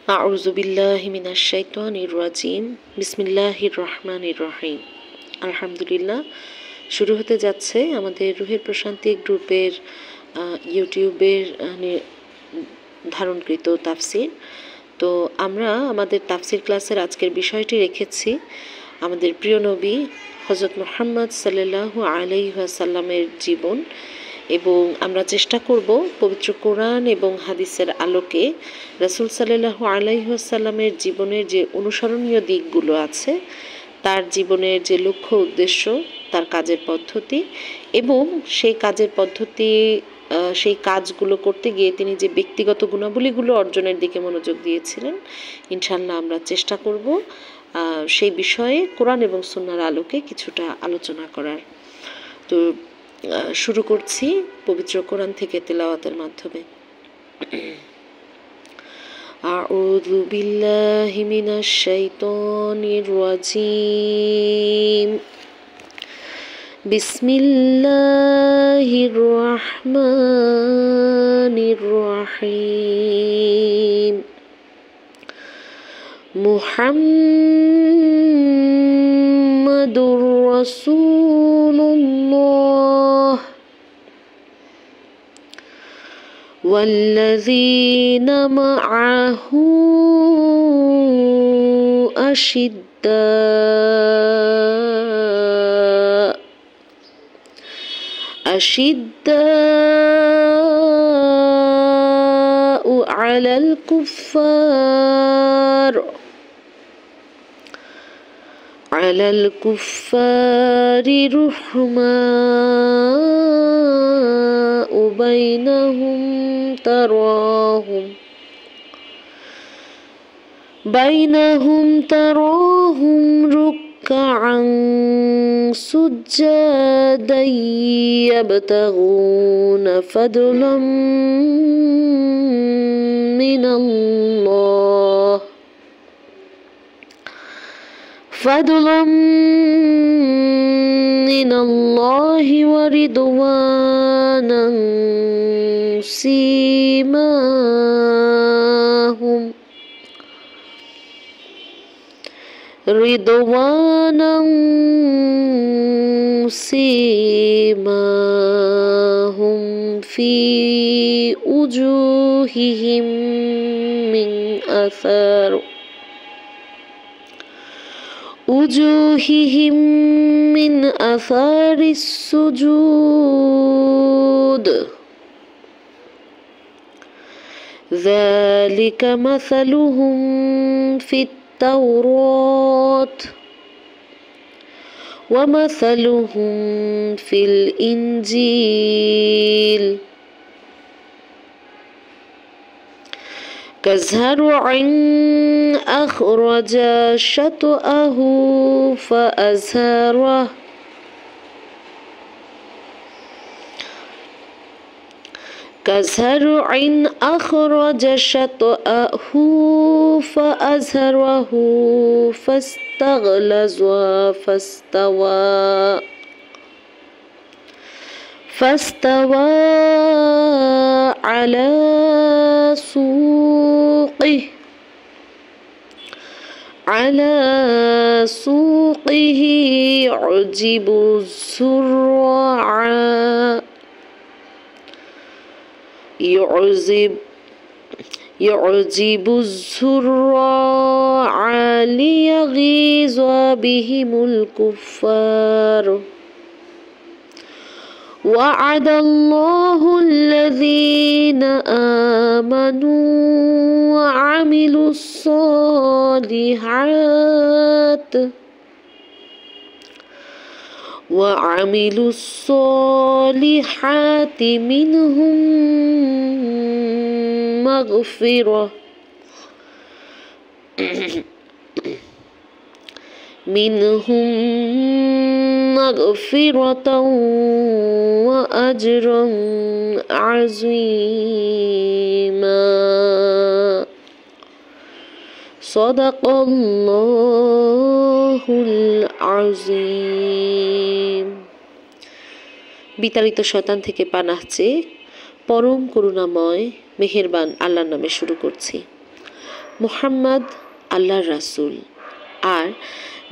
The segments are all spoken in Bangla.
আউযু বিল্লাহি মিনাশ শাইতানির রাজিম। বিসমিল্লাহির রহমানির রহিম। আলহামদুলিল্লাহ, শুরু হতে যাচ্ছে আমাদের রুহের প্রশান্তি গ্রুপের ইউটিউবের ধারণকৃত তাফসির। তো আমরা আমাদের তাফসির ক্লাসের আজকের বিষয়টি রেখেছি আমাদের প্রিয় নবী হযরত মুহাম্মদ সাল্লাল্লাহু আলাইহি ওয়াসাল্লামের জীবন, এবং আমরা চেষ্টা করব পবিত্র কোরআন এবং হাদিসের আলোকে রাসূল সাল্লাল্লাহু আলাইহি ওয়াসাল্লামের জীবনের যে অনুসরণীয় দিকগুলো আছে, তার জীবনের যে লক্ষ্য উদ্দেশ্য, তার কাজের পদ্ধতি এবং সেই কাজের পদ্ধতি সেই কাজগুলো করতে গিয়ে তিনি যে ব্যক্তিগত গুণাবলীগুলো অর্জনের দিকে মনোযোগ দিয়েছিলেন, ইনশাআল্লাহ আমরা চেষ্টা করব সেই বিষয়ে কোরআন এবং সুন্নাহর আলোকে কিছুটা আলোচনা করার। তো শুরু করছি পবিত্র কোরআন থেকে তেলাওয়াতের মাধ্যমে। আউযু বিল্লাহি মিনাশ শাইতানির রাজিম। বিসমিল্লাহির রহমানির রহিম। মুহাম্মাদুর রাসূলুল্লাহ والذين معه أشداء على الكفار رحماء بينهم تراهم ركعا سجدا يبتغون فضلا من الله ورضوانا سيماهم في وجوههم من أثار السجود ذلك مثلهم في التوراة ومثلهم في الإنجيل كزرع أخرج شطأه فأزهره فاستغلظ فاستوى على سوقه يعجب الزراع ليغيظ بهم الكفار وعد الله الذين آمنوا وعملوا الصالحات منهم مغفرة وأجرا عظيما صدق الله العظيم। বিতাড়িত শয়তান থেকে পানাহ চেয়ে পরম করুণাময় মেহেরবান আল্লাহর নামে শুরু করছি। মুহাম্মদ আল্লাহর রাসূল, আর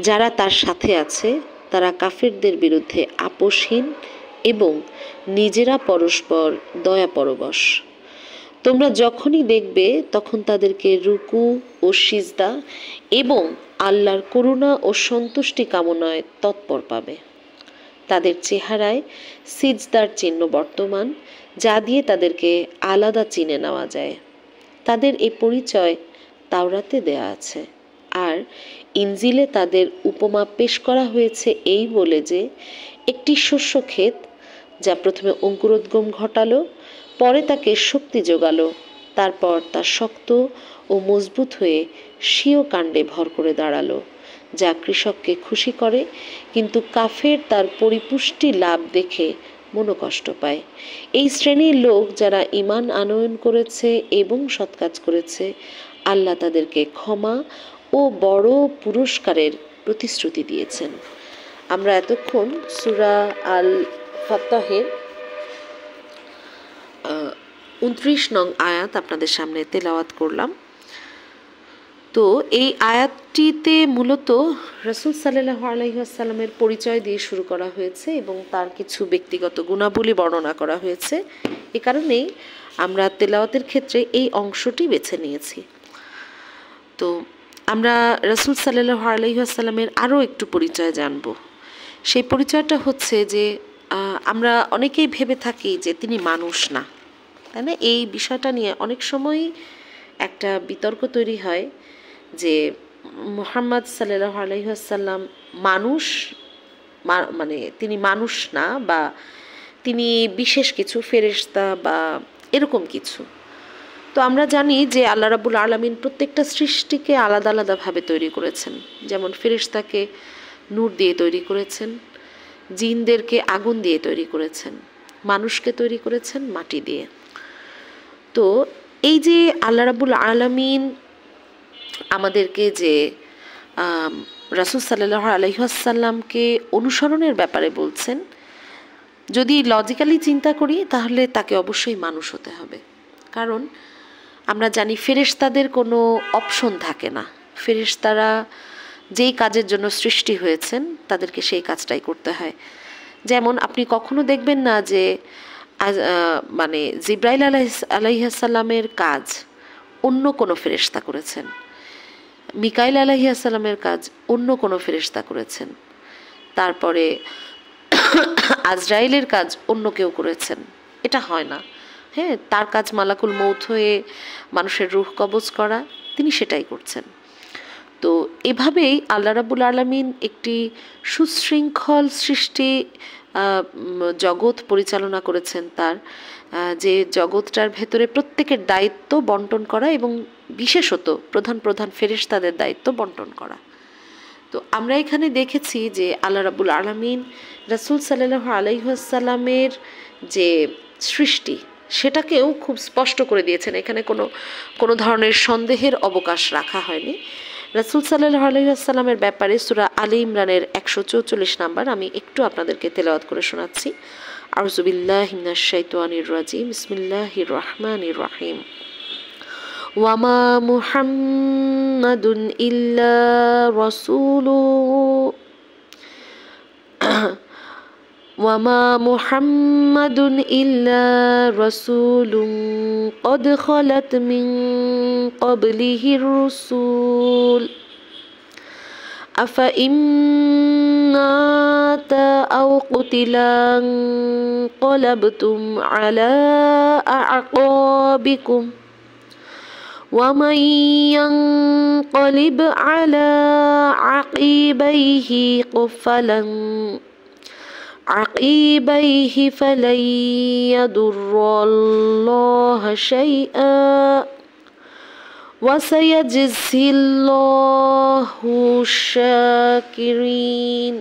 যারা তার সাথে আছে তারা কাফেরদের বিরুদ্ধে আপোষহীন এবং নিজেরা পরস্পর দয়াপরবশ। তোমরা যখনই দেখবে তখন তাদেরকে রুকু ও সিজদা এবং আল্লাহর করুণা ও সন্তুষ্টি কামনায় তৎপর পাবে। তাদের চেহারায় সিজদার চিহ্ন বর্তমান, যা দিয়ে তাদেরকে আলাদা চিনে নেওয়া যায়। তাদের এই পরিচয় তাওরাতে দেয়া আছে, আর ইনজিলে তাদের উপমা পেশ করা হয়েছে এই বলে যে একটি শস্য ক্ষেত যা প্রথমে অঙ্কুরোদ্গম ঘটালো, পরে তাকে শক্তি যোগালো, তারপর তা শক্ত ও মজবুত হয়ে স্বীয় কাণ্ডে ভর করে দাঁড়ালো, যা কৃষককে খুশি করে, কিন্তু কাফের তার পরিপুষ্টি লাভ দেখে মনোকষ্ট পায়। এই শ্রেণীর লোক যারা ঈমান আনয়ন করেছে এবং সৎকাজ করেছে, আল্লাহ তাদেরকে ক্ষমা ও বড় পুরস্কারের প্রতিশ্রুতি দিয়েছেন। আমরা এতক্ষণ সূরা আল ফাতহের 29 নং আয়াত আপনাদের সামনে তেলাওয়াত করলাম। তো এই আয়াতটিতে মূলত রাসূল সাল্লাল্লাহু আলাইহি ওয়াসাল্লামের পরিচয় দিয়ে শুরু করা হয়েছে এবং তার কিছু ব্যক্তিগত গুণাবলী বর্ণনা করা হয়েছে। এ কারণেই আমরা তেলাওয়াতের ক্ষেত্রে এই অংশটি বেছে নিয়েছি। তো আমরা রাসূল সাল্লাল্লাহু আলাইহি ওয়াসাল্লামের আরও একটু পরিচয় জানব। সেই পরিচয়টা হচ্ছে যে আমরা অনেকেই ভেবে থাকি যে তিনি মানুষ না, তাই না? এই বিষয়টা নিয়ে অনেক সময়ই একটা বিতর্ক তৈরি হয় যে মুহাম্মদ সাল্লাল্লাহু আলাইহি ওয়াসাল্লাম মানুষ, মানে তিনি মানুষ না, বা তিনি বিশেষ কিছু ফেরেশতা বা এরকম কিছু। তো আমরা জানি যে আল্লাহ রাব্বুল আলামিন প্রত্যেকটা সৃষ্টিকে আলাদা আলাদাভাবে তৈরি করেছেন। যেমন ফেরেশতাকে নূর দিয়ে তৈরি করেছেন, জিনদেরকে আগুন দিয়ে তৈরি করেছেন, মানুষকে তৈরি করেছেন মাটি দিয়ে। তো এই যে আল্লাহ রাব্বুল আলামিন আমাদেরকে যে রাসূল সাল্লাল্লাহু আলাইহি ওয়াসাল্লামকে অনুসরণের ব্যাপারে বলছেন, যদি লজিক্যালি চিন্তা করি তাহলে তাকে অবশ্যই মানুষ হতে হবে। কারণ আমরা জানি ফেরেশতাদের কোনো অপশন থাকে না। ফেরেশতারা যেই কাজের জন্য সৃষ্টি হয়েছেন তাদেরকে সেই কাজটাই করতে হয়। যেমন আপনি কখনো দেখবেন না যে মানে জিব্রাইল আলাইহিস সালামের কাজ অন্য কোনো ফেরেশতা করেছেন, মিকাইল আলাইহিস সালামের কাজ অন্য কোনো ফেরেশতা করেছেন, তারপরে আজরাইলের কাজ অন্য কেউ করেছেন, এটা হয় না। হ্যাঁ, তার কাজ মালাকুল মৌত হয়ে মানুষের রূহ কবজ করা, তিনি সেটাই করছেন। তো এভাবেই আল্লাহ রাব্বুল আলামিন একটি সুশৃঙ্খল সৃষ্টি জগৎ পরিচালনা করেছেন, তার যে জগৎটার ভেতরে প্রত্যেকের দায়িত্ব বন্টন করা এবং বিশেষত প্রধান প্রধান ফেরেশতাদের দায়িত্ব বন্টন করা। তো আমরা এখানে দেখেছি যে আল্লাহ রাব্বুল আলামিন রাসূল সাল্লাল্লাহু আলাইহি ওয়াসাল্লামের যে সৃষ্টি সেটাকেও খুব স্পষ্ট করে দিয়েছেন। এখানে কোনো ধরনের সন্দেহের অবকাশ রাখা হয়নি। রাসূল সাল্লাল্লাহু আলাইহি ওয়াসাল্লামের ব্যাপারে সূরা আলী ইমরানের 144 নাম্বার আমি একটু আপনাদেরকে তেলাওয়াত করে শোনাচ্ছি। আউযু বিল্লাহি মিনাশ শাইতানির রাজিম, বিসমিল্লাহির রহমানির রহিম। ওয়ামা মুহাম্মাদুন ইল্লা রাসূলুন وما محمد إلا رسول قد خلت من قبله الرسل أفإن مات أو قتل انقلبتم على أعقابكم ومن ينقلب على عقبيه فلن يضر الله شيئا وسيجزي الله الشاكرين।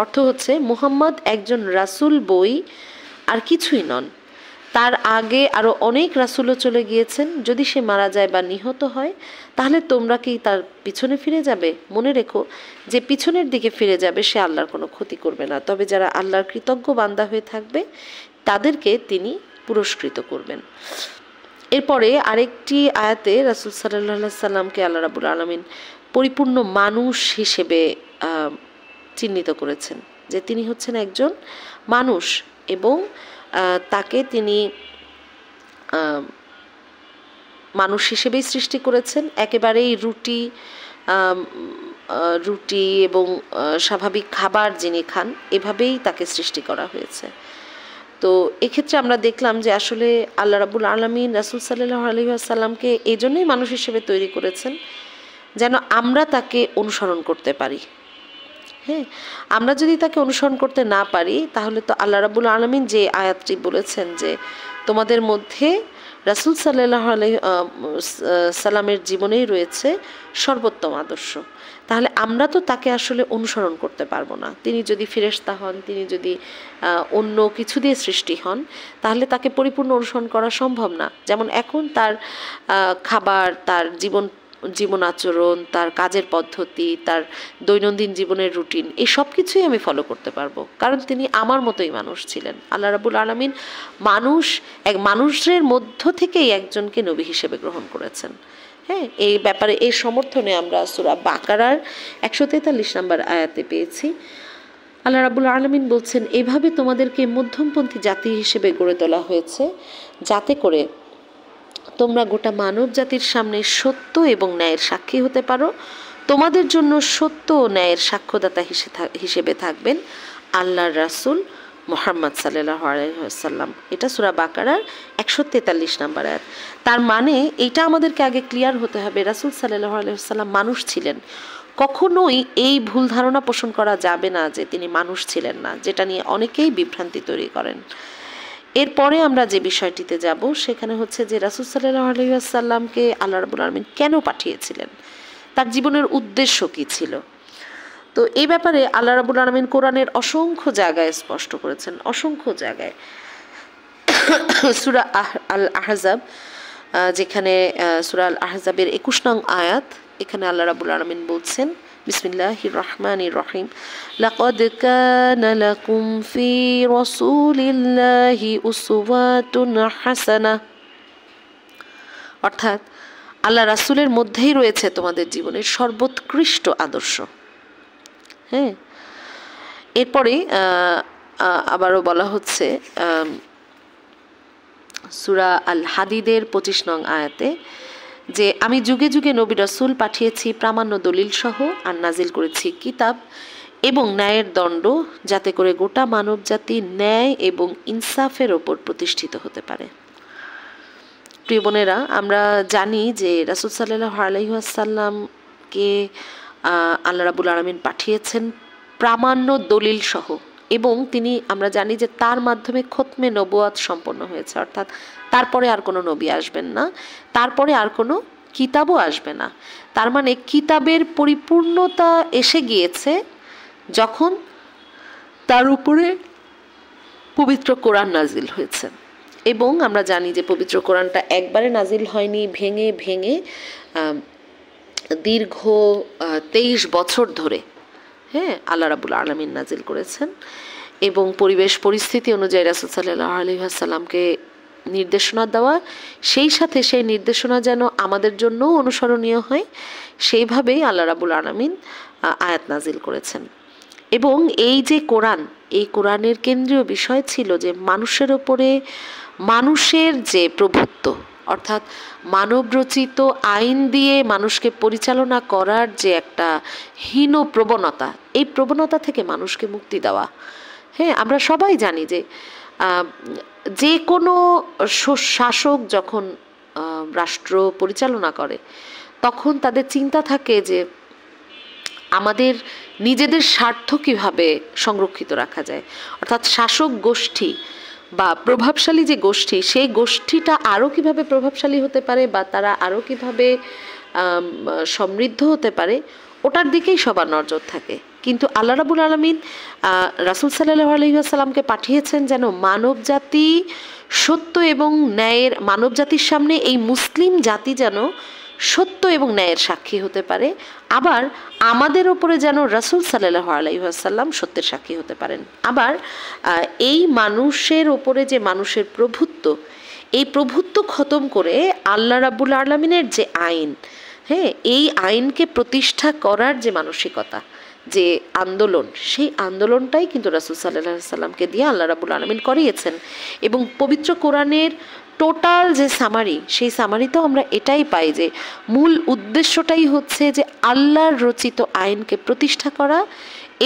অর্থ হচ্ছে মুহাম্মদ একজন রাসূল বই আর কিছুই নন। তার আগে আরও অনেক রাসূলও চলে গিয়েছেন। যদি সে মারা যায় বা নিহত হয় তাহলে তোমরা কি তার পিছনে ফিরে যাবে? মনে রেখো, যে পিছনের দিকে ফিরে যাবে সে আল্লাহর কোনো ক্ষতি করবে না, তবে যারা আল্লাহর কৃতজ্ঞ বান্দা হয়ে থাকবে তাদেরকে তিনি পুরস্কৃত করবেন। এরপরে আরেকটি আয়াতে রাসূল সাল্লাল্লাহু আলাইহি সাল্লামকে আল্লাহ রাব্বুল আলামিন পরিপূর্ণ মানুষ হিসেবে চিহ্নিত করেছেন, যে তিনি হচ্ছেন একজন মানুষ এবং তাকে তিনি মানুষ হিসেবেই সৃষ্টি করেছেন। একেবারেই রুটি এবং স্বাভাবিক খাবার যিনি খান, এভাবেই তাকে সৃষ্টি করা হয়েছে। তো এক্ষেত্রে আমরা দেখলাম যে আসলে আল্লাহ রাব্বুল আলামিন রাসূল সাল্লাল্লাহু আলাইহি ওয়াসাল্লামকে এই জন্যই মানুষ হিসেবে তৈরি করেছেন যেন আমরা তাকে অনুসরণ করতে পারি। হ্যাঁ, আমরা যদি তাকে অনুসরণ করতে না পারি তাহলে তো আল্লাহ রাব্বুল আলামিন যে আয়াতটি বলেছেন যে তোমাদের মধ্যে রাসূল সাল্লাল্লাহু আলাইহি সাল্লামের জীবনেই রয়েছে সর্বোত্তম আদর্শ, তাহলে আমরা তো তাকে আসলে অনুসরণ করতে পারবো না। তিনি যদি ফেরেশতা হন, তিনি যদি অন্য কিছু দিয়ে সৃষ্টি হন, তাহলে তাকে পরিপূর্ণ অনুসরণ করা সম্ভব না। যেমন এখন তার খাবার, তার জীবন আচরণ, তার কাজের পদ্ধতি, তার দৈনন্দিন জীবনের রুটিন, এই সব কিছুই আমি ফলো করতে পারবো, কারণ তিনি আমার মতোই মানুষ ছিলেন। আল্লাহ রাব্বুল আলামিন মানুষের মধ্য থেকেই একজনকে নবী হিসেবে গ্রহণ করেছেন। হ্যাঁ, এই ব্যাপারে এই সমর্থনে আমরা সূরা বাকারার 143 নম্বর আয়াতে পেয়েছি। আল্লাহ রাব্বুল আলামিন বলছেন, এভাবে তোমাদেরকে মধ্যমপন্থী জাতি হিসেবে গড়ে তোলা হয়েছে যাতে করে তোমরা গোটা মানব জাতির সামনে সত্য এবং ন্যায়ের সাক্ষী হতে পারো। তোমাদের জন্য সত্য ও ন্যায়ের সাক্ষ্যদাতা হিসেবে থাকবেন আল্লাহর রাসূল মুহাম্মদ সাল্লাল্লাহু আলাইহি ওয়াসাল্লাম। এটা সূরা বাকারার 143 নম্বর আয়াত। তার মানে এটা আমাদেরকে আগে ক্লিয়ার হতে হবে, রাসূল সাল্লাল্লাহু আলাইহি ওয়াসাল্লাম মানুষ ছিলেন। কখনোই এই ভুল ধারণা পোষণ করা যাবে না যে তিনি মানুষ ছিলেন না, যেটা নিয়ে অনেকেই বিভ্রান্তি তৈরি করেন। এরপরে আমরা যে বিষয়টিতে যাব সেখানে হচ্ছে যে রাসূল সাল্লাল্লাহু আলাইহি ওয়াসাল্লামকে আল্লাহ রাব্বুল আলামিন কেন পাঠিয়েছিলেন, তার জীবনের উদ্দেশ্য কী ছিল। তো এই ব্যাপারে আল্লাহ রাব্বুল আলামিন কোরআনের অসংখ্য জায়গায় স্পষ্ট করেছেন, অসংখ্য জায়গায়। সূরা আল আহজাব, যেখানে সূরা আল আহজাবের 21 নং আয়াত, এখানে আল্লাহ রাব্বুল আলামিন বলছেন, বিসমিল্লাহির রহমানির রহিম, লাকাদ কানা লাকুম ফি রাসূলিল্লাহি উসওয়াতুন হাসানাহ, অর্থাৎ আল্লাহ রাসূলের মধ্যেই রয়েছে তোমাদের জীবনের সর্বোৎকৃষ্ট আদর্শ। হ্যাঁ, এরপরে আবারও বলা হচ্ছে সূরা আল হাদিদের 25 নং আয়াতে যে আমি যুগে যুগে নবী রাসূল পাঠিয়েছি প্রামাণ্য দলিল সহ, আর নাজিল করেছি কিতাব এবং ন্যায়ের দণ্ড, যাতে করে গোটা মানব জাতি ন্যায় এবং ইনসাফের ওপর প্রতিষ্ঠিত হতে পারে। প্রিয় বোনেরা, আমরা জানি যে রাসূল সাল্লাল্লাহু আলাইহি ওয়াসাল্লামকে আল্লাহ রাব্বুল আলামিন পাঠিয়েছেন প্রামাণ্য দলিল সহ, এবং আমরা জানি যে তার মাধ্যমে খতমে নবুয়াত সম্পন্ন হয়েছে, অর্থাৎ তারপরে আর কোনো নবী আসবেন না, তারপরে আর কোনো কিতাবও আসবে না। তার মানে কিতাবের পরিপূর্ণতা এসে গিয়েছে যখন তার উপরে পবিত্র কোরআন নাজিল হয়েছে। এবং আমরা জানি যে পবিত্র কোরআনটা একবারে নাজিল হয়নি, ভেঙে ভেঙে দীর্ঘ 23 বছর ধরে আল্লাহ রাব্বুল আলামিন নাজিল করেছেন। এবং পরিবেশ পরিস্থিতি অনুযায়ী রাসূল সাল্লাল্লাহু আলাইহি ওয়াসাল্লামকে নির্দেশনা দেওয়া, সেই সাথে সেই নির্দেশনা যেন আমাদের জন্য অনুসরণীয় হয়, সেইভাবেই আল্লাহ রাব্বুল আলামিন আয়াত নাজিল করেছেন। এবং এই যে কোরআন, এই কোরআনের কেন্দ্রীয় বিষয় ছিল যে মানুষের ওপরে মানুষের যে প্রভুত্ব, অর্থাৎ মানবরচিত আইন দিয়ে মানুষকে পরিচালনা করার যে একটা হীন প্রবণতা, এই প্রবণতা থেকে মানুষকে মুক্তি দেওয়া। হ্যাঁ, আমরা সবাই জানি যে কোনো শাসক যখন রাষ্ট্র পরিচালনা করে তখন তাদের চিন্তা থাকে যে আমাদের নিজেদের স্বার্থ কীভাবে সংরক্ষিত রাখা যায়, অর্থাৎ শাসক গোষ্ঠী বা প্রভাবশালী যে গোষ্ঠী, সেই গোষ্ঠীটা আরও কীভাবে প্রভাবশালী হতে পারে বা তারা আরও কীভাবে সমৃদ্ধ হতে পারে, ওটার দিকেই সবার নজর থাকে। কিন্তু আল্লাহ রাব্বুল আলামিন রাসূল সাল্লাল্লাহু আলাইহি ওয়াসাল্লামকে পাঠিয়েছেন যেন মানব জাতি সত্য এবং ন্যায়ের, মানব জাতির সামনে এই মুসলিম জাতি যেন সত্য এবং ন্যায়ের সাক্ষী হতে পারে, আবার আমাদের ওপরে যেন রাসূল সাল্লাল্লাহু আলাইহি ওয়াসাল্লাম সত্যের সাক্ষী হতে পারেন। আবার এই মানুষের ওপরে যে মানুষের প্রভুত্ব, এই প্রভুত্ব খতম করে আল্লাহ রাব্বুল আলামিনের যে আইন, হ্যাঁ, এই আইনকে প্রতিষ্ঠা করার যে মানসিকতা, যে আন্দোলন, সেই আন্দোলনটাই কিন্তু রাসূল সাল্লাল্লাহু আলাইহি সাল্লামকে দিয়ে আল্লাহ রাব্বুল আলামিন করিয়েছেন। এবং পবিত্র কোরআনের টোটাল যে সামারি, সেই সামারিতেও আমরা এটাই পাই যে মূল উদ্দেশ্যটাই হচ্ছে যে আল্লাহর রচিত আইনকে প্রতিষ্ঠা করা,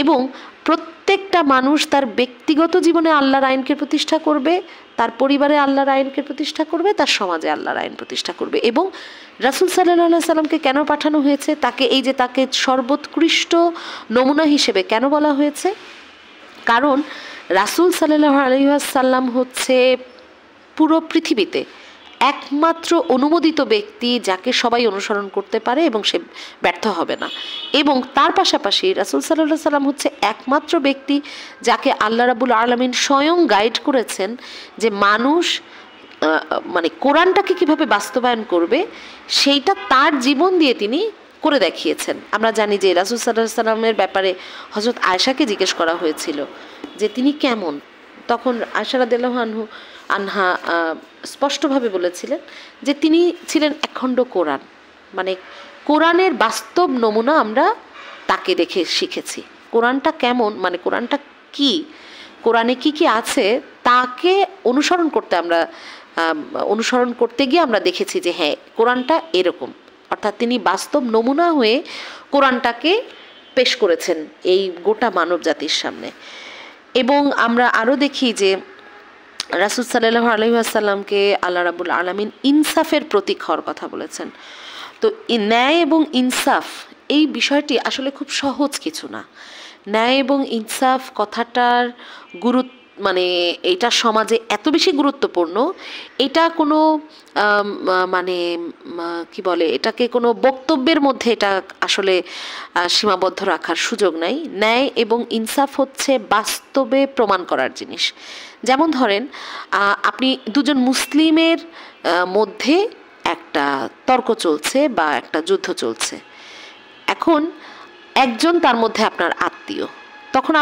এবং প্রত্যেকটা মানুষ তার ব্যক্তিগত জীবনে আল্লাহর আইনকে প্রতিষ্ঠা করবে, তার পরিবারে আল্লাহর আইনকে প্রতিষ্ঠা করবে, তার সমাজে আল্লাহর আইন প্রতিষ্ঠা করবে। এবং রাসূল সাল্লাল্লাহু আলাইহি সাল্লামকে কেন পাঠানো হয়েছে, তাকে এই যে তাকে সর্বোৎকৃষ্ট নমুনা হিসেবে কেন বলা হয়েছে? কারণ রাসূল সাল্লাল্লাহু আলাইহি ওয়াসাল্লাম হচ্ছে পুরো পৃথিবীতে একমাত্র অনুমোদিত ব্যক্তি যাকে সবাই অনুসরণ করতে পারে এবং সে ব্যর্থ হবে না। এবং তার পাশাপাশি রাসূল সাল্লাল্লাহু আলাইহি ওয়াসাল্লাম হচ্ছে একমাত্র ব্যক্তি যাকে আল্লাহ রাব্বুল আলামিন স্বয়ং গাইড করেছেন যে মানুষ মানে কোরআনটাকে কিভাবে বাস্তবায়ন করবে, সেইটা তার জীবন দিয়ে তিনি করে দেখিয়েছেন। আমরা জানি যে রাসূল সাল্লাল্লাহু আলাইহি ওয়াসাল্লামের ব্যাপারে হযরত আয়েশাকে জিজ্ঞেস করা হয়েছিল যে তিনি কেমন। তখন আয়েশা রাদিয়াল্লাহু আনহা স্পষ্টভাবে বলেছিলেন যে তিনি ছিলেন একখণ্ড কোরআন, মানে কোরআনের বাস্তব নমুনা আমরা তাকে দেখে শিখেছি। কোরআনটা কেমন, মানে কোরআনটা কি, কোরআনে কি কি আছে, তাকে অনুসরণ করতে গিয়ে আমরা দেখেছি যে হ্যাঁ, কোরআনটা এরকম। অর্থাৎ তিনি বাস্তব নমুনা হয়ে কোরআনটাকে পেশ করেছেন এই গোটা মানব জাতির সামনে। এবং আমরা আরও দেখি যে রাসূল সাল্লাল্লাহু আলাইহি ওয়াসাল্লামকে আল্লাহ রাব্বুল আলামিন ইনসাফের প্রতীক হওয়ার কথা বলেছেন। তো ন্যায় এবং ইনসাফ এই বিষয়টি আসলে খুব সহজ কিছু না। ন্যায় এবং ইনসাফ কথাটার গুরুত্ব, মানে এটা সমাজে এত বেশি গুরুত্বপূর্ণ, এটা কোনো মানে কি বলে, এটাকে কোনো বক্তব্যের মধ্যে এটা আসলে সীমাবদ্ধ রাখার সুযোগ নাই। ন্যায় এবং ইনসাফ হচ্ছে বাস্তবে প্রমাণ করার জিনিস। যেমন ধরেন আপনি দুজন মুসলিমের মধ্যে একটা তর্ক চলছে বা একটা যুদ্ধ চলছে, এখন একজন তার মধ্যে আপনার আত্মীয়, তখন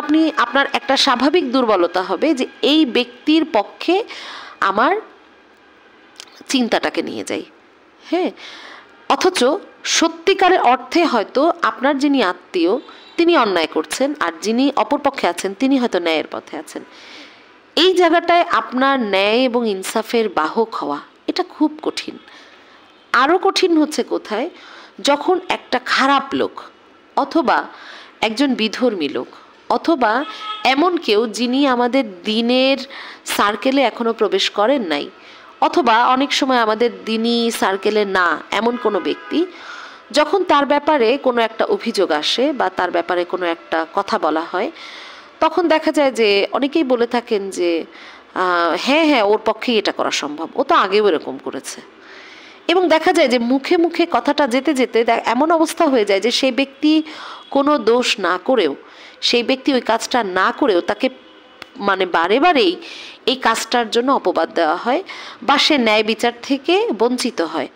আপনার একটা স্বাভাবিক দুর্বলতা হবে যে এই ব্যক্তির পক্ষে আমার চিন্তাটাকে নিয়ে যাই, হ্যাঁ। অথচ সত্যিকারের অর্থে হয়তো আপনার যিনি আত্মীয় তিনি অন্যায় করছেন, আর যিনি অপরপক্ষে আছেন তিনি হয়তো ন্যায়ের পথে আছেন। এই জায়গাটায় আপনার ন্যায় এবং ইনসাফের বাহক হওয়া এটা খুব কঠিন। আরও কঠিন হচ্ছে কোথায়, যখন একটা খারাপ লোক অথবা একজন বিধর্মী লোক অথবা এমন কেউ যিনি আমাদের দ্বীনের সার্কেলে এখনও প্রবেশ করেন নাই, অথবা অনেক সময় আমাদের দ্বীনি সার্কেলে না এমন কোনো ব্যক্তি, যখন তার ব্যাপারে কোনো একটা অভিযোগ আসে বা তার ব্যাপারে কোনো একটা কথা বলা হয়, তখন দেখা যায় যে অনেকেই বলে থাকেন যে হ্যাঁ হ্যাঁ ওর পক্ষেই এটা করা সম্ভব, ও তো আগেও এরকম করেছে। এবং দেখা যায় যে মুখে মুখে কথাটা যেতে যেতে এমন অবস্থা হয়ে যায় যে সেই ব্যক্তি কোনো দোষ না করেও, সেই ব্যক্তি ওই কাজটা না করেও তাকে মানে বারে বারেই এই কাজটার জন্য অপবাদ দেওয়া হয় বা সে ন্যায় বিচার থেকে বঞ্চিত হয়।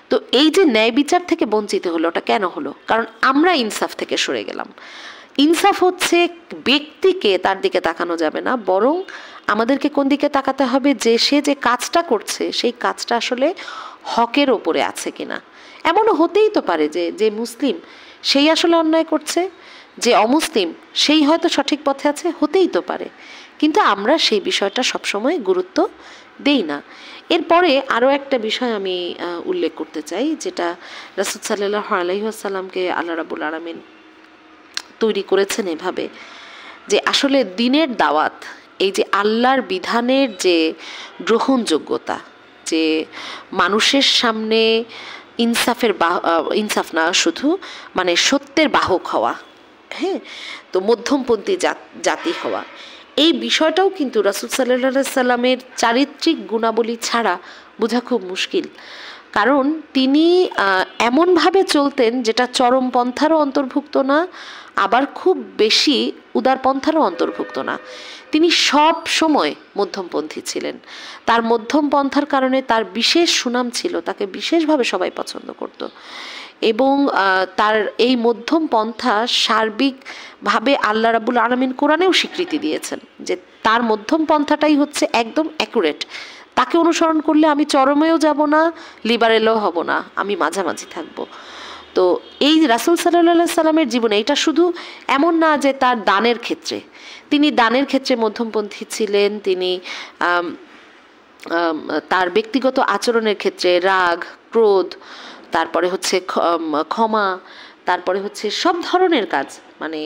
তো এই যে ন্যায় বিচার থেকে বঞ্চিত হলো, ওটা কেন হলো? কারণ আমরা ইনসাফ থেকে সরে গেলাম। ইনসাফ হচ্ছে ব্যক্তিকে তার দিকে তাকানো যাবে না, বরং আমাদেরকে কোন দিকে তাকাতে হবে, যে সে যে কাজটা করছে সেই কাজটা আসলে হকের ওপরে আছে কিনা। এমনও হতেই তো পারে যে যে মুসলিম সেই আসলে অন্যায় করছে, যে অমুসলিম সেই হয়তো সঠিক পথে আছে, হতেই তো পারে, কিন্তু আমরা সেই বিষয়টা সবসময় গুরুত্ব দেই না। এরপরে আরও একটা বিষয় আমি উল্লেখ করতে চাই, যেটা রাসূল সাল্লাল্লাহু আলাইহি ওয়াসাল্লামকে আল্লাহ রাব্বুল আলামিন তৈরি করেছেন এভাবে যে আসলে দ্বীনের দাওয়াত, এই যে আল্লাহর বিধানের যে গ্রহণযোগ্যতা, যে মানুষের সামনে ইনসাফ না শুধু মানে সত্যের বাহক হওয়া, হ্যাঁ, তো মধ্যমপন্থী জাতি হওয়া, এই বিষয়টাও কিন্তু রাসূল সাল্লাল্লাহু আলাইহি সাল্লামের চারিত্রিক গুণাবলী ছাড়া বোঝা খুব মুশকিল। কারণ তিনি এমনভাবে চলতেন যেটা চরমপন্থারও অন্তর্ভুক্ত না, আবার খুব বেশি উদারপন্থারও অন্তর্ভুক্ত না। তিনি সব সময় মধ্যমপন্থী ছিলেন। তার মধ্যমপন্থার কারণে তার বিশেষ সুনাম ছিল, তাকে বিশেষভাবে সবাই পছন্দ করত। এবং তার এই মধ্যম পন্থা সার্বিকভাবে আল্লাহ রাব্বুল আলামিন কোরআনেও স্বীকৃতি দিয়েছেন যে তার মধ্যম পন্থাটাই হচ্ছে একদম অ্যাকুরেট, তাকে অনুসরণ করলে আমি চরমেও যাব না, লিবারেলও হব না, আমি মাঝামাঝি থাকব। তো এই রাসূল সাল্লাল্লাহু সাল্লামের জীবনে এটা শুধু এমন না যে তার দানের ক্ষেত্রে, তিনি দানের ক্ষেত্রে মধ্যমপন্থী ছিলেন, তিনি তার ব্যক্তিগত আচরণের ক্ষেত্রে রাগ, ক্রোধ, তারপরে হচ্ছে ক্ষমা, তারপরে হচ্ছে সব ধরনের কাজ, মানে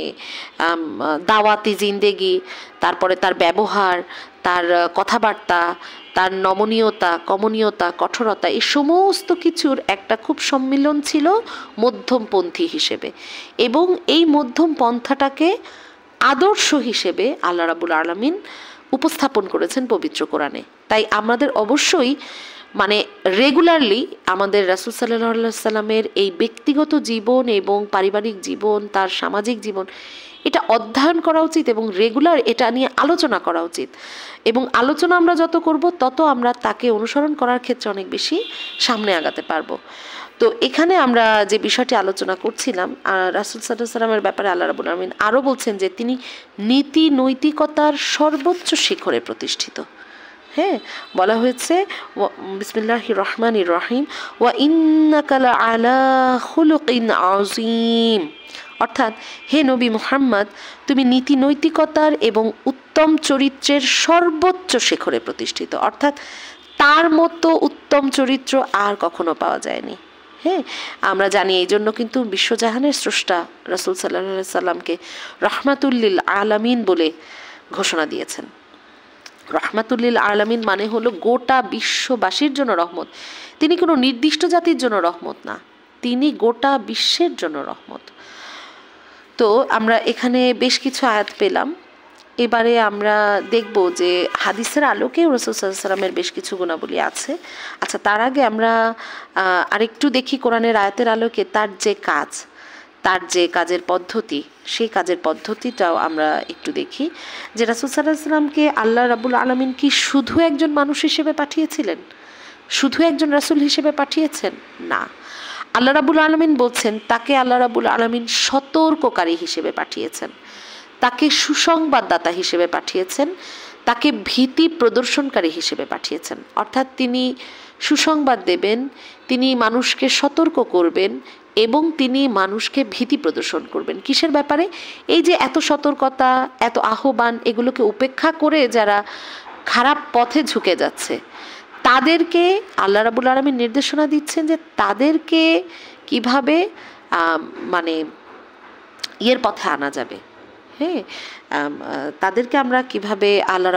দাওয়াতি জিন্দেগি, তারপরে তার ব্যবহার, তার কথাবার্তা, তার নমনীয়তা, কমনীয়তা, কঠোরতা, এই সমস্ত কিছুর একটা খুব সম্মিলন ছিল মধ্যমপন্থী হিসেবে। এবং এই মধ্যম পন্থাটাকে আদর্শ হিসেবে আল্লাহ রাব্বুল আলামিন উপস্থাপন করেছেন পবিত্র কোরআনে। তাই আমাদের অবশ্যই মানে রেগুলারলি আমাদের রাসূল সাল্লাল্লাহু আলাইহি সাল্লামের এই ব্যক্তিগত জীবন এবং পারিবারিক জীবন, তার সামাজিক জীবন, এটা অধ্যয়ন করা উচিত এবং রেগুলার এটা নিয়ে আলোচনা করা উচিত। এবং আলোচনা আমরা যত করব তত আমরা তাকে অনুসরণ করার ক্ষেত্রে অনেক বেশি সামনে আগাতে পারবো। তো এখানে আমরা যে বিষয়টি আলোচনা করছিলাম, রাসূল সাল্লাল্লাহু আলাইহি সাল্লামের ব্যাপারে আল্লাহ রাব্বুল আলামিন আরও বলছেন যে তিনি নীতি নৈতিকতার সর্বোচ্চ শিখরে প্রতিষ্ঠিত। হ্যাঁ, বলা হয়েছে বিসমিল্লাহির রহমানির রহিম, ওয়া ইন্নাকা লাআলা খুলুকিন আযীম, অর্থাৎ হে নবী মুহাম্মদ, তুমি নীতি নৈতিকতার এবং উত্তম চরিত্রের সর্বোচ্চ শিখরে প্রতিষ্ঠিত। অর্থাৎ তার মতো উত্তম চরিত্র আর কখনো পাওয়া যায়নি। হ্যাঁ, আমরা জানি এই জন্য কিন্তু বিশ্বজাহানের স্রষ্টা রাসূল সাল্লাল্লাহু আলাইহি সাল্লামকে রহমাতুল্লিল আলামিন বলে ঘোষণা দিয়েছেন। রহমাতুল্লিল আলামিন মানে হলো গোটা বিশ্ববাসীর জন্য রহমত। তিনি কোনো নির্দিষ্ট জাতির জন্য রহমত না, তিনি গোটা বিশ্বের জন্য রহমত। তো আমরা এখানে বেশ কিছু আয়াত পেলাম। এবারে আমরা দেখব যে হাদিসের আলোকে রাসূল সাল্লাল্লাহু আলাইহি সাল্লামের বেশ কিছু গুণাবলী আছে। আচ্ছা, তার আগে আমরা আরেকটু দেখি কোরআনের আয়াতের আলোকে তার যে কাজ, তার যে কাজের পদ্ধতি, সেই কাজের পদ্ধতিটাও আমরা একটু দেখি। যে রাসূল সাল্লাল্লাহু আলাইহি সাল্লামকে আল্লাহ রাব্বুল আলামিন কি শুধু একজন মানুষ হিসেবে পাঠিয়েছিলেন, শুধু একজন রাসূল হিসেবে পাঠিয়েছেন? না, আল্লাহ রাব্বুল আলামিন বলছেন তাকে আল্লাহ রাব্বুল আলামিন সতর্ককারী হিসেবে পাঠিয়েছেন, তাকে সুসংবাদদাতা হিসেবে পাঠিয়েছেন, তাকে ভীতি প্রদর্শনকারী হিসেবে পাঠিয়েছেন। অর্থাৎ তিনি সুসংবাদ দেবেন, তিনি মানুষকে সতর্ক করবেন এবং তিনি মানুষকে ভীতি প্রদর্শন করবেন। কিসের ব্যাপারে? এই যে এত সতর্কতা, এত আহ্বান, এগুলোকে উপেক্ষা করে যারা খারাপ পথে ঝুঁকে যাচ্ছে তাদেরকে আল্লাহ রাব্বুল আলামিন নির্দেশনা দিচ্ছেন যে তাদেরকে কিভাবে মানে ইয়ের পথে আনা যাবে। হ্যাঁ, তাদেরকে আমরা কিভাবে আল্লাহ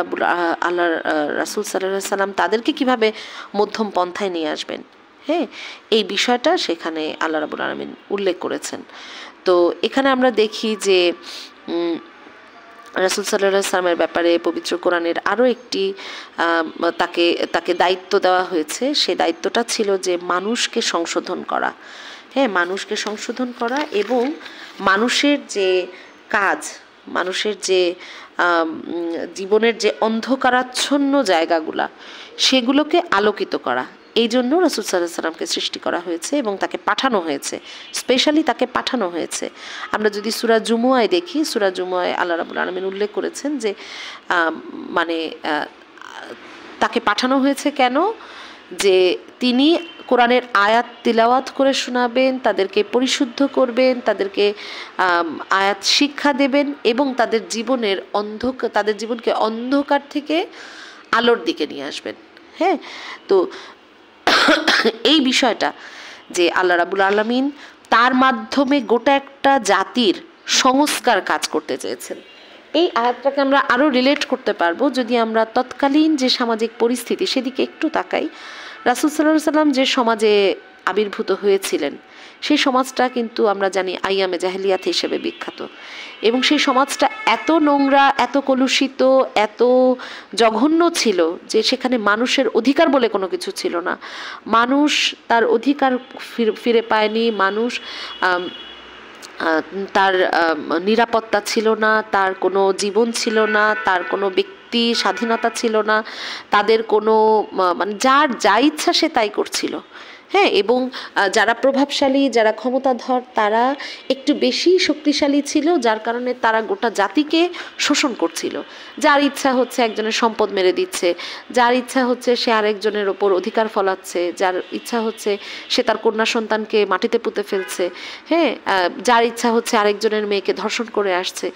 রাসূল সাল্লাল্লাহু আলাইহি সাল্লাম তাদেরকে কিভাবে মধ্যম পন্থায় নিয়ে আসবেন, হ্যাঁ, এই বিষয়টা সেখানে আল্লাহ রাব্বুল আলামিন উল্লেখ করেছেন। তো এখানে আমরা দেখি যে রাসূল সাল্লাল্লাহু আলাইহি সাল্লামের ব্যাপারে পবিত্র কোরআনের আরও একটি তাকে দায়িত্ব দেওয়া হয়েছে। সে দায়িত্বটা ছিল যে মানুষকে সংশোধন করা। হ্যাঁ, মানুষকে সংশোধন করা এবং মানুষের যে কাজ, মানুষের যে জীবনের যে অন্ধকারাচ্ছন্ন জায়গাগুলা, সেগুলোকে আলোকিত করা। এই জন্য রাসূল সাল্লাল্লাহু আলাইহি সাল্লামকে সৃষ্টি করা হয়েছে এবং তাকে পাঠানো হয়েছে, স্পেশালি তাকে পাঠানো হয়েছে। আমরা যদি সূরা জুমুয়ায় দেখি, সূরা জুমুয়ায় আল্লাহ রাব্বুল আলামিন উল্লেখ করেছেন যে মানে তাকে পাঠানো হয়েছে কেন? যে তিনি কোরআনের আয়াত তিলাওয়াত করে শোনাবেন, তাদেরকে পরিশুদ্ধ করবেন, তাদেরকে আয়াত শিক্ষা দেবেন এবং তাদের জীবনকে অন্ধকার থেকে আলোর দিকে নিয়ে আসবেন। হ্যাঁ, তো এই বিষয়টা যে আল্লাহ রাব্বুল আলামিন তার মাধ্যমে গোটা একটা জাতির সংস্কার কাজ করতে চেয়েছেন, এই আয়াতটাকে আমরা আরও রিলেট করতে পারবো যদি আমরা তৎকালীন যে সামাজিক পরিস্থিতি সেদিকে একটু তাকাই। রাসূল সাল্লাল্লাহু আলাইহি সাল্লাম যে সমাজে আবির্ভূত হয়েছিলেন সেই সমাজটা কিন্তু আমরা জানি আইয়ামে জাহেলিয়াত হিসেবে বিখ্যাত, এবং সেই সমাজটা এত নোংরা, এত কলুষিত, এত জঘন্য ছিল যে সেখানে মানুষের অধিকার বলে কোনো কিছু ছিল না। মানুষ তার অধিকার ফিরে পায়নি, মানুষ তার নিরাপত্তা ছিল না, তার কোনো জীবন ছিল না, তার কোনো ব্যক্তি স্বাধীনতা ছিল না, তাদের কোনো মানে যার যা ইচ্ছা সে তাই করছিল। হ্যাঁ, এবং যারা প্রভাবশালী, যারা ক্ষমতাধর, তারা একটু বেশি শক্তিশালী ছিল, যার কারণে তারা গোটা জাতিকে শোষণ করছিল। যার ইচ্ছা হচ্ছে একজনের সম্পদ মেরে দিচ্ছে, যার ইচ্ছা হচ্ছে সে আরেকজনের ওপর অধিকার ফলাচ্ছে, যার ইচ্ছা হচ্ছে সে তার কন্যা সন্তানকে মাটিতে পুঁতে ফেলছে, হ্যাঁ, যার ইচ্ছা হচ্ছে আরেকজনের মেয়েকে ধর্ষণ করে আসছে।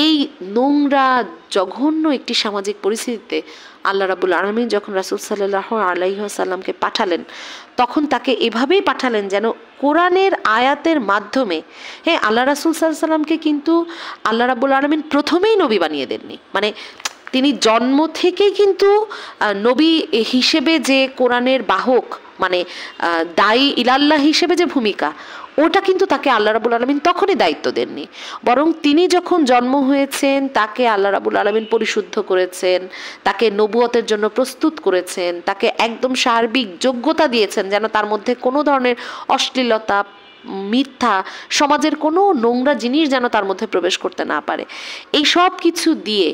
এই নোংরা জঘন্য একটি সামাজিক পরিস্থিতিতে আল্লাহ রাব্বুল আলামিন যখন রাসূল সাল্লাল্লাহু আলাইহি ওয়াসাল্লামকে পাঠালেন, তখন তাকে এভাবেই পাঠালেন যেন কোরআনের আয়াতের মাধ্যমে, হ্যাঁ, আল্লাহ রাসূল সাল্লাল্লাহু আলাইহি ওয়াসাল্লামকে কিন্তু আল্লাহ রাব্বুল আলামিন প্রথমেই নবী বানিয়ে দেননি। মানে তিনি জন্ম থেকেই কিন্তু নবী হিসেবে যে কোরআনের বাহক, মানে দায়ী ইলাল্লাহ হিসেবে যে ভূমিকা, ওটা কিন্তু তাকে আল্লাহ রাব্বুল আলামিন তখনই দায়িত্ব দেননি। বরং তিনি যখন জন্ম হয়েছেন তাকে আল্লাহ রাব্বুল আলামিন পরিশুদ্ধ করেছেন, তাকে নবুয়তের জন্য প্রস্তুত করেছেন, তাকে একদম সার্বিক যোগ্যতা দিয়েছেন যেন তার মধ্যে কোনো ধরনের অশ্লীলতা, মিথ্যা, সমাজের কোনো নোংরা জিনিস যেন তার মধ্যে প্রবেশ করতে না পারে। এই সব কিছু দিয়ে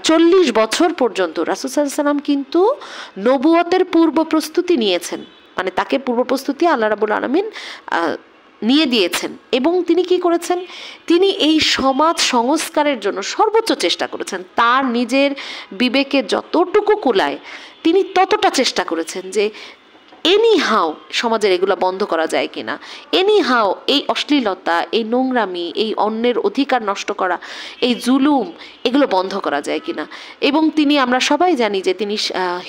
40 বছর পর্যন্ত রাসূল সাল্লাল্লাহু আলাইহি ওয়াসাল্লাম কিন্তু নবুয়তের পূর্ব প্রস্তুতি নিয়েছেন। মানে তাকে পূর্ব প্রস্তুতি আল্লাহ রাব্বুল আলামিন নিয়ে দিয়েছেন। এবং তিনি কি করেছেন? তিনি এই সমাজ সংস্কারের জন্য সর্বোচ্চ চেষ্টা করেছেন। তার নিজের বিবেকে যতটুকু কুলায় তিনি ততটা চেষ্টা করেছেন যে এনি হাও সমাজের এগুলো বন্ধ করা যায় কিনা, এনি হাও এই অশ্লীলতা, এই নোংরামি, এই অন্যের অধিকার নষ্ট করা, এই জুলুম, এগুলো বন্ধ করা যায় কিনা। এবং তিনি, আমরা সবাই জানি যে তিনি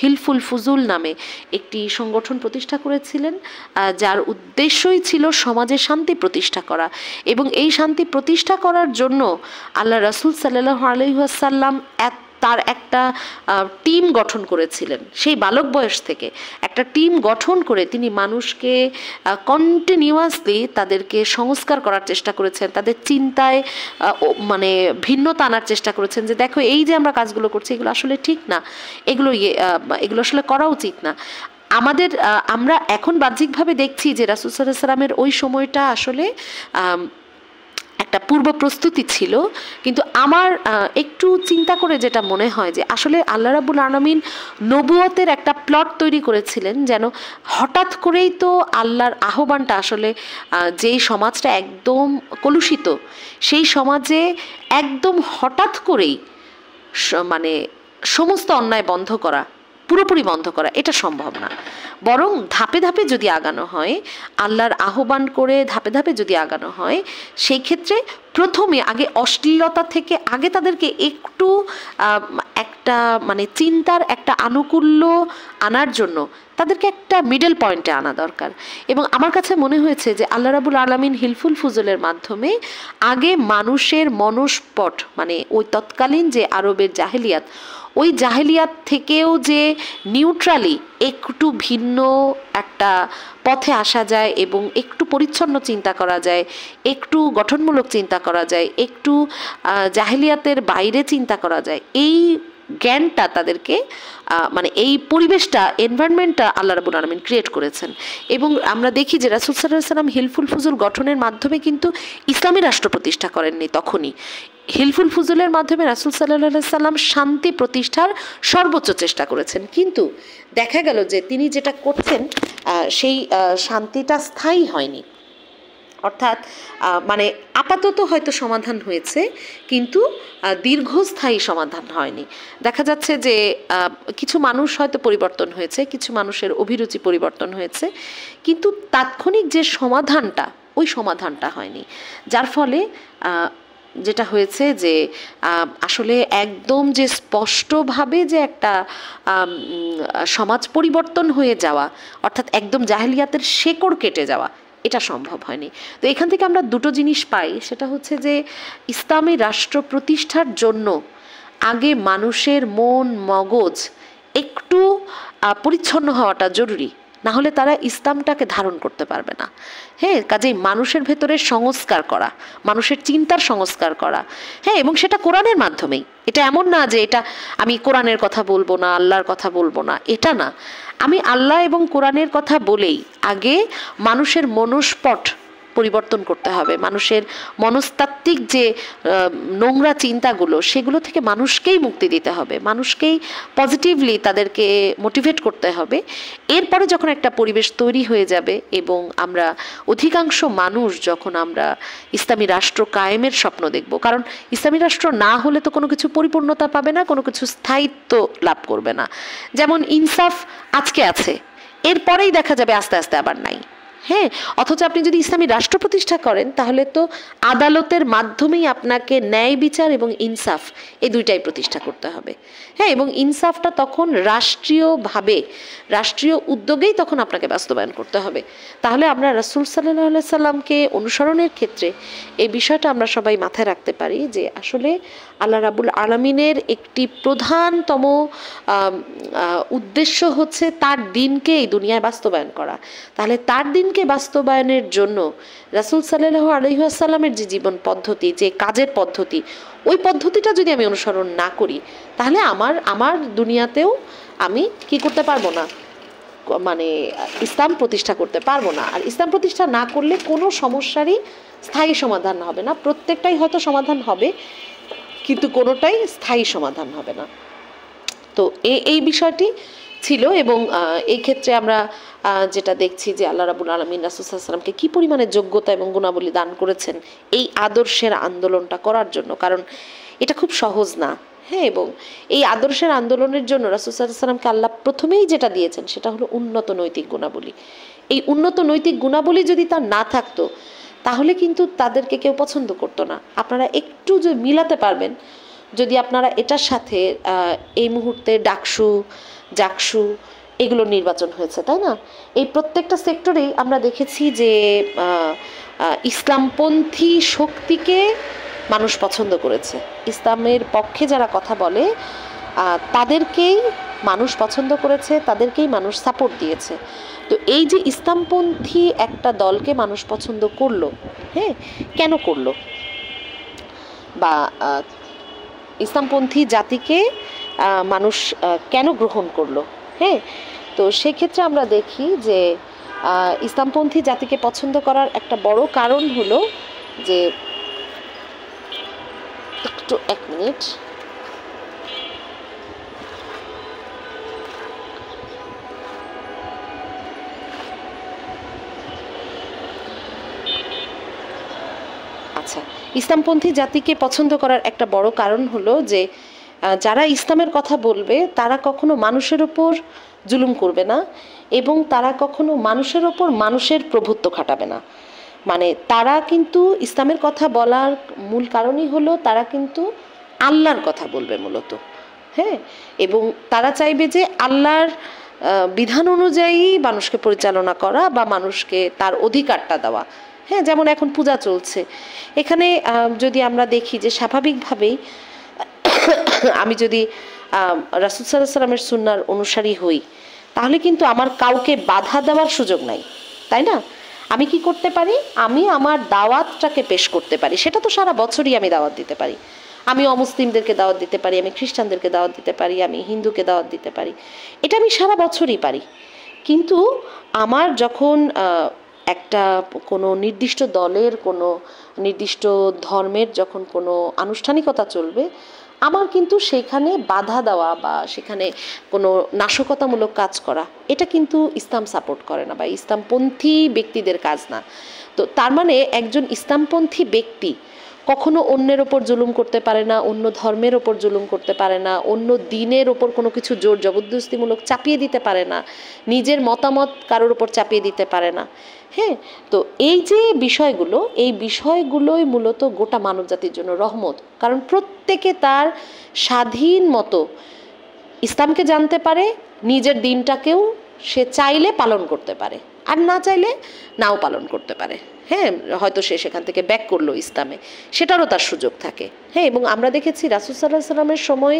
হিলফুল ফুজুল নামে একটি সংগঠন প্রতিষ্ঠা করেছিলেন, যার উদ্দেশ্যই ছিল সমাজে শান্তি প্রতিষ্ঠা করা। এবং এই শান্তি প্রতিষ্ঠা করার জন্য আল্লাহ রাসূল সাল্লাল্লাহু আলাইহি ওয়াসাল্লাম তার একটা টিম গঠন করেছিলেন। সেই বালক বয়স থেকে একটা টিম গঠন করে তিনি মানুষকে কন্টিনিউয়াসলি তাদেরকে সংস্কার করার চেষ্টা করেছেন, তাদের চিন্তায় মানে ভিন্নতা আনার চেষ্টা করেছেন যে দেখো এই যে আমরা কাজগুলো করছি এগুলো আসলে ঠিক না, এগুলো আসলে করা উচিত না। আমরা এখন বাহ্যিকভাবে দেখছি যে রাসূল সাল্লাল্লাহু আলাইহি ওয়াসাল্লামের ওই সময়টা আসলে একটা পূর্ব প্রস্তুতি ছিল, কিন্তু আমার একটু চিন্তা করে যেটা মনে হয় যে আসলে আল্লাহ রাব্বুল আলামিন নবুয়তের একটা প্লট তৈরি করেছিলেন যেন হঠাৎ করেই তো আল্লাহর আহ্বানটা আসলে যেই সমাজটা একদম কলুষিত সেই সমাজে একদম হঠাৎ করেই মানে সমস্ত অন্যায় বন্ধ করা, পুরোপুরি বন্ধ করা এটা সম্ভব না। বরং ধাপে ধাপে যদি আগানো হয়, আল্লাহর আহ্বান করে ধাপে ধাপে যদি আগানো হয়, সেই ক্ষেত্রে প্রথমে আগে অশ্লীলতা থেকে আগে তাদেরকে একটু একটা মানে চিন্তার একটা আনুকূল্য আনার জন্য তাদেরকে একটা মিডল পয়েন্টে আনা দরকার। এবং আমার কাছে মনে হয়েছে যে আল্লাহ রাব্বুল আলামিন হিলফুল ফুজুলের মাধ্যমে আগে মানুষের মনস্পট, মানে ওই তৎকালীন যে আরবের জাহেলিয়াত, ওই জাহেলিয়াত থেকেও যে নিউট্রালি একটু ভিন্ন একটা পথে আসা যায় এবং একটু পরিচ্ছন্ন চিন্তা করা যায়, একটু গঠনমূলক চিন্তা করা যায়, একটু জাহেলিয়াতের বাইরে চিন্তা করা যায়, এই জ্ঞানটা তাদেরকে মানে এই পরিবেশটা, এনভায়রনমেন্টটা আল্লাহ রাব্বুল আলামিন ক্রিয়েট করেছেন। এবং আমরা দেখি যে রাসূল সাল্লাল্লাহু আলাইহি ওয়াসাল্লাম হিলফুল ফুজুল গঠনের মাধ্যমে কিন্তু ইসলামী রাষ্ট্র প্রতিষ্ঠা করেননি, তখনই হিলফুল ফুজুলের মাধ্যমে রাসূল সাল্লাল্লাহু আলাইহি ওয়াসাল্লাম শান্তি প্রতিষ্ঠার সর্বোচ্চ চেষ্টা করেছেন। কিন্তু দেখা গেল যে তিনি যেটা করছেন সেই শান্তিটা স্থায়ী হয়নি। অর্থাৎ মানে আপাতত হয়তো সমাধান হয়েছে কিন্তু দীর্ঘস্থায়ী সমাধান হয়নি। দেখা যাচ্ছে যে কিছু মানুষ হয়তো পরিবর্তন হয়েছে, কিছু মানুষের অভিরুচি পরিবর্তন হয়েছে, কিন্তু তাৎক্ষণিক যে সমাধানটা, ওই সমাধানটা হয়নি। যার ফলে যেটা হয়েছে যে আসলে একদম যে স্পষ্টভাবে যে একটা সমাজ পরিবর্তন হয়ে যাওয়া, অর্থাৎ একদম জাহেলিয়াতের শেকড় কেটে যাওয়া, এটা সম্ভব হয়নি। তো এখান থেকে আমরা দুটো জিনিস পাই, সেটা হচ্ছে যে ইসলামী রাষ্ট্র প্রতিষ্ঠার জন্য আগে মানুষের মন মগজ একটু পরিচ্ছন্ন হওয়াটা জরুরি, না হলে তারা ইসলামটাকে ধারণ করতে পারবে না। হ্যাঁ, কাজেই মানুষের ভেতরে সংস্কার করা, মানুষের চিন্তার সংস্কার করা, হ্যাঁ, এবং সেটা কোরআনের মাধ্যমেই। এটা এমন না যে এটা আমি কোরআনের কথা বলবো না, আল্লাহর কথা বলবো না, এটা না। আমি আল্লাহ এবং কোরআনের কথা বলেই আগে মানুষের মনস্পট পরিবর্তন করতে হবে, মানুষের মনস্তাত্ত্বিক যে নোংরা চিন্তাগুলো সেগুলো থেকে মানুষকেই মুক্তি দিতে হবে, মানুষকেই পজিটিভলি তাদেরকে মোটিভেট করতে হবে। এরপরে যখন একটা পরিবেশ তৈরি হয়ে যাবে এবং আমরা অধিকাংশ মানুষ যখন আমরা ইসলামী রাষ্ট্র কায়েমের স্বপ্ন দেখব, কারণ ইসলামী রাষ্ট্র না হলে তো কোনো কিছু পরিপূর্ণতা পাবে না, কোনো কিছু স্থায়িত্ব লাভ করবে না। যেমন ইনসাফ আজকে আছে, এরপরেই দেখা যাবে আস্তে আস্তে আবার নাই। হ্যাঁ, অথচ আপনি যদি ইসলামী রাষ্ট্র প্রতিষ্ঠা করেন তাহলে তো আদালতের মাধ্যমেই আপনাকে ন্যায় বিচার এবং ইনসাফ এই দুইটাই প্রতিষ্ঠা করতে হবে। হ্যাঁ, এবং ইনসাফটা তখন রাষ্ট্রীয়ভাবে, রাষ্ট্রীয় উদ্যোগেই তখন আপনাকে বাস্তবায়ন করতে হবে। তাহলে আমরা রাসূল সাল্লাল্লাহু আলাইহি সাল্লামকে অনুসরণের ক্ষেত্রে এই বিষয়টা আমরা সবাই মাথায় রাখতে পারি যে আসলে আল্লাহ রাব্বুল আলামিনের একটি প্রধানতম উদ্দেশ্য হচ্ছে তার দিনকে এই দুনিয়ায় বাস্তবায়ন করা। তাহলে তার দিনকে বাস্তবায়নের জন্য রাসূল সাল্লাল্লাহু আলাইহি ওয়াসাল্লামের যে জীবন পদ্ধতি, যে কাজের পদ্ধতি, ওই পদ্ধতিটা যদি আমি অনুসরণ না করি তাহলে আমার দুনিয়াতেও আমি কি করতে পারবো না, মানে ইসলাম প্রতিষ্ঠা করতে পারবো না। আর ইসলাম প্রতিষ্ঠা না করলে কোনো সমস্যারই স্থায়ী সমাধান হবে না। প্রত্যেকটাই হয়তো সমাধান হবে কিন্তু কোনোটাই স্থায়ী সমাধান হবে না। তো এই বিষয়টি ছিল। এবং এই ক্ষেত্রে আমরা যেটা দেখছি যে আল্লাহ রাব্বুল আলামিন রাসূল সাল্লাল্লাহু আলাইহি ওয়াসাল্লামকে কী পরিমাণে যোগ্যতা এবং গুণাবলী দান করেছেন এই আদর্শের আন্দোলনটা করার জন্য, কারণ এটা খুব সহজ না। হ্যাঁ, এবং এই আদর্শের আন্দোলনের জন্য রাসূল সাল্লাল্লাহু আলাইহি ওয়াসাল্লামকে আল্লাহ প্রথমেই যেটা দিয়েছেন সেটা হলো উন্নত নৈতিক গুণাবলী। এই উন্নত নৈতিক গুণাবলী যদি তার না থাকতো তাহলে কিন্তু তাদেরকে কেউ পছন্দ করতো না। আপনারা একটু যদি মিলাতে পারবেন, যদি আপনারা এটার সাথে এই মুহূর্তে ডাকসু, জাকসু এগুলো নির্বাচন হয়েছে, তাই না? এই প্রত্যেকটা সেক্টরেই আমরা দেখেছি যে ইসলামপন্থী শক্তিকে মানুষ পছন্দ করেছে। ইসলামের পক্ষে যারা কথা বলে তাদেরকেই মানুষ পছন্দ করেছে, তাদেরকেই মানুষ সাপোর্ট দিয়েছে। তো এই যে ইসলামপন্থী একটা দলকে মানুষ পছন্দ করলো, হ্যাঁ, কেন করলো, বা ইসলামপন্থী জাতিকে মানুষ কেন গ্রহণ করলো? হ্যাঁ, তো সেক্ষেত্রে আমরা দেখি যে ইসলামপন্থী জাতিকে পছন্দ করার একটা বড় কারণ হলো যে, একটু এক মিনিট, আচ্ছা, ইসলামপন্থী জাতিকে পছন্দ করার একটা বড় কারণ হলো যে যারা ইসলামের কথা বলবে তারা কখনো মানুষের ওপর জুলুম করবে না এবং তারা কখনো মানুষের ওপর মানুষের প্রভুত্ব খাটাবে না। মানে তারা কিন্তু ইসলামের কথা বলার মূল কারণই হলো তারা কিন্তু আল্লাহর কথা বলবে মূলত। হ্যাঁ, এবং তারা চাইবে যে আল্লাহর বিধান অনুযায়ী মানুষকে পরিচালনা করা বা মানুষকে তার অধিকারটা দেওয়া। হ্যাঁ, যেমন এখন পূজা চলছে, এখানে যদি আমরা দেখি যে স্বাভাবিকভাবেই আমি যদি রাসূল সাল্লাল্লাহু আলাইহি ওয়াসাল্লামের সুন্নাহর অনুসারী হই তাহলে কিন্তু আমার কাউকে বাধা দেওয়ার সুযোগ নাই, তাই না? আমি কি করতে পারি, আমি আমার দাওয়াতটাকে পেশ করতে পারি। সেটা তো সারা বছরই আমি দাওয়াত দিতে পারি। আমি অমুসলিমদেরকে দাওয়াত দিতে পারি, আমি খ্রিস্টানদেরকে দাওয়াত দিতে পারি, আমি হিন্দুকে দাওয়াত দিতে পারি, এটা আমি সারা বছরই পারি। কিন্তু আমার যখন একটা কোনো নির্দিষ্ট দলের, কোনো নির্দিষ্ট ধর্মের যখন কোনো আনুষ্ঠানিকতা চলবে, আমার কিন্তু সেখানে বাধা দেওয়া বা সেখানে কোনো নাশকতামূলক কাজ করা, এটা কিন্তু ইসলাম সাপোর্ট করে না বা ইসলামপন্থী ব্যক্তিদের কাজ না। তো তার মানে একজন ইসলামপন্থী ব্যক্তি কখনো অন্যের ওপর জুলুম করতে পারে না, অন্য ধর্মের ওপর জুলুম করতে পারে না, অন্য দিনের ওপর কোনো কিছু জোর জবরদস্তিমূলক চাপিয়ে দিতে পারে না, নিজের মতামত কারোর ওপর চাপিয়ে দিতে পারে না। হ্যাঁ, তো এই যে বিষয়গুলো, এই বিষয়গুলোই মূলত গোটা মানবজাতির জন্য রহমত। কারণ প্রত্যেকে তার স্বাধীন মতো ইসলামকে জানতে পারে, নিজের দিনটাকেও সে চাইলে পালন করতে পারে আর না চাইলে নাও পালন করতে পারে। হ্যাঁ, হয়তো সে সেখান থেকে ব্যাক করলো ইসলামে, সেটারও তার সুযোগ থাকে। হ্যাঁ, এবং আমরা দেখেছি রাসূল সাল্লাল্লাহু আলাইহি ওয়াসাল্লামের সময়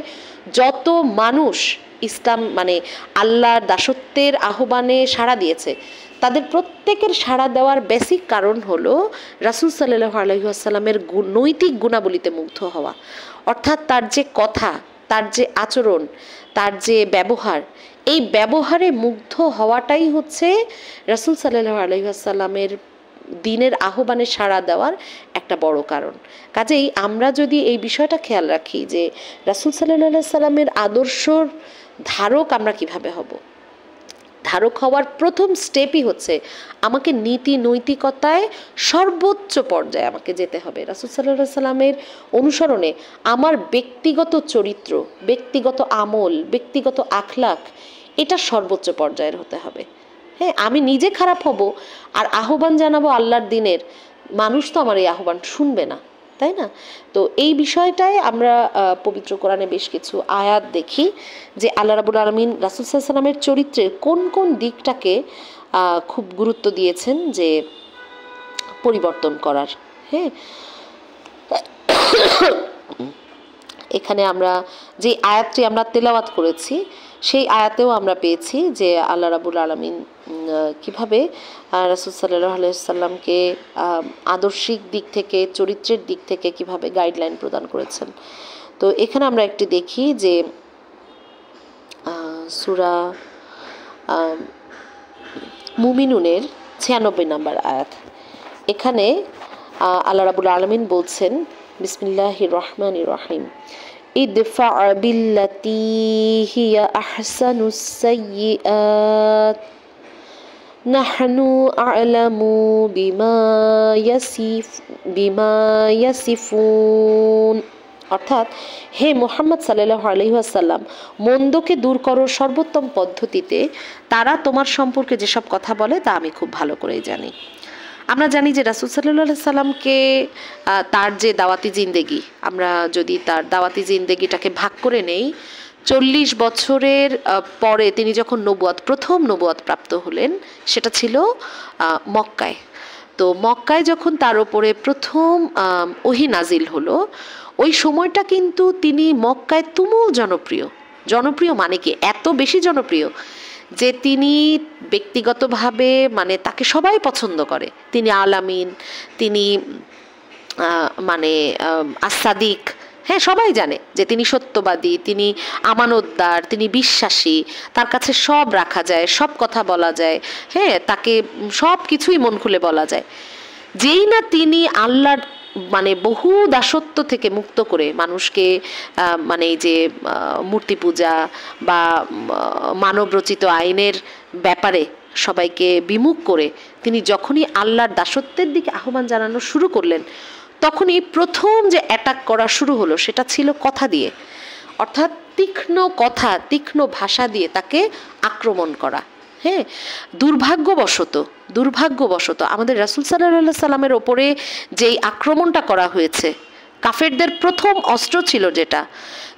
যত মানুষ ইসলাম মানে আল্লাহর দাসত্বের আহ্বানে সাড়া দিয়েছে, তাদের প্রত্যেকের সাড়া দেওয়ার বেসিক কারণ হলো রাসূল সাল্লাল্লাহু আলাইহি ওয়াসাল্লামের নৈতিক গুণাবলীতে মুগ্ধ হওয়া। অর্থাৎ তার যে কথা, তার যে আচরণ, তার যে ব্যবহার, এই ব্যবহারে মুগ্ধ হওয়াটাই হচ্ছে রাসূল সাল্লাল্লাহু আলাইহি ওয়াসাল্লামের দিনের আহ্বানে সাড়া দেওয়ার একটা বড় কারণ। কাজেই আমরা যদি এই বিষয়টা খেয়াল রাখি যে রাসূল সাল্লাল্লাহু সাল্লামের আদর্শর ধারক আমরা কিভাবে হব, ধারক হওয়ার প্রথম স্টেপই হচ্ছে আমাকে নীতি নৈতিকতায় সর্বোচ্চ পর্যায়ে আমাকে যেতে হবে। রাসূল সাল্লাল্লাহু আলাইহি সাল্লামের অনুসরণে আমার ব্যক্তিগত চরিত্র, ব্যক্তিগত আমল, ব্যক্তিগত আখলাক এটা সর্বোচ্চ পর্যায়ের হতে হবে। হ্যাঁ, আমি নিজে খারাপ হব আর আহ্বান জানাবো আল্লাহর দিনের, মানুষ তো আমার এই আহ্বান শুনবে না, তাই না? তো এই বিষয়টায় আমরা পবিত্র কোরআনে বেশ কিছু আয়াত দেখি যে আল্লাহ রাব্বুল আলামিন রাসূল সাল্লাল্লাহু আলাইহি সাল্লামের চরিত্রের কোন কোন দিকটাকে খুব গুরুত্ব দিয়েছেন যে পরিবর্তন করার। হ্যাঁ, এখানে আমরা যে আয়াতটি আমরা তেলাওয়াত করেছি সেই আয়াতেও আমরা পেয়েছি যে আল্লাহ রাব্বুল আলামিন কীভাবে রাসূল সাল্লাল্লাহু আলাইহি সাল্লামকে আদর্শিক দিক থেকে, চরিত্রের দিক থেকে কিভাবে গাইডলাইন প্রদান করেছেন। তো এখানে আমরা একটি দেখি যে সূরা মুমিনুনের 96 নম্বর আয়াত। এখানে আল্লাহ রাব্বুল আলামিন বলছেন, বিসমিল্লাহির রহমানির রহিম, ইদফা বিল্লাতি হিয়া আহসানুস সাইয়্যাত নাহনু আ'লামু বিমা ইয়াসিফুন। অর্থাৎ, হে মুহাম্মদ সাল্লাল্লাহু আলাইহি ওয়াসাল্লাম, মন্দকে দূর করো সর্বোত্তম পদ্ধতিতে, তারা তোমার সম্পর্কে যেসব কথা বলে তা আমি খুব ভালো করেই জানি। আমরা জানি যে রাসূল সাল্লাল্লাহু আলাইহি সাল্লামকে তার যে দাওয়াতি জিন্দেগি, আমরা যদি তার দাওয়াতি জিন্দেগিটাকে ভাগ করে নেই, 40 বছরের পরে তিনি যখন প্রথম নবুয়ত প্রাপ্ত হলেন সেটা ছিল মক্কায়। তো মক্কায় যখন তার উপরে প্রথম ওহী নাজিল হলো, ওই সময়টা কিন্তু তিনি মক্কায় তুমুল জনপ্রিয় মানে কি এত বেশি জনপ্রিয় যে তিনি ব্যক্তিগতভাবে মানে তাকে সবাই পছন্দ করে। তিনি আলামিন, তিনি মানে আসাদিক, হ্যাঁ সবাই জানে যে তিনি সত্যবাদী, তিনি আমানতদার, তিনি বিশ্বাসী, তার কাছে সব রাখা যায়, সব কথা বলা যায়, হ্যাঁ তাকে সব কিছুই মন খুলে বলা যায়। যেই না তিনি আল্লাহর মানে বহু দাসত্ব থেকে মুক্ত করে মানুষকে মানে এই যে মূর্তি পূজা বা মানবরচিত আইনের ব্যাপারে সবাইকে বিমুখ করে তিনি যখনই আল্লাহর দাসত্বের দিকে আহ্বান জানানো শুরু করলেন, তখনই প্রথম যে অ্যাটাক করা শুরু হলো সেটা ছিল কথা দিয়ে, অর্থাৎ তীক্ষ্ণ কথা, তীক্ষ্ণ ভাষা দিয়ে তাকে আক্রমণ করা। হ্যাঁ, দুর্ভাগ্যবশত আমাদের রাসূল সাল্লাল্লাহু আলাইহি সাল্লামের ওপরে যেই আক্রমণটা করা হয়েছে, কাফেরদের প্রথম অস্ত্র ছিল যেটা,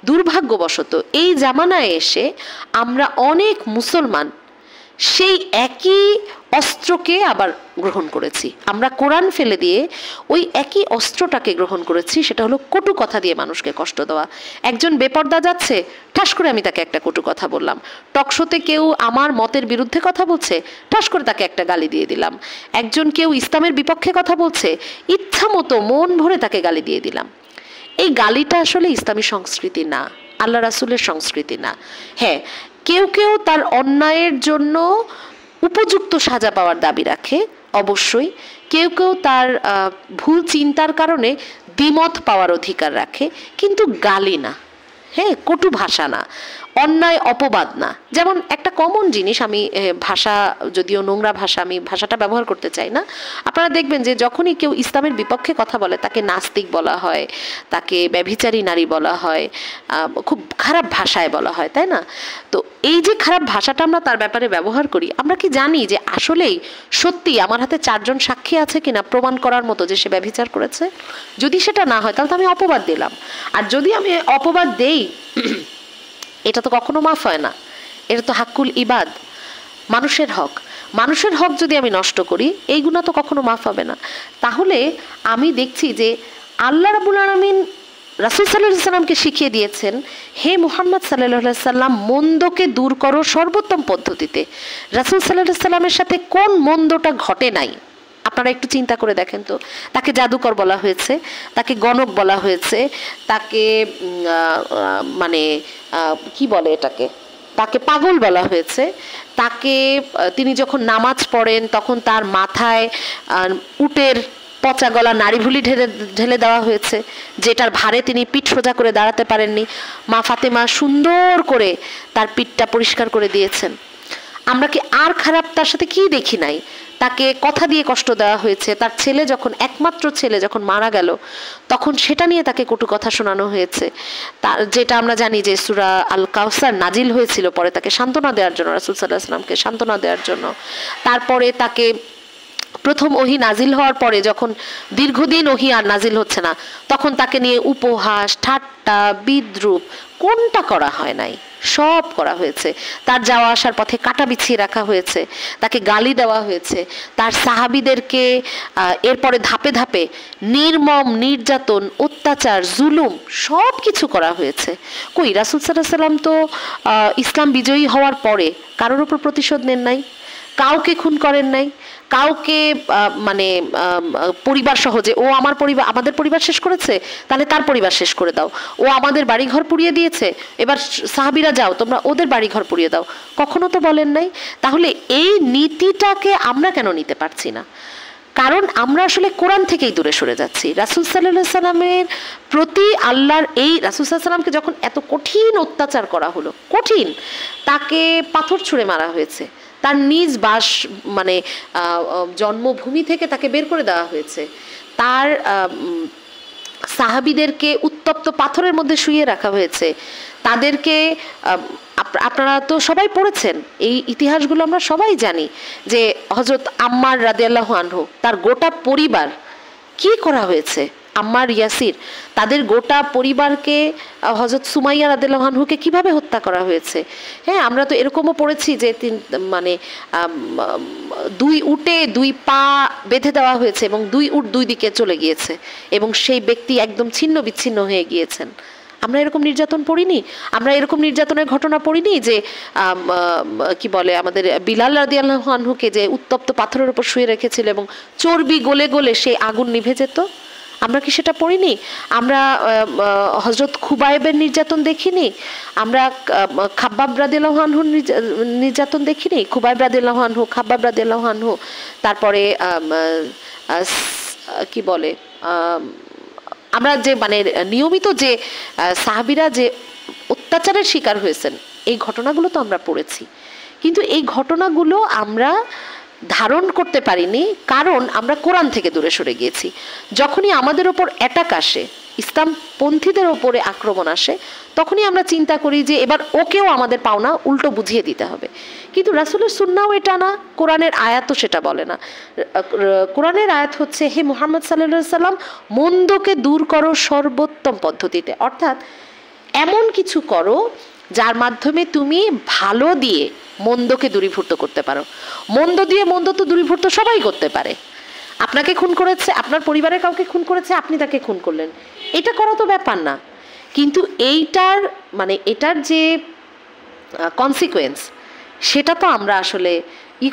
দুর্ভাগ্যবশত এই জামানায় এসে আমরা অনেক মুসলমান সেই একই অস্ত্রকে আবার গ্রহণ করেছি। আমরা কোরআন ফেলে দিয়ে ওই একই অস্ত্রটাকে গ্রহণ করেছি, সেটা হলো কটু কথা দিয়ে মানুষকে কষ্ট দেওয়া। একজন বেপর্দা যাচ্ছে, ঠাস করে আমি তাকে একটা কটু কথা বললাম। টকশোতে কেউ আমার মতের বিরুদ্ধে কথা বলছে, ঠাস করে তাকে একটা গালি দিয়ে দিলাম। একজন কেউ ইসলামের বিপক্ষে কথা বলছে, ইচ্ছা মতো মন ভরে তাকে গালি দিয়ে দিলাম। এই গালিটা আসলে ইসলামী সংস্কৃতি না, আল্লাহ রাসূলের সংস্কৃতি না। হ্যাঁ, কেউ কেউ তার অন্যায়ের জন্য উপযুক্ত সাজা পাওয়ার দাবি রাখে, অবশ্যই। কেউ কেউ তার ভুল চিন্তার কারণে দ্বিমত পাওয়ার অধিকার রাখে, কিন্তু গালি না, হ্যাঁ কটু ভাষা না, অন্যায় অপবাদ না। যেমন একটা কমন জিনিস, আমি ভাষা যদিও নোংরা ভাষা, আমি ভাষাটা ব্যবহার করতে চাই না, আপনারা দেখবেন যে যখনই কেউ ইসলামের বিপক্ষে কথা বলে তাকে নাস্তিক বলা হয়, তাকে ব্যভিচারী নারী বলা হয়, খুব খারাপ ভাষায় বলা হয়, তাই না? তো এই যে খারাপ ভাষাটা আমরা তার ব্যাপারে ব্যবহার করি, আমরা কি জানি যে আসলেই সত্যি আমার হাতে 4 জন সাক্ষী আছে কিনা প্রমাণ করার মতো যে সে ব্যভিচার করেছে? যদি সেটা না হয় তাহলে তো আমি অপবাদ দিলাম। আর যদি আমি অপবাদ দেই, এটা তো কখনো মাফ হয় না, এটা তো হাক্কুল ইবাদ, মানুষের হক যদি আমি নষ্ট করি, এই গুনাহ তো কখনো মাফ হবে না। তাহলে আমি দেখছি যে আল্লাহ রাব্বুল আলামিন রাসূল সাল্লাল্লাহু আলাইহি সাল্লামকে শিখিয়ে দিয়েছেন, হে মুহাম্মদ সাল্লাল্লাহু আলাইহি সাল্লাম, মন্দকে দূর করো সর্বোত্তম পদ্ধতিতে। রাসূল সাল্লাল্লাহু আলাইহি সাল্লামের সাথে কোন মন্দটা ঘটে নাই? আপনারা একটু চিন্তা করে দেখেন তো। তাকে জাদুকর বলা হয়েছে, তাকে গণক বলা হয়েছে, তাকে মানে কি বলে এটাকে, তাকে পাগল বলা হয়েছে। তাকে তিনি যখন নামাজ পড়েন তখন তার মাথায় উটের পচা গলা নাড়িভুলি ঢেলে দেওয়া হয়েছে, যেটার ভারে তিনি পিঠ সোজা করে দাঁড়াতে পারেননি। মা ফাতেমা সুন্দর করে তার পিঠটা পরিষ্কার করে দিয়েছেন। আমরা কি আর খারাপ তার সাথে কি দেখি নাই? তাকে কথা দিয়ে কষ্ট দেওয়া হয়েছে। তার ছেলে যখন, একমাত্র ছেলে যখন মারা গেল, তখন সেটা নিয়ে তাকে কটু কথা শোনানো হয়েছে। তার যেটা আমরা জানি যে সূরা আল কাউসার নাজিল হয়েছিল পরে তাকে সান্ত্বনা দেওয়ার জন্য, রাসূল সাল্লাল্লাহু আলাইহি ওয়াসাল্লামকে সান্ত্বনা দেওয়ার জন্য। তারপরে তাকে প্রথম ওহী নাজিল হওয়ার পরে যখন দীর্ঘদিন ওহী আর নাজিল হচ্ছে না, তখন তাকে নিয়ে উপহাস, ঠাট্টা, বিদ্রূপ কোনটা করা হয় নাই? সব করা হয়েছে। তার যাওয়া আসার পথে কাটা বিছিয়ে রাখা হয়েছে, তাকে গালি দেওয়া হয়েছে। তার সাহাবীদেরকে এরপরে ধাপে ধাপে নির্মম নির্যাতন, অত্যাচার, জুলুম সব কিছু করা হয়েছে। কই রাসূল সাল্লাল্লাহু আলাইহি ওয়াসাল্লাম তো ইসলাম বিজয়ী হওয়ার পরে কারোর উপর প্রতিশোধ নেন নাই, কাউকে খুন করেন নাই, কাউকে মানে পরিবার সহজে, ও আমার পরিবার, আমাদের পরিবার শেষ করেছে, তাহলে তার পরিবার শেষ করে দাও। ও আমাদের বাড়িঘর পুড়িয়ে দিয়েছে, এবার সাহাবীরা যাও তোমরা ওদের বাড়িঘর পুড়িয়ে দাও, কখনো তো বলেন নাই। তাহলে এই নীতিটাকে আমরা কেন নিতে পারছি না? কারণ আমরা আসলে কোরআন থেকেই দূরে সরে যাচ্ছি। রাসূল সাল্লাল্লাহু আলাইহি সাল্লামের প্রতি আল্লাহর এই রাসূল সাল্লাল্লাহু আলাইহি সাল্লামকে যখন এত কঠিন অত্যাচার করা হলো, কঠিন, তাকে পাথর ছুঁড়ে মারা হয়েছে, তার নিজ বাস মানে জন্মভূমি থেকে তাকে বের করে দেওয়া হয়েছে, তার সাহাবীদেরকে উত্তপ্ত পাথরের মধ্যে শুইয়ে রাখা হয়েছে, তাদেরকে আপনারা তো সবাই পড়েছেন এই ইতিহাসগুলো, আমরা সবাই জানি যে হযরত আম্মার রাদিয়াল্লাহু আনহু তার গোটা পরিবার কি করা হয়েছে, আম্মার, ইয়াসির, তাদের গোটা পরিবারকে হযরত সুমাইয়া রাদিয়াল্লাহু আনহুকে কিভাবে হত্যা করা হয়েছে। হ্যাঁ, আমরা তো এরকমও পড়েছি যে মানে 2 উটে 2 পা বেঁধে দেওয়া হয়েছে এবং 2 উট 2 দিকে চলে গিয়েছে এবং সেই ব্যক্তি একদম ছিন্ন বিচ্ছিন্ন হয়ে গিয়েছেন। আমরা এরকম নির্যাতন পড়িনি? আমরা এরকম নির্যাতনের ঘটনা পড়িনি যে কি বলে আমাদের বিলাল রাদিয়াল্লাহু আনহুকে যে উত্তপ্ত পাথরের উপর শুয়ে রেখেছিল এবং চর্বি গলে গলে সেই আগুন নিভে যেত? আমরা কি সেটা পড়িনি? আমরা হযরত খুবাইবের নির্যাতন দেখিনি? আমরা খাব্বাব রাদিয়াল্লাহু আনহুর নির্যাতন দেখিনি? খুবাইব রাদিয়াল্লাহু আনহু, খাব্বাব রাদিয়াল্লাহু আনহু, তারপরে কি বলে আমরা যে মানে নিয়মিত যে সাহাবীরা যে অত্যাচারের শিকার হয়েছেন, এই ঘটনাগুলো তো আমরা পড়েছি। কিন্তু এই ঘটনাগুলো আমরা ধারণ করতে পারিনি কারণ আমরা কোরআন থেকে দূরে সরে গিয়েছি। যখনই আমাদের ওপর অ্যাটাক আসে, ইসলামপন্থীদের ওপরে আক্রমণ আসে, তখনই আমরা চিন্তা করি যে এবার ওকেও আমাদের পাওনা উল্টো বুঝিয়ে দিতে হবে। কিন্তু রাসূলের সুন্নাহও এটা না, কোরআনের আয়াতও সেটা বলে না। কোরআনের আয়াত হচ্ছে, হে মুহাম্মদ সাল্লাল্লাহু আলাইহি সাল্লাম, মন্দকে দূর করো সর্বোত্তম পদ্ধতিতে, অর্থাৎ এমন কিছু করো যার মাধ্যমে তুমি ভালো দিয়ে মন্দকে দূরীভূত করতে পারো। মন্দ দিয়ে মন্দ তো দূরীভূত সবাই করতে পারে। আপনাকে খুন করেছে, আপনার পরিবারের কাউকে খুন করেছে, আপনি তাকে খুন করলেন, এটা করা তো ব্যাপার না। কিন্তু এইটার মানে এটার যে কনসিকোয়েন্স, সেটা তো আমরা আসলে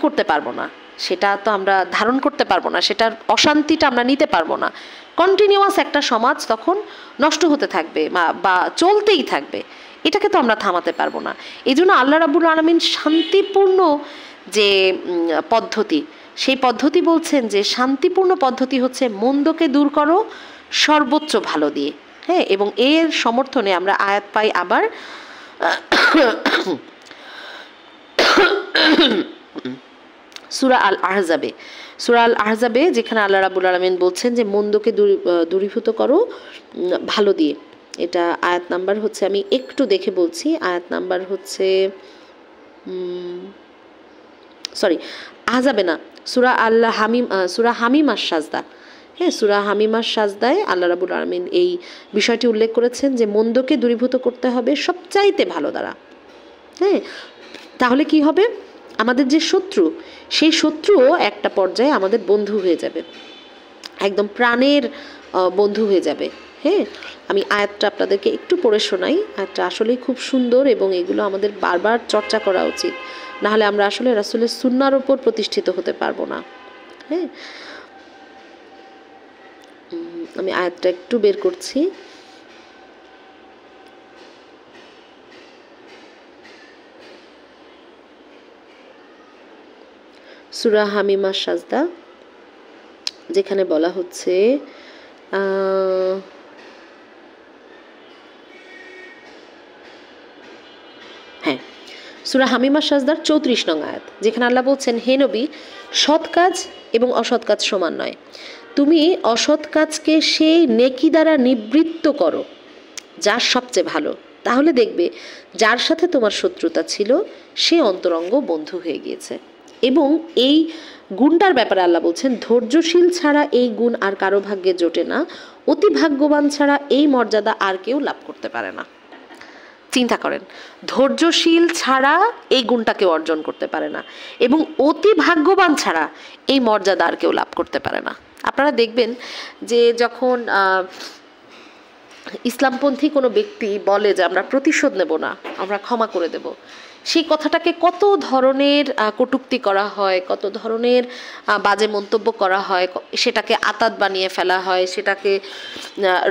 করতে পারবো না, সেটা তো আমরা ধারণ করতে পারবো না, সেটার অশান্তিটা আমরা নিতে পারবো না। কন্টিনিউয়াস একটা সমাজ তখন নষ্ট হতে থাকবে বা চলতেই থাকবে, এটাকে তো আমরা থামাতে পারবো না। এই জন্য আল্লাহ রাব্বুল আলামিন শান্তিপূর্ণ যে পদ্ধতি, সেই পদ্ধতি বলছেন যে শান্তিপূর্ণ পদ্ধতি হচ্ছে মন্দকে দূর করো সর্বোচ্চ ভালো দিয়ে। হ্যাঁ, এবং এর সমর্থনে আমরা আয়াত পাই আবার সূরা আল আহজাবে, সূরা আল আহজাবে, যেখানে আল্লাহ রাব্বুল আলামিন বলছেন যে মন্দকে দূরীভূত করো ভালো দিয়ে। এটা আয়াত নাম্বার হচ্ছে, আমি একটু দেখে বলছি, আয়াত নাম্বার হচ্ছে সরি আহজাবে না, সূরা আল হামিম, সূরা হামিম আশ-সাজদা। হ্যাঁ, সূরা হামিম আশ-সাজদায় আল্লাহ রাব্বুল আলামিন এই বিষয়টি উল্লেখ করেছেন যে মন্দকে দূরীভূত করতে হবে সবচাইতে ভালো দ্বারা। হ্যাঁ, তাহলে কি হবে, আমাদের যে শত্রু, সেই শত্রুও একটা পর্যায়ে আমাদের বন্ধু হয়ে যাবে, একদম প্রাণের বন্ধু হয়ে যাবে। হ্যাঁ, আমি আয়াতটা আপনাদেরকে একটু পড়ে শোনাই। আয়াতটা আসলেই খুব সুন্দর এবং এগুলো আমাদের বারবার চর্চা করা উচিত, নাহলে আমরা আসলে রাসূলের সুন্নাহর উপর প্রতিষ্ঠিত হতে পারবো না। হ্যাঁ, আমি আয়াতটা একটু বের করছি। সূরা হামিমা সাজদা, যেখানে বলা হচ্ছে হ্যাঁ, সূরা হামিমা সাজদার 34 নং আয়াত, যেখানে আল্লাহ বলছেন, হে নবী, সৎ কাজ এবং অসৎ কাজ সমান নয়, তুমি অসৎ কাজকে সেই নেকি দ্বারা নিবৃত্ত করো যা সবচেয়ে ভালো, তাহলে দেখবে যার সাথে তোমার শত্রুতা ছিল সে অন্তরঙ্গ বন্ধু হয়ে গিয়েছে। এবং এই গুণটার ব্যাপারে আল্লাহ বলছেন, ধৈর্যশীল ছাড়া এই গুণ আর কারো ভাগ্যে জোটে না, অতি ভাগ্যবান ছাড়া এই মর্যাদা আর কেউ লাভ করতে পারে না। চিন্তা করেন, ধৈর্যশীল ছাড়া এই গুণটা কেউ অর্জন করতে পারে না, এবং অতি ভাগ্যবান ছাড়া এই মর্যাদা আর কেউ লাভ করতে পারে না। আপনারা দেখবেন যে যখন ইসলামপন্থী কোনো ব্যক্তি বলে যে আমরা প্রতিশোধ নেব না, আমরা ক্ষমা করে দেব, সেই কথাটাকে কত ধরনের কটূক্তি করা হয়, কত ধরনের বাজে মন্তব্য করা হয়, সেটাকে আতাত বানিয়ে ফেলা হয়, সেটাকে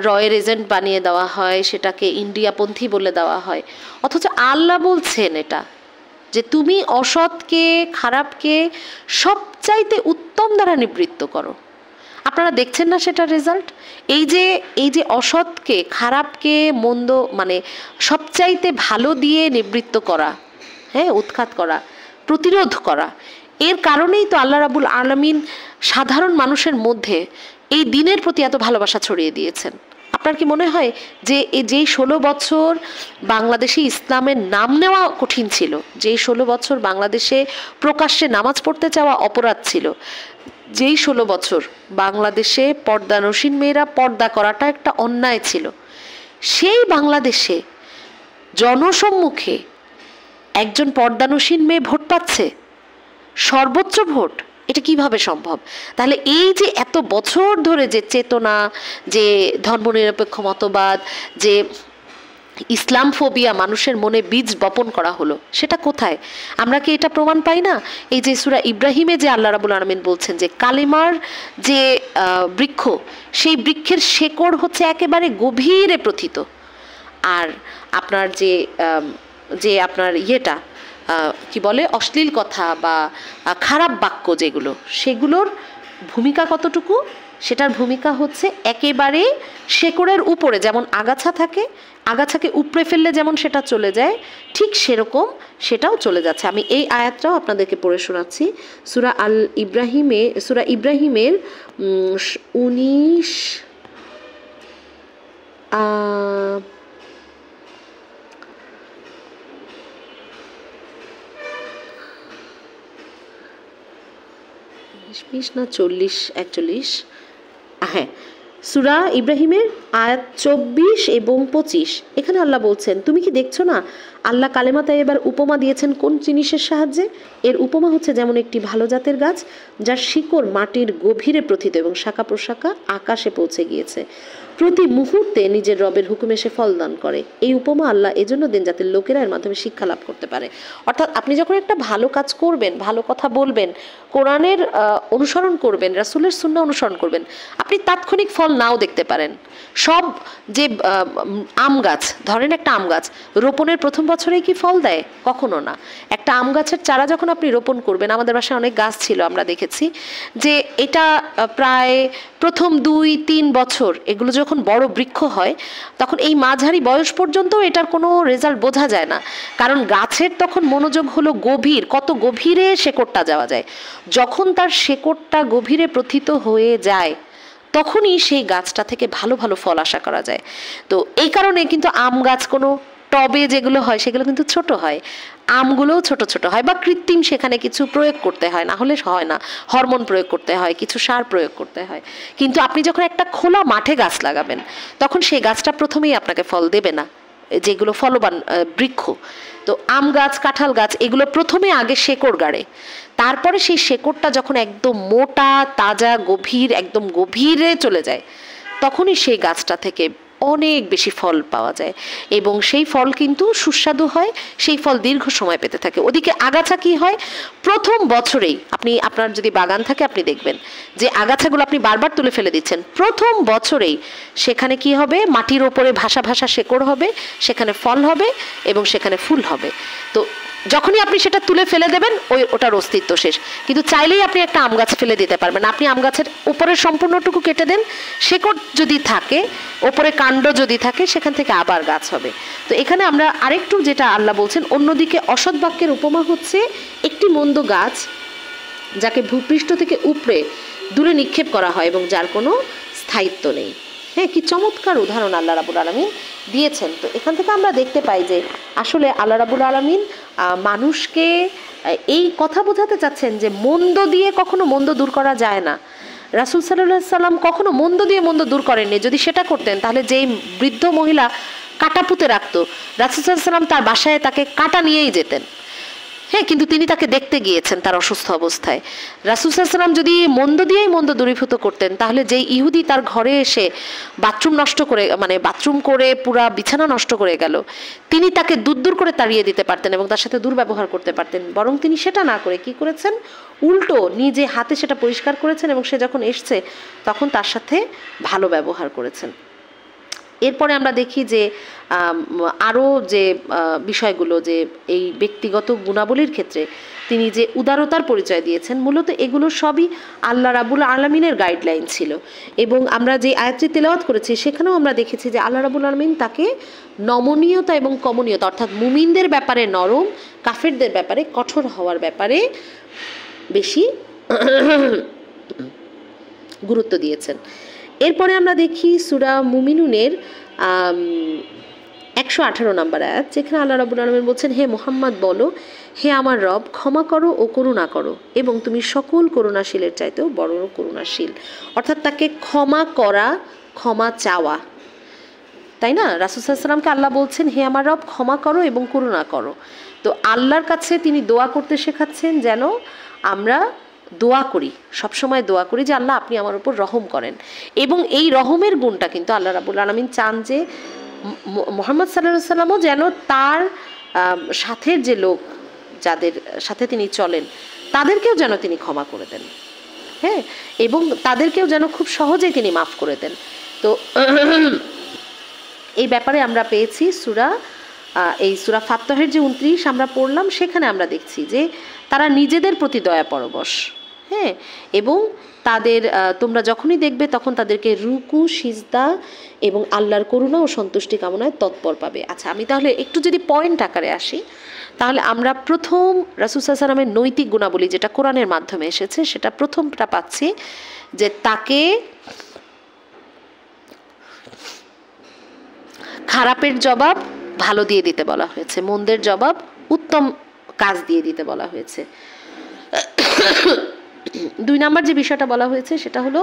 রয়ের এজেন্ট বানিয়ে দেওয়া হয়, সেটাকে ইন্ডিয়াপন্থী বলে দেওয়া হয়। অথচ আল্লাহ বলছেন এটা, যে তুমি অসৎকে, খারাপকে সবচাইতে উত্তম দ্বারা নিবৃত্ত করো। আপনারা দেখছেন না সেটা রেজাল্ট? এই যে অসৎকে, খারাপকে, মন্দ মানে সবচাইতে ভালো দিয়ে নিবৃত্ত করা, হ্যাঁ, উৎখাত করা, প্রতিরোধ করা, এর কারণেই তো আল্লাহ রাব্বুল আলামিন সাধারণ মানুষের মধ্যে এই দিনের প্রতি এত ভালোবাসা ছড়িয়ে দিয়েছেন। আপনার কি মনে হয় যে যেই 16 বছর বাংলাদেশে ইসলামের নাম নেওয়া কঠিন ছিল, যেই 16 বছর বাংলাদেশে প্রকাশ্যে নামাজ পড়তে চাওয়া অপরাধ ছিল, যেই 16 বছর বাংলাদেশে পর্দানসীন মেয়েরা পর্দা করাটা একটা অন্যায় ছিল, সেই বাংলাদেশে জনসম্মুখে একজন পর্দানসীন মেয়ে ভোট পাচ্ছে, সর্বোচ্চ ভোট, এটা কিভাবে সম্ভব? তাহলে এই যে এত বছর ধরে যে চেতনা, যে ধর্মনিরপেক্ষ মতবাদ, যে ইসলাম ফোবিয়া মানুষের মনে বীজ বপন করা হলো, সেটা কোথায়? আমরা কি এটা প্রমাণ পাই না? এই যে সূরা ইব্রাহিমে যে আল্লাহ রাব্বুল আলামিন বলছেন যে কালিমার যে বৃক্ষ, সেই বৃক্ষের শেকড় হচ্ছে একেবারে গভীরে প্রথিত। আর আপনার যে আপনার ইয়েটা কি বলে, অশ্লীল কথা বা খারাপ বাক্য যেগুলো, সেগুলোর ভূমিকা কতটুকু? সেটার ভূমিকা হচ্ছে একেবারে শেকড়ের উপরে, যেমন আগাছা থাকে, আগাছাকে উপড়ে ফেললে যেমন সেটা চলে যায়, ঠিক সেরকম সেটাও চলে যাচ্ছে। আমি এই আয়াতটাও আপনাদেরকে পড়ে শোনাচ্ছি। সূরা ইব্রাহিমের 19 না 40-41, হ্যাঁ, সূরা ইব্রাহিমের আয়াত 24 এবং 25, এখানে আল্লাহ বলছেন, তুমি কি দেখছো না আল্লাহ কালেমা তাইয়্যিবার উপমা দিয়েছেন কোন জিনিসের সাহায্যে? এর উপমা হচ্ছে যেমন একটি ভালো জাতের গাছ যার শিকড় মাটির গভীরে প্রথিত এবং শাখা প্রশাখা আকাশে পৌঁছে গিয়েছে, প্রতি মুহূর্তে নিজের রবের হুকুমে সে ফল দান করে। এই উপমা আল্লাহ এজন্য দেন যাতে লোকেরা এর মাধ্যমে শিক্ষা লাভ করতে পারে। অর্থাৎ আপনি যখন একটা ভালো কাজ করবেন, ভালো কথা বলবেন, কোরআনের অনুসরণ করবেন, রাসূলের সুন্নাহ অনুসরণ করবেন, আপনি তাৎক্ষণিক ফল নাও দেখতে পারেন। সব যে আম গাছ, ধরেন একটা আম গাছ রোপণের প্রথম বছরেই কি ফল দেয়? কখনো না। একটা আম গাছের চারা যখন আপনি রোপণ করবেন, আমাদের বাসায় অনেক গাছ ছিল, আমরা দেখেছি যে এটা প্রায় প্রথম 2-3 বছর এগুলো যখন বড় বৃক্ষ হয়, তখন এই মাঝারি বয়স পর্যন্ত এটার কোনো রেজাল্ট বোঝা যায় না, কারণ গাছের তখন মনোযোগ হলো গভীর, কত গভীরে শেকড়টা যাওয়া যায়। যখন তার শেকড়টা গভীরে প্রথিত হয়ে যায়, তখনই সেই গাছটা থেকে ভালো ভালো ফল আশা করা যায়। তো এই কারণে কিন্তু আম গাছ কোনো টবে যেগুলো হয় সেগুলো কিন্তু ছোট হয়, আমগুলোও ছোট ছোট হয়, বা কৃত্রিম সেখানে কিছু প্রয়োগ করতে হয়, না হলে হয় না, হরমোন প্রয়োগ করতে হয়, কিছু সার প্রয়োগ করতে হয়। কিন্তু আপনি যখন একটা খোলা মাঠে গাছ লাগাবেন, তখন সেই গাছটা প্রথমেই আপনাকে ফল দেবে না, যেগুলো ফলবান বৃক্ষ। তো আম গাছ, কাঁঠাল গাছ, এগুলো প্রথমে আগে শেকড় গাড়ে, তারপরে সেই শেকড়টা যখন একদম মোটা, তাজা, গভীর, একদম গভীরে চলে যায়, তখনই সেই গাছটা থেকে অনেক বেশি ফল পাওয়া যায়, এবং সেই ফল কিন্তু সুস্বাদু হয়, সেই ফল দীর্ঘ সময় পেতে থাকে। ওদিকে আগাছা কি হয়, প্রথম বছরেই আপনার যদি বাগান থাকে আপনি দেখবেন যে আগাছাগুলো আপনি বারবার তুলে ফেলে দিচ্ছেন, প্রথম বছরেই সেখানে কি হবে, মাটির ওপরে ভাসা ভাসা শেকড় হবে, সেখানে ফল হবে এবং সেখানে ফুল হবে। তো যখনই আপনি সেটা তুলে ফেলে দেবেন ওটার অস্তিত্ব শেষ। কিন্তু চাইলেই আপনি একটা আম গাছ ফেলে দিতে পারবেন। আপনি আম গাছের উপরের সম্পূর্ণটুকু কেটে দেন, শেকড় যদি থাকে, ওপরে কাণ্ড যদি থাকে, সেখান থেকে আবার গাছ হবে। তো এখানে আমরা আরেকটু যেটা আল্লাহ বলছেন, অন্যদিকে অসৎ বাক্যের উপমা হচ্ছে একটি মন্দ গাছ যাকে ভূপৃষ্ঠ থেকে উপড়ে দূরে নিক্ষেপ করা হয় এবং যার কোনো স্থায়িত্ব নেই। হ্যাঁ, কি চমৎকার উদাহরণ আল্লাহ রাব্বুল আলামিন দিয়েছেন। তো এখান থেকে আমরা দেখতে পাই যে আসলে আল্লাহ রাব্বুল আলামিন মানুষকে এই কথা বোঝাতে চাচ্ছেন যে মন্দ দিয়ে কখনো মন্দ দূর করা যায় না। রাসূল সাল্লাল্লাহু আলাইহি সাল্লাম কখনো মন্দ দিয়ে মন্দ দূর করেননি। যদি সেটা করতেন তাহলে যেই বৃদ্ধ মহিলা কাঁটা পুঁতে রাখতো, রাসূল সাল্লাল্লাহু আলাইহি সাল্লাম তার বাসায় তাকে কাঁটা নিয়েই যেতেন। হ্যাঁ, কিন্তু তিনি তাকে দেখতে গিয়েছেন তার অসুস্থ অবস্থায়। রাসূল সাল্লাল্লাহু আলাইহি সাল্লাম যদি মন্দ দিয়েই মন্দ দূরীভূত করতেন, তাহলে যেই ইহুদি তার ঘরে এসে বাথরুম নষ্ট করে, মানে বাথরুম করে পুরা বিছানা নষ্ট করে গেল, তিনি তাকে দূর করে তাড়িয়ে দিতে পারতেন এবং তার সাথে দুর্ব্যবহার করতে পারতেন। বরং তিনি সেটা না করে কি করেছেন, উল্টো নিজে হাতে সেটা পরিষ্কার করেছেন এবং সে যখন এসছে তখন তার সাথে ভালো ব্যবহার করেছেন। এরপরে আমরা দেখি যে আরও যে বিষয়গুলো, যে এই ব্যক্তিগত গুণাবলীর ক্ষেত্রে তিনি যে উদারতার পরিচয় দিয়েছেন, মূলত এগুলো সবই আল্লাহ রাব্বুল আলামিনের গাইডলাইন ছিল। এবং আমরা যে আয়াতটি তেলাওয়াত করেছি সেখানেও আমরা দেখেছি যে আল্লাহ রাব্বুল আলামিন তাকে নমনীয়তা এবং কমনীয়তা, অর্থাৎ মুমিনদের ব্যাপারে নরম, কাফেরদের ব্যাপারে কঠোর হওয়ার ব্যাপারে বেশি গুরুত্ব দিয়েছেন। এরপরে আমরা দেখি সূরা মুমিনুনের 118 নম্বর আয়াত, যেখানে আল্লাহ রাব্বুল আলামিন বলছেন, হে মুহাম্মদ বলো, হে আমার রব, ক্ষমা করো ও করুণা করো এবং তুমি সকল করুণাশীলের চাইতেও বড় করুণাশীল। অর্থাৎ তাকে ক্ষমা করা, ক্ষমা চাওয়া, তাই না? রাসূল সাল্লাল্লাহু আলাইহি সাল্লামকে আল্লাহ বলছেন, হে আমার রব, ক্ষমা করো এবং করুণা করো। তো আল্লাহর কাছে তিনি দোয়া করতে শেখাচ্ছেন যেন আমরা দোয়া করি, সবসময় দোয়া করি যে আল্লাহ আপনি আমার উপর রহম করেন। এবং এই রহমের গুণটা কিন্তু আল্লাহ রাব্বুল আলামিন চান যে মুহাম্মদ সাল্লাল্লাহু আলাইহি ওয়াসাল্লামও যেন তার সাথের যে লোক যাদের সাথে তিনি চলেন তাদেরকেও যেন তিনি ক্ষমা করে দেন, হ্যাঁ, এবং তাদেরকেও যেন খুব সহজেই তিনি মাফ করে দেন। তো এই ব্যাপারে আমরা পেয়েছি এই সূরা ফাত্তাহের যে 29 আমরা পড়লাম, সেখানে আমরা দেখছি যে তারা নিজেদের প্রতি দয়া পরবশ, হ্যাঁ, এবং তাদের তোমরা যখনই দেখবে তখন তাদেরকে রুকু, সিজদা এবং আল্লাহর করুণা ও সন্তুষ্টি কামনায় তৎপর পাবে। আচ্ছা, আমি তাহলে একটু যদি পয়েন্ট আকারে আসি, তাহলে আমরা প্রথম রাসূল সাল্লাল্লাহু আলাইহি ওয়াসাল্লামের নৈতিক গুণাবলী যেটা কোরআনের মাধ্যমে এসেছে, সেটা প্রথমটা পাচ্ছি যে তাকে খারাপের জবাব ভালো দিয়ে দিতে বলা হয়েছে, মন্দের জবাব উত্তম কাজ দিয়ে দিতে বলা হয়েছে। 2 নম্বর যে বিষয়টা বলা হয়েছে সেটা হলো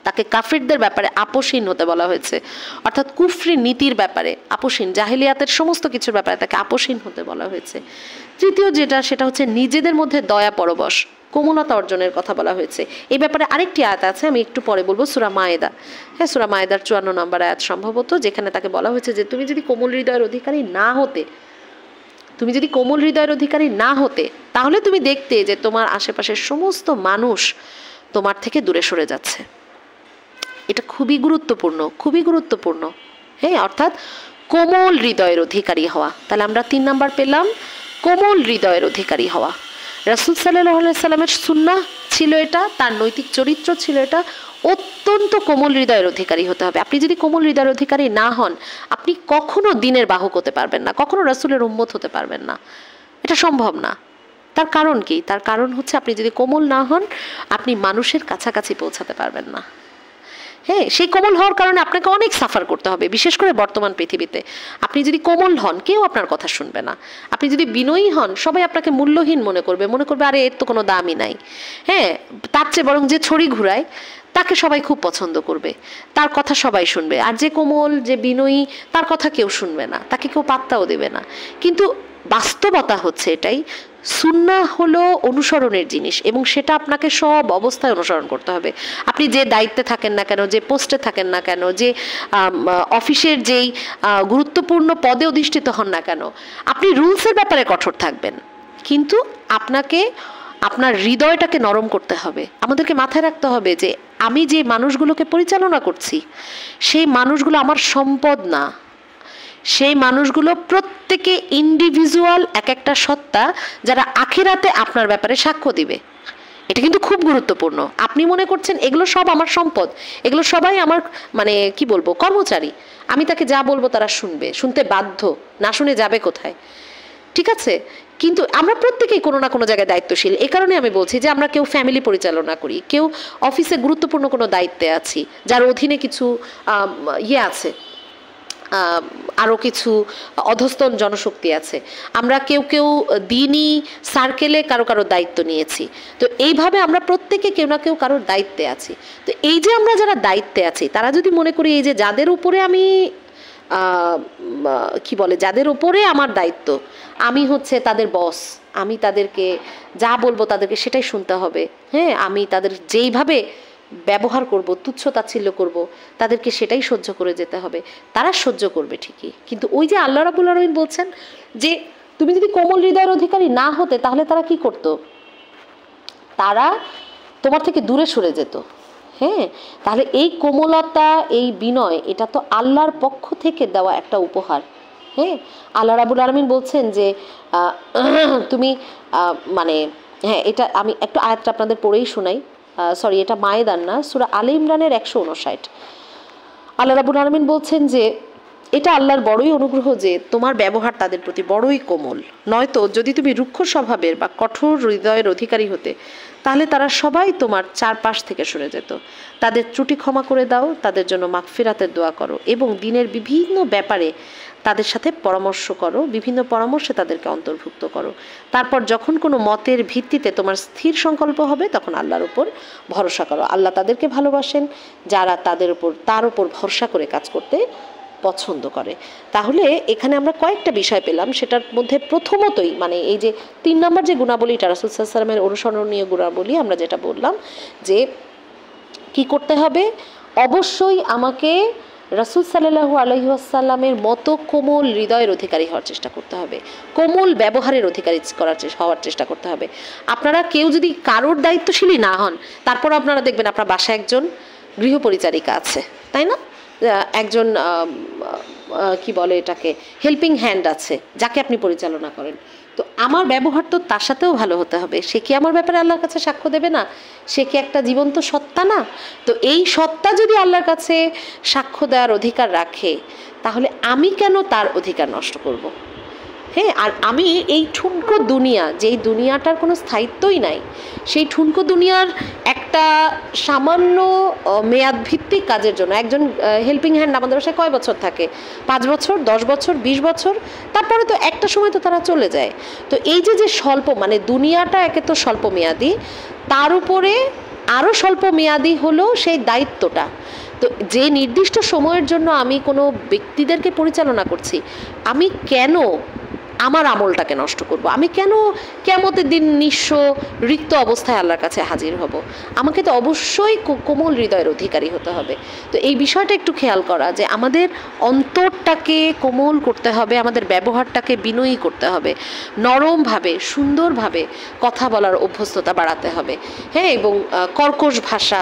তাকে কাফিরদের ব্যাপারে আপোষহীন হতে বলা হয়েছে, অর্থাৎ কুফরি নীতির ব্যাপারে আপোষহীন, জাহেলিয়াতের সমস্ত কিছুর ব্যাপারে তাকে আপোষহীন হতে বলা হয়েছে। তৃতীয় যেটা, সেটা হচ্ছে নিজেদের মধ্যে দয়া পরবশ, কোমলতা অর্জনের কথা বলা হয়েছে। এই ব্যাপারে আরেকটি আয়াত আছে, আমি একটু পরে বলবো, সূরা মায়েদা, হ্যাঁ, সূরা মায়েদার 54 নম্বর আয়াত সম্ভবত, যেখানে তাকে বলা হয়েছে যে তুমি যদি কোমল হৃদয়ের অধিকারী না হতে, তাহলে তুমি দেখতে যে তোমার আশেপাশের সমস্ত মানুষ তোমার থেকে দূরে সরে যাচ্ছে। এটা খুবই গুরুত্বপূর্ণ, হ্যাঁ, অর্থাৎ কোমল হৃদয়ের অধিকারী হওয়া। তাহলে আমরা 3 নাম্বার পেলাম, কোমল হৃদয়ের অধিকারী হওয়া। রাসূল সাল্লাল্লাহু আলাইহি সাল্লামের সুন্নাহ ছিল এটা, তার নৈতিক চরিত্র ছিল এটা, অত্যন্ত কোমল হৃদয়ের অধিকারী হতে হবে। আপনি যদি কোমল হৃদয়ের অধিকারী না হন, আপনি কখনো দ্বীনের বাহক হতে পারবেন না, কখনো রাসূলের উম্মত হতে পারবেন না, এটা সম্ভব না। তার কারণ কি? তার কারণ হচ্ছে আপনি যদি কোমল না হন, আপনি মানুষের কাছাকাছি পৌঁছাতে পারবেন না। হ্যাঁ, সেই কোমল হওয়ার কারণে আপনাকে অনেক সাফার করতে হবে, বিশেষ করে বর্তমান পৃথিবীতে। আপনি যদি কোমল হন, কেউ আপনার কথা শুনবে না। আপনি যদি বিনয়ী হন, সবাই আপনাকে মূল্যহীন মনে করবে, আরে এর তো কোনো দামই নাই। হ্যাঁ, তার চেয়ে বরং যে ছড়ি ঘুরায় তাকে সবাই খুব পছন্দ করবে, তার কথা সবাই শুনবে। আর যে কোমল, যে বিনয়ী, তার কথা কেউ শুনবে না, তাকে কেউ পাত্তাও দেবে না। কিন্তু বাস্তবতা হচ্ছে এটাই, সুন্নাহ হলো অনুসরণের জিনিস এবং সেটা আপনাকে সব অবস্থায় অনুসরণ করতে হবে। আপনি যে দায়িত্বে থাকেন না কেন, যে পোস্টে থাকেন না কেন, যে অফিসের যেই গুরুত্বপূর্ণ পদে অধিষ্ঠিত হন না কেন, আপনি রুলসের ব্যাপারে কঠোর থাকবেন, কিন্তু আপনাকে আপনার হৃদয়টাকে নরম করতে হবে। আমাদেরকে মাথায় রাখতে হবে যে আমি যে মানুষগুলোকে পরিচালনা করছি, সেই মানুষগুলো আমার সম্পদ না, সেই মানুষগুলো প্রত্যেকে ইন্ডিভিজুয়াল এক একটা সত্তা, যারা আখিরাতে আপনার ব্যাপারে সাক্ষ্য দিবে। এটা কিন্তু খুব গুরুত্বপূর্ণ। আপনি মনে করছেন এগুলো সব আমার সম্পদ, এগুলো সবাই আমার মানে কি বলবো কর্মচারী, আমি তাকে যা বলবো তারা শুনবে, শুনতে বাধ্য, না শুনে যাবে কোথায়? ঠিক আছে, কিন্তু আমরা প্রত্যেকেই কোনো না কোনো জায়গায় দায়িত্বশীল। এ কারণে আমি বলছি যে আমরা কেউ ফ্যামিলি পরিচালনা করি, কেউ অফিসে গুরুত্বপূর্ণ কোনো দায়িত্বে আছি, যার অধীনে কিছু আছে, আরও কিছু অধস্তন জনশক্তি আছে। আমরা কেউ কেউ দিনই সার্কেলে কারো কারো দায়িত্ব নিয়েছি। তো এইভাবে আমরা প্রত্যেকে কেউ না কেউ কারোর দায়িত্বে আছি। তো এই যে আমরা যারা দায়িত্বে আছি, তারা যদি মনে করি এই যে যাদের উপরে আমি কি বলে, যাদের উপরে আমার দায়িত্ব, আমি হচ্ছে তাদের বস, আমি তাদেরকে যা বলবো তাদেরকে সেটাই শুনতে হবে, হ্যাঁ, আমি তাদের যেইভাবে ব্যবহার করব, তুচ্ছ তাচ্ছিল্য করব, তাদেরকে সেটাই সহ্য করে যেতে হবে। তারা সহ্য করবে ঠিকই, কিন্তু ওই যে আল্লাহ রাব্বুল আলামিন বলছেন যে তুমি যদি কোমল হৃদয়ের অধিকারী না হতে, তাহলে তারা কি করত? তারা তোমার থেকে দূরে সরে যেত। হ্যাঁ, তাহলে এই কোমলতা, এই বিনয়, এটা তো আল্লাহর পক্ষ থেকে দেওয়া একটা উপহার। হ্যাঁ, আল্লাহ রাব্বুল আলামিন বলছেন যে তুমি মানে হ্যাঁ, এটা আমি একটু আয়াতটা আপনাদের পড়েই শোনাই। সরি, এটা মায়েদান না, সূরা আলে ইমরানের 159। আল্লাহ রাব্বুল আলামিন বলছেন যে এটা আল্লাহর বড়ই অনুগ্রহ যে তোমার ব্যবহার তাদের প্রতি বড়ই কোমল। নয়তো যদি তুমি রুক্ষ স্বভাবের বা কঠোর হৃদয়ের অধিকারী হতে, তাহলে তারা সবাই তোমার চারপাশ থেকে সরে যেত। তাদের ত্রুটি ক্ষমা করে দাও, তাদের জন্য মাগফিরাতের দোয়া করো এবং দিনের বিভিন্ন ব্যাপারে তাদের সাথে পরামর্শ করো, বিভিন্ন পরামর্শে তাদেরকে অন্তর্ভুক্ত করো। তারপর যখন কোনো মতের ভিত্তিতে তোমার স্থির সংকল্প হবে, তখন আল্লাহর উপর ভরসা করো। আল্লাহ তাদেরকে ভালোবাসেন যারা তার উপর ভরসা করে কাজ করতে পছন্দ করে। তাহলে এখানে আমরা কয়েকটা বিষয় পেলাম। সেটার মধ্যে প্রথমতই মানে এই যে 3 নম্বর যে গুণাবলীটা, রাসূল সাল্লাল্লাহু আলাইহি ওয়াসাল্লামের অনুসরণীয় গুণাবলী, আমরা যেটা বললাম যে কি করতে হবে, অবশ্যই আমাকে রাসূল সাল্লাল্লাহু আলাইহি ওয়াসাল্লামের মতো কোমল হৃদয়ের অধিকারী হওয়ার চেষ্টা করতে হবে, কোমল ব্যবহারের অধিকারী হওয়ার চেষ্টা করতে হবে। আপনারা কেউ যদি কারোর দায়িত্বশীলই না হন, তারপর আপনারা দেখবেন আপনার বাসায় একজন গৃহপরিচারিকা আছে, তাই না? একজন কি বলে এটাকে, হেল্পিং হ্যান্ড আছে, যাকে আপনি পরিচালনা করেন। তো আমার ব্যবহার তো তার সাথেও ভালো হতে হবে। সে কি আমার ব্যাপারে আল্লাহর কাছে সাক্ষ্য দেবে না? সে কি একটা জীবন্ত সত্তা না? তো এই সত্তা যদি আল্লাহর কাছে সাক্ষ্য দেওয়ার অধিকার রাখে, তাহলে আমি কেন তার অধিকার নষ্ট করব? হ্যাঁ, আর আমি এই ঠুনকো দুনিয়া, যেই দুনিয়াটার কোনো স্থায়িত্বই নাই, সেই ঠুনকো দুনিয়ার একটা সামান্য মেয়াদ ভিত্তিক কাজের জন্য একজন হেল্পিং হ্যান্ড আমাদের বাসায় কয় বছর থাকে? 5 বছর, 10 বছর, 20 বছর, তারপরে তো একটা সময় তো তারা চলে যায়। তো এই যে স্বল্প, মানে দুনিয়াটা একে তো স্বল্প মেয়াদি, তার উপরে আরও স্বল্প মেয়াদি হলো সেই দায়িত্বটা। তো যে নির্দিষ্ট সময়ের জন্য আমি কোনো ব্যক্তিদেরকে পরিচালনা করছি, আমি কেন আমার আমলটাকে নষ্ট করব? আমি কেন কিয়ামতের দিন নিঃস্ব রিক্ত অবস্থায় আল্লাহর কাছে হাজির হব? আমাকে তো অবশ্যই কোমল হৃদয়ের অধিকারী হতে হবে। তো এই বিষয়টা একটু খেয়াল করা, যে আমাদের অন্তরটাকে কোমল করতে হবে, আমাদের ব্যবহারটাকে বিনয়ী করতে হবে, নরমভাবে সুন্দরভাবে কথা বলার অভ্যস্ততা বাড়াতে হবে। হ্যাঁ, এবং কর্কশ ভাষা,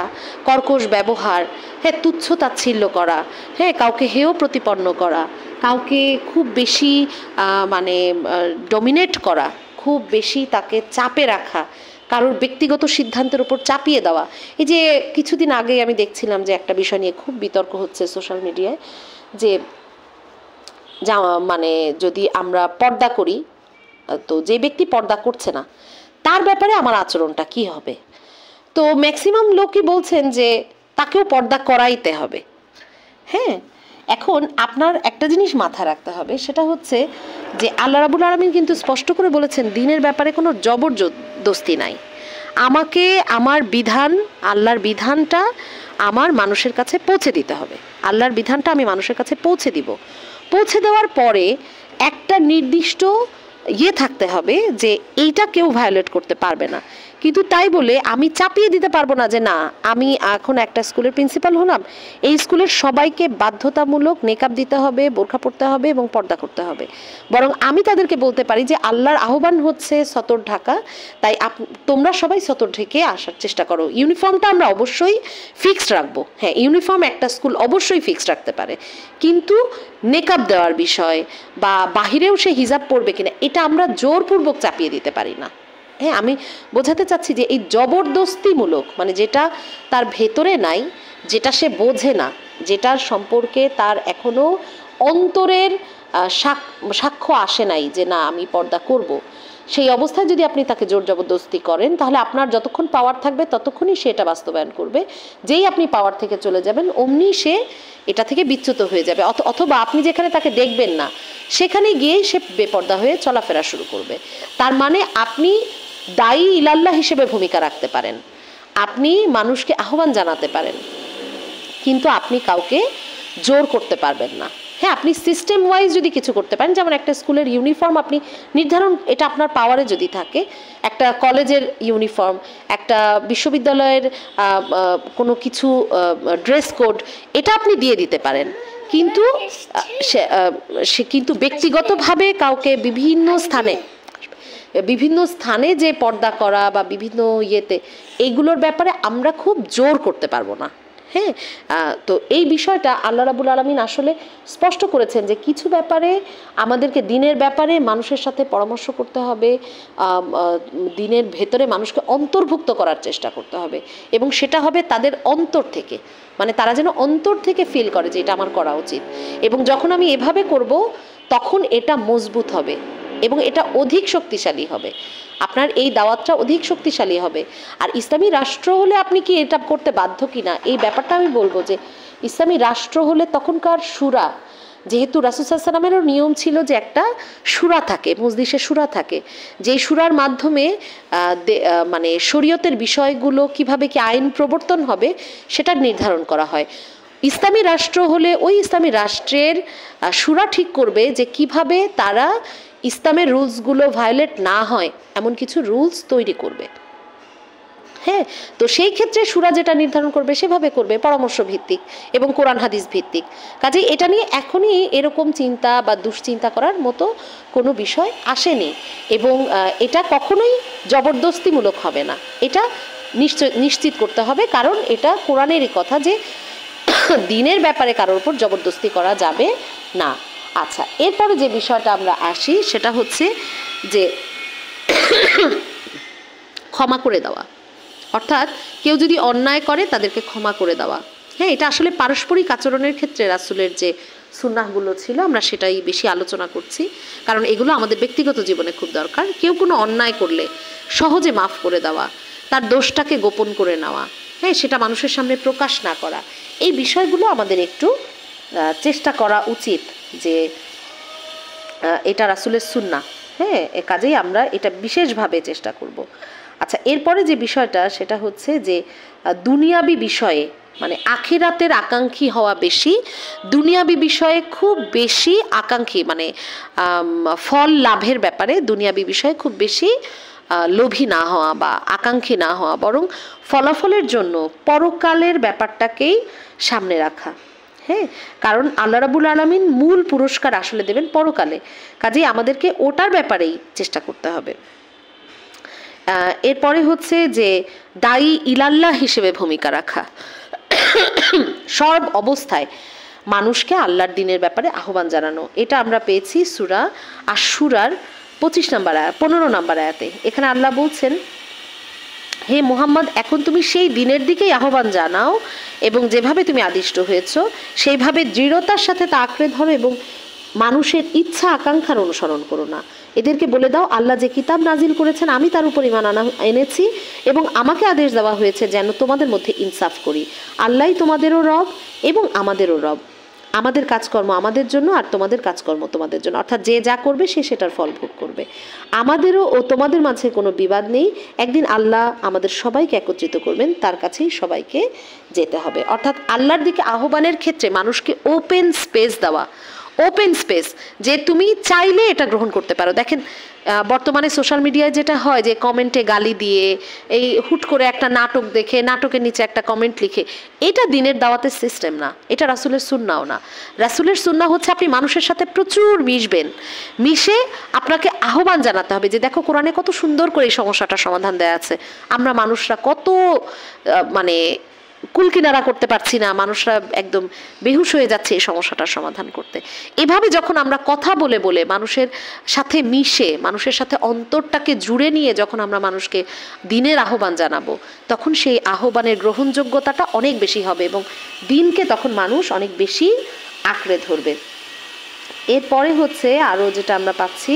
কর্কশ ব্যবহার, হ্যাঁ, তুচ্ছ তাচ্ছিল্য করা, হ্যাঁ, কাউকে হেয় প্রতিপন্ন করা, কাউকে খুব বেশি মানে ডমিনেট করা, খুব বেশি তাকে চাপে রাখা, কারোর ব্যক্তিগত সিদ্ধান্তের উপর চাপিয়ে দেওয়া। এই যে কিছুদিন আগে আমি দেখছিলাম যে একটা বিষয় নিয়ে খুব বিতর্ক হচ্ছে সোশ্যাল মিডিয়ায়, যে মানে যদি আমরা পর্দা করি, তো যে ব্যক্তি পর্দা করছে না তার ব্যাপারে আমার আচরণটা কি হবে? তো ম্যাক্সিমাম লোকই বলছেন যে তাকেও পর্দা করাইতে হবে। হ্যাঁ, এখন আপনার একটা জিনিস মাথায় রাখতে হবে, সেটা হচ্ছে যে আল্লাহ রাব্বুল আলামিন কিন্তু স্পষ্ট করে বলেছেন দিনের ব্যাপারে কোনো জবরদস্তি নাই। আমাকে আমার বিধান, আল্লাহর বিধানটা আমার মানুষের কাছে পৌঁছে দিতে হবে। আল্লাহর বিধানটা আমি মানুষের কাছে পৌঁছে দিব। পৌঁছে দেওয়ার পরে একটা নির্দিষ্ট থাকতে হবে যে এইটা কেউ ভায়োলেট করতে পারবে না। কিন্তু তাই বলে আমি চাপিয়ে দিতে পারবো না যে না আমি এখন একটা স্কুলের প্রিন্সিপাল হলাম, এই স্কুলের সবাইকে বাধ্যতামূলক নেকাব দিতে হবে, বোরখা পরতে হবে এবং পর্দা করতে হবে। বরং আমি তাদেরকে বলতে পারি যে আল্লাহর আহ্বান হচ্ছে সতর ঢাকা, তাই তোমরা সবাই সতর ঢেকে আসার চেষ্টা করো। ইউনিফর্মটা আমরা অবশ্যই ফিক্সড রাখবো, হ্যাঁ ইউনিফর্ম একটা স্কুল অবশ্যই ফিক্সড রাখতে পারে, কিন্তু নেকাব দেওয়ার বিষয় বা বাহিরেও সে হিজাব পরবে কিনা এটা আমরা জোরপূর্বক চাপিয়ে দিতে পারি না। হ্যাঁ, আমি বোঝাতে চাচ্ছি যে এই জবরদস্তিমূলক মানে যেটা তার ভেতরে নাই, যেটা সে বোঝে না, যেটার সম্পর্কে তার এখনো অন্তরের সাক্ষ্য আসে নাই যে না আমি পর্দা করব, সেই অবস্থায় যদি আপনি তাকে জোর জবরদস্তি করেন তাহলে আপনার যতক্ষণ পাওয়ার থাকবে ততক্ষণই সে এটা বাস্তবায়ন করবে। যেই আপনি পাওয়ার থেকে চলে যাবেন অমনি সে এটা থেকে বিচ্যুত হয়ে যাবে, অথবা আপনি যেখানে তাকে দেখবেন না সেখানে গিয়েই সে বেপর্দা হয়ে চলাফেরা শুরু করবে। তার মানে আপনি দায়ী ইলাল্লাহ হিসেবে ভূমিকা রাখতে পারেন, আপনি মানুষকে আহ্বান জানাতে পারেন, কিন্তু আপনি কাউকে জোর করতে পারবেন না। হ্যাঁ, আপনি সিস্টেম ওয়াইজ যদি কিছু করতে পারেন, যেমন একটা স্কুলের ইউনিফর্ম আপনি নির্ধারণ, এটা আপনার পাওয়ারে যদি থাকে, একটা কলেজের ইউনিফর্ম, একটা বিশ্ববিদ্যালয়ের কোনো কিছু ড্রেস কোড, এটা আপনি দিয়ে দিতে পারেন, কিন্তু সে কিন্তু ব্যক্তিগতভাবে কাউকে বিভিন্ন স্থানে যে পর্দা করা বা বিভিন্ন ইয়েতে এইগুলোর ব্যাপারে আমরা খুব জোর করতে পারবো না। হ্যাঁ, তো এই বিষয়টা আল্লাহ রাব্বুল আলামিন আসলে স্পষ্ট করেছেন যে কিছু ব্যাপারে আমাদেরকে দিনের ব্যাপারে মানুষের সাথে পরামর্শ করতে হবে, দিনের ভেতরে মানুষকে অন্তর্ভুক্ত করার চেষ্টা করতে হবে, এবং সেটা হবে তাদের অন্তর থেকে, মানে তারা যেন অন্তর থেকে ফিল করে যে এটা আমার করা উচিত। এবং যখন আমি এভাবে করব তখন এটা মজবুত হবে এবং এটা অধিক শক্তিশালী হবে, আপনার এই দাওয়াতটা অধিক শক্তিশালী হবে। আর ইসলামী রাষ্ট্র হলে আপনি কি এটা করতে বাধ্য কিনা এই ব্যাপারটা আমি বলবো যে ইসলামী রাষ্ট্র হলে তখনকার শুরা, যেহেতু রাসূল সাল্লাল্লাহু আলাইহি ওয়াসাল্লামেরও নিয়ম ছিল যে একটা শুরা থাকে, মজলিসে শুরা থাকে, যেই শুরার মাধ্যমে মানে শরীয়তের বিষয়গুলো কিভাবে কি আইন প্রবর্তন হবে সেটা নির্ধারণ করা হয়। ইসলামী রাষ্ট্র হলে ওই ইসলামী রাষ্ট্রের শুরা ঠিক করবে যে কিভাবে তারা ইসলামের রুলসগুলো ভায়োলেট না হয় এমন কিছু রুলস তৈরি করবে। হ্যাঁ, তো সেই ক্ষেত্রে শুরা যেটা নির্ধারণ করবে সেভাবে করবে, পরামর্শ ভিত্তিক এবং কোরআন হাদিস ভিত্তিক। কাজেই এটা নিয়ে এখনই এরকম চিন্তা বা দুশ্চিন্তা করার মতো কোনো বিষয় আসেনি, এবং এটা কখনোই জবরদস্তিমূলক হবে না, এটা নিশ্চিত করতে হবে, কারণ এটা কোরআনেরই কথা যে দিনের ব্যাপারে কারোর উপর জবরদস্তি করা যাবে না। আচ্ছা, এরপরে যে বিষয়টা আমরা আসি সেটা হচ্ছে যে ক্ষমা করে দেওয়া, অর্থাৎ কেউ যদি অন্যায় করে তাদেরকে ক্ষমা করে দেওয়া। হ্যাঁ, এটা আসলে পারস্পরিক আচরণের ক্ষেত্রে রাসূলের যে সুন্নাহগুলো ছিল আমরা সেটাই বেশি আলোচনা করছি, কারণ এগুলো আমাদের ব্যক্তিগত জীবনে খুব দরকার। কেউ কোনো অন্যায় করলে সহজে মাফ করে দেওয়া, তার দোষটাকে গোপন করে নেওয়া, হ্যাঁ সেটা মানুষের সামনে প্রকাশ না করা, এই বিষয়গুলো আমাদের একটু চেষ্টা করা উচিত যে এটা রাসূলের সুন্নাহ। হ্যাঁ, কাজেই আমরা এটা বিশেষভাবে চেষ্টা করব। আচ্ছা, এরপরে যে বিষয়টা সেটা হচ্ছে যে দুনিয়াবি বিষয়ে মানে আখিরাতের আকাঙ্ক্ষী হওয়া বেশি, দুনিয়াবি বিষয়ে খুব বেশি আকাঙ্ক্ষী, মানে ফল লাভের ব্যাপারে দুনিয়াবি বিষয়ে খুব বেশি লোভী না হওয়া বা আকাঙ্ক্ষী না হওয়া, বরং ফলাফলের জন্য পরকালের ব্যাপারটাকেই সামনে রাখা। হ্যাঁ, কারণ আল্লাহ রাব্বুল আলামিন মূল পুরস্কার আসলে দেবেন পরকালে, কাজেই আমাদেরকে ওটার ব্যাপারেই চেষ্টা করতে হবে। এরপরে হচ্ছে যে দায়ী ইলাল্লাহ হিসেবে ভূমিকা রাখা, সব অবস্থায় মানুষকে আল্লাহর দ্বীনের ব্যাপারে আহ্বান জানানো। এটা আমরা পেয়েছি সূরা আশ-শুরার 15 নম্বর আয়াতে। এখানে আল্লাহ বলছেন, হে মুহাম্মদ, এখন তুমি সেই দিনের দিকেই আহ্বান জানাও এবং যেভাবে তুমি আদিষ্ট হয়েছ সেইভাবে দৃঢ়তার সাথে তা আঁকড়ে ধরো এবং মানুষের ইচ্ছা আকাঙ্ক্ষার অনুসরণ করো না। এদেরকে বলে দাও, আল্লাহ যে কিতাব নাজিল করেছেন আমি তার উপর ঈমান এনেছি এবং আমাকে আদেশ দেওয়া হয়েছে যেন তোমাদের মধ্যে ইনসাফ করি। আল্লাহই তোমাদেরও রব এবং আমাদেরও রব, আমাদের কাজকর্ম আমাদের জন্য আর তোমাদের কাজকর্ম তোমাদের জন্য, অর্থাৎ যে যা করবে সে সেটার ফল ভোগ করবে। আমাদেরও ও তোমাদের মাঝে কোনো বিবাদ নেই, একদিন আল্লাহ আমাদের সবাইকে একত্রিত করবেন, তার কাছেই সবাইকে যেতে হবে। অর্থাৎ আল্লাহর দিকে আহ্বানের ক্ষেত্রে মানুষকে ওপেন স্পেস দেওয়া, ওপেন স্পেস, যে তুমি চাইলে এটা গ্রহণ করতে পারো। দেখেন বর্তমানে সোশ্যাল মিডিয়ায় যেটা হয় যে কমেন্টে গালি দিয়ে, এই হুট করে একটা নাটক দেখে নাটকের নিচে একটা কমেন্ট লিখে, এটা দিনের দাওয়াতের সিস্টেম না, এটা রাসূলের সুন্নাও না। রাসূলের সুন্নাহ হচ্ছে আপনি মানুষের সাথে প্রচুর মিশবেন, মিশে আপনাকে আহ্বান জানাতে হবে যে দেখো কোরআনে কত সুন্দর করে এই সমস্যাটার সমাধান দেওয়া আছে, আমরা মানুষরা কত মানে কুলকিনারা করতে পারছি না, মানুষরা একদম বেহুশ হয়ে যাচ্ছে এই সমস্যাটার সমাধান করতে। এভাবে যখন আমরা কথা বলে বলে মানুষের সাথে মিশে, মানুষের সাথে অন্তরটাকে জুড়ে নিয়ে যখন আমরা মানুষকে দিনের আহ্বান জানাবো, তখন সেই আহ্বানের গ্রহণযোগ্যতাটা অনেক বেশি হবে এবং দিনকে তখন মানুষ অনেক বেশি আঁকড়ে ধরবে। এরপরে হচ্ছে আরও যেটা আমরা পাচ্ছি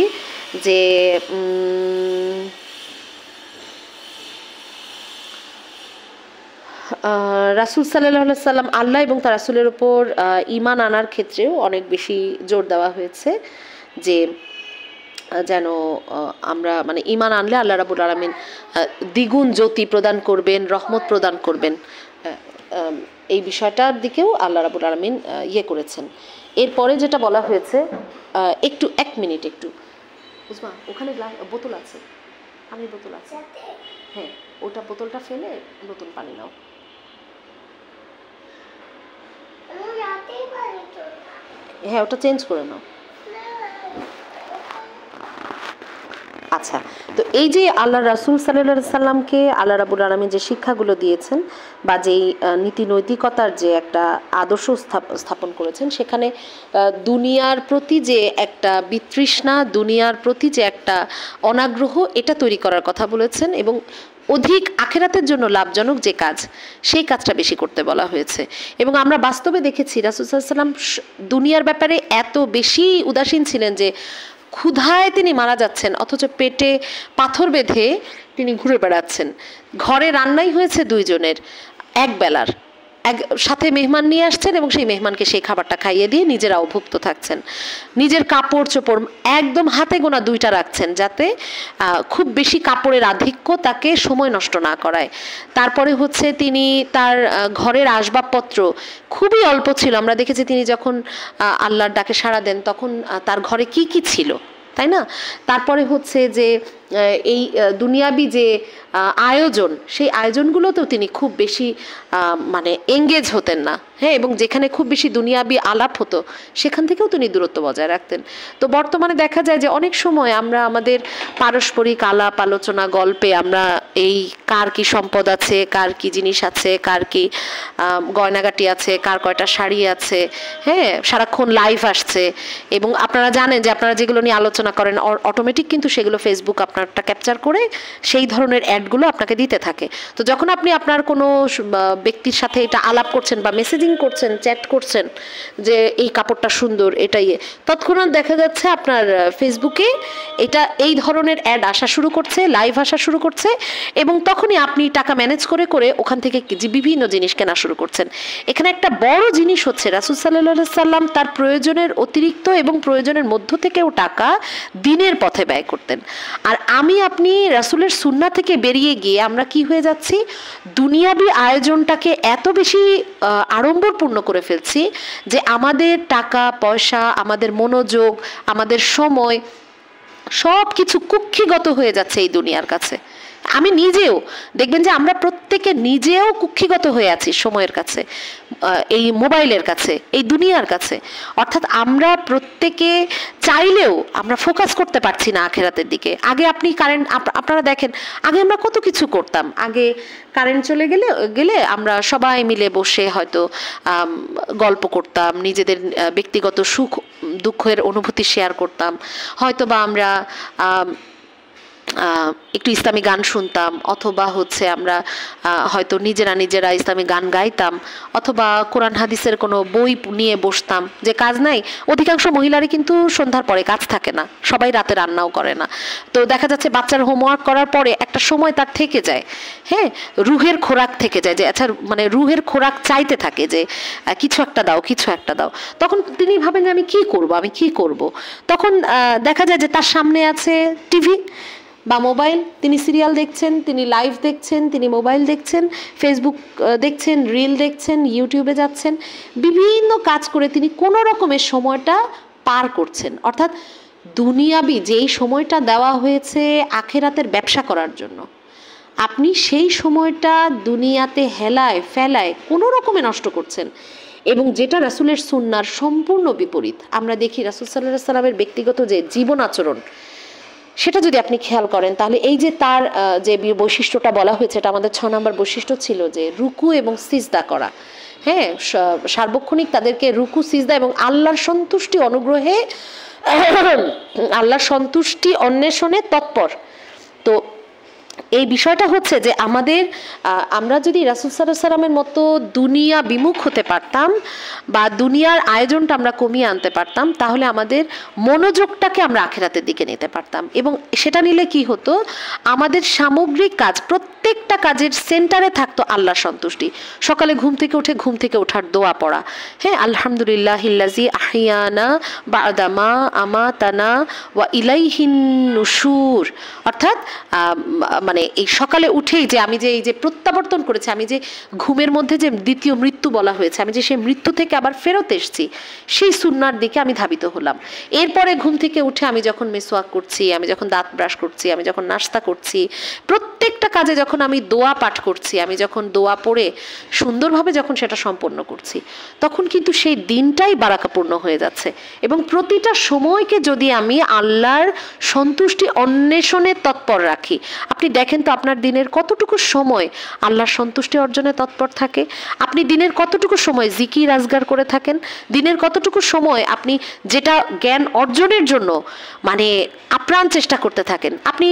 যে রাসূল সাল্লাল্লাহু আলাইহি সাল্লাম আল্লাহ এবং তার রাসূলের ওপর ঈমান আনার ক্ষেত্রেও অনেক বেশি জোর দেওয়া হয়েছে যে যেন আমরা মানে ঈমান আনলে আল্লাহ রাব্বুল আলামিন দ্বিগুণ জ্যোতি প্রদান করবেন, রহমত প্রদান করবেন, এই বিষয়টার দিকেও আল্লাহ রাব্বুল আলামিন করেছেন। এরপরে যেটা বলা হয়েছে, একটু 1 মিনিট একটু বুঝবা, ওখানে বোতল আছে, পানির বোতল আছে, হ্যাঁ ওটা বোতলটা ফেলে নতুন পানি নাও। হ্যাঁ ওটা চেঞ্জ করে নাও। আচ্ছা, তো এই যে আল্লাহ রাসূল সাল্লাল্লাহু আলাইহি সাল্লামকে আল্লাহ রাব্বুল আলামিন যে শিক্ষাগুলো দিয়েছেন বা যেই নীতি নৈতিকতার যে একটা আদর্শ স্থাপন করেছেন, সেখানে দুনিয়ার প্রতি যে একটা বিতৃষ্ণা, দুনিয়ার প্রতি যে একটা অনাগ্রহ, এটা তৈরি করার কথা বলেছেন এবং অধিক আখিরাতের জন্য লাভজনক যে কাজ, সেই কাজটা বেশি করতে বলা হয়েছে। এবং আমরা বাস্তবে দেখেছি রাসূল সাল্লাল্লাহু আলাইহি সাল্লাম দুনিয়ার ব্যাপারে এত বেশি উদাসীন ছিলেন যে ক্ষুধায় তিনি মারা যাচ্ছেন অথচ পেটে পাথর বেঁধে তিনি ঘুরে বেড়াচ্ছেন। ঘরে রান্নাই হয়েছে 2 জনের, এক বেলার, সাথে মেহমান নিয়ে আসছেন এবং সেই মেহমানকে সেই খাবারটা খাইয়ে দিয়ে নিজেরা অভুক্ত থাকছেন। নিজের কাপড় চোপড় একদম হাতে গোনা 2টা রাখছেন যাতে খুব বেশি কাপড়ের আধিক্য তাকে সময় নষ্ট না করায়। তারপরে হচ্ছে তিনি তার ঘরের আসবাবপত্র খুবই অল্প ছিল। আমরা দেখেছি তিনি যখন আল্লাহর ডাকে সাড়া দেন তখন তার ঘরে কি কি ছিল, তাই না? তারপরে হচ্ছে যে এই দুনিয়াবি যে আয়োজন, সেই আয়োজনগুলোতেও তিনি খুব বেশি মানে এঙ্গেজ হতেন না, হ্যাঁ, এবং যেখানে খুব বেশি দুনিয়াবি আলাপ হতো সেখান থেকেও তিনি দূরত্ব বজায় রাখতেন। তো বর্তমানে দেখা যায় যে অনেক সময় আমরা আমাদের পারস্পরিক আলাপ আলোচনা গল্পে আমরা এই কার কি সম্পদ আছে, কার কি জিনিস আছে, কার কি গয়নাগাটি আছে, কার কয়টা শাড়ি আছে, হ্যাঁ, সারাক্ষণ লাইভ আসছে এবং আপনারা জানেন যে আপনারা যেগুলো নিয়ে আলোচনা করেন অটোমেটিক কিন্তু সেগুলো ফেসবুক আপনারটা ক্যাপচার করে সেই ধরনের অ্যাডগুলো আপনাকে দিতে থাকে। তো যখন আপনি আপনার কোনো ব্যক্তির সাথে এটা আলাপ করছেন বা মেসেজিং করছেন, চ্যাট করছেন যে এই কাপড়টা সুন্দর, এটাই, তৎক্ষণাৎ দেখা যাচ্ছে আপনার ফেসবুকে এটা এই ধরনের অ্যাড আসা শুরু করছে, লাইভ আসা শুরু করছে এবং তখনই আপনি টাকা ম্যানেজ করে করে ওখান থেকে বিভিন্ন জিনিস কেনা শুরু করছেন। এখানে একটা বড় জিনিস হচ্ছে রাসূল সাল্লাল্লাহু আলাইহি সাল্লাম তার প্রয়োজনের অতিরিক্ত এবং প্রয়োজনের মধ্য থেকেও টাকা দিনের পথে ব্যয় করতেন। আর আমি আপনি রাসূলের সুন্নাহ থেকে বেরিয়ে গিয়ে আমরা কি হয়ে যাচ্ছি, দুনিয়াবি আয়োজনটাকে এত বেশি আড়ম্বরপূর্ণ করে ফেলছি যে আমাদের টাকা পয়সা, আমাদের মনোযোগ, আমাদের সময় সব কিছু কুক্ষিগত হয়ে যাচ্ছে এই দুনিয়ার কাছে। আমি নিজেও দেখবেন যে আমরা প্রত্যেকে নিজেও কুক্ষিগত হয়ে আছি সময়ের কাছে, এই মোবাইলের কাছে, এই দুনিয়ার কাছে। অর্থাৎ আমরা প্রত্যেকে চাইলেও আমরা ফোকাস করতে পারছি না আখেরাতের দিকে। আগে আপনি আপনারা দেখেন, আগে আমরা কত কিছু করতাম। আগে কারেন্ট চলে গেলে আমরা সবাই মিলে বসে হয়তো গল্প করতাম, নিজেদের ব্যক্তিগত সুখ দুঃখের অনুভূতি শেয়ার করতাম, হয়তো বা আমরা একটু ইসলামী গান শুনতাম, অথবা হচ্ছে আমরা হয়তো নিজেরা ইসলামী গান গাইতাম, অথবা কোরআন হাদিসের কোনো বই নিয়ে বসতাম। যে কাজ নাই, অধিকাংশ মহিলারই কিন্তু সন্ধ্যার পরে কাজ থাকে না, সবাই রাতে রান্নাও করে না। তো দেখা যাচ্ছে বাচ্চার হোমওয়ার্ক করার পরে একটা সময় তার থেকে যায়, হ্যাঁ, রুহের খোরাক থেকে যায়, যে আচ্ছা মানে রুহের খোরাক চাইতে থাকে যে কিছু একটা দাও, কিছু একটা দাও। তখন তিনি ভাবেন যে আমি কি করব। তখন দেখা যায় যে তার সামনে আছে টিভি বা মোবাইল, তিনি সিরিয়াল দেখছেন, তিনি লাইভ দেখছেন, তিনি মোবাইল দেখছেন, ফেসবুক দেখছেন, রিল দেখছেন, ইউটিউবে যাচ্ছেন, বিভিন্ন কাজ করে তিনি কোনো রকমের সময়টা পার করছেন। অর্থাৎ দুনিয়াবি যেই সময়টা দেওয়া হয়েছে আখেরাতের ব্যবসা করার জন্য, আপনি সেই সময়টা দুনিয়াতে হেলায় ফেলায় কোনো রকমে নষ্ট করছেন, এবং যেটা রাসূলের সুন্নার সম্পূর্ণ বিপরীত। আমরা দেখি রাসূল সাল্লাল্লাহু আলাইহি ওয়াসাল্লামের ব্যক্তিগত যে জীবন আচরণ, সেটা যদি আপনি খেয়াল করেন, তাহলে এই যে তার যে বৈশিষ্ট্যটা বলা হয়েছে, এটা আমাদের 6 নম্বর বৈশিষ্ট্য ছিল যে রুকু এবং সিজদা করা। হ্যাঁ, সার্বক্ষণিক তাদেরকে রুকু সিজদা এবং আল্লাহর সন্তুষ্টি অনুগ্রহে আল্লাহর সন্তুষ্টি অন্বেষণে তৎপর। তো এই বিষয়টা হচ্ছে যে আমরা যদি রাসূল সাল্লাল্লাহু আলাইহি ওয়াসাল্লামের মতো দুনিয়া বিমুখ হতে পারতাম বা দুনিয়ার আয়োজনটা আমরা কমিয়ে আনতে পারতাম, তাহলে আমাদের মনোযোগটাকে আমরা আখিরাতের দিকে নিতে পারতাম। এবং সেটা নিলে কি হতো, আমাদের সামগ্রিক কাজ, প্রত্যেকটা কাজের সেন্টারে থাকতো আল্লাহর সন্তুষ্টি। সকালে ঘুম থেকে ওঠার দোয়া পড়া, হ্যাঁ, আলহামদুলিল্লাহিল্লাযী আহিয়ানা বা'দা মা আমাতানা ওয়া ইলাইহিন নুশুর, অর্থাৎ মানে এই সকালে উঠেই যে আমি যে এই যে প্রত্যাবর্তন করেছি, আমি যে ঘুমের মধ্যে যে দ্বিতীয় মৃত্যু বলা হয়েছে, আমি যে সেই মৃত্যু থেকে আবার ফেরত এসেছি, সেই সুন্নার দিকে আমি ধাবিত হলাম। এরপরে ঘুম থেকে উঠে আমি যখন মিসওয়াক করছি, আমি যখন দাঁত ব্রাশ করছি, আমি যখন নাস্তা করছি, প্রত্যেকটা কাজে যখন আমি দোয়া পাঠ করছি, আমি যখন দোয়া পড়ে সুন্দরভাবে যখন সেটা সম্পন্ন করছি, তখন কিন্তু সেই দিনটাই বারাকাপূর্ণ হয়ে যাচ্ছে। এবং প্রতিটা সময়কে যদি আমি আল্লাহর সন্তুষ্টি অন্বেষণে তৎপর রাখি, আপনি দেখেন তো আপনার দিনের কতটুকু সময় আল্লাহর সন্তুষ্টি অর্জনে তৎপর থাকে, আপনি দিনের কতটুকু সময় জিকির আজগার করে থাকেন, দিনের কতটুকু সময় আপনি যেটা জ্ঞান অর্জনের জন্য মানে আপ্রাণ চেষ্টা করতে থাকেন। আপনি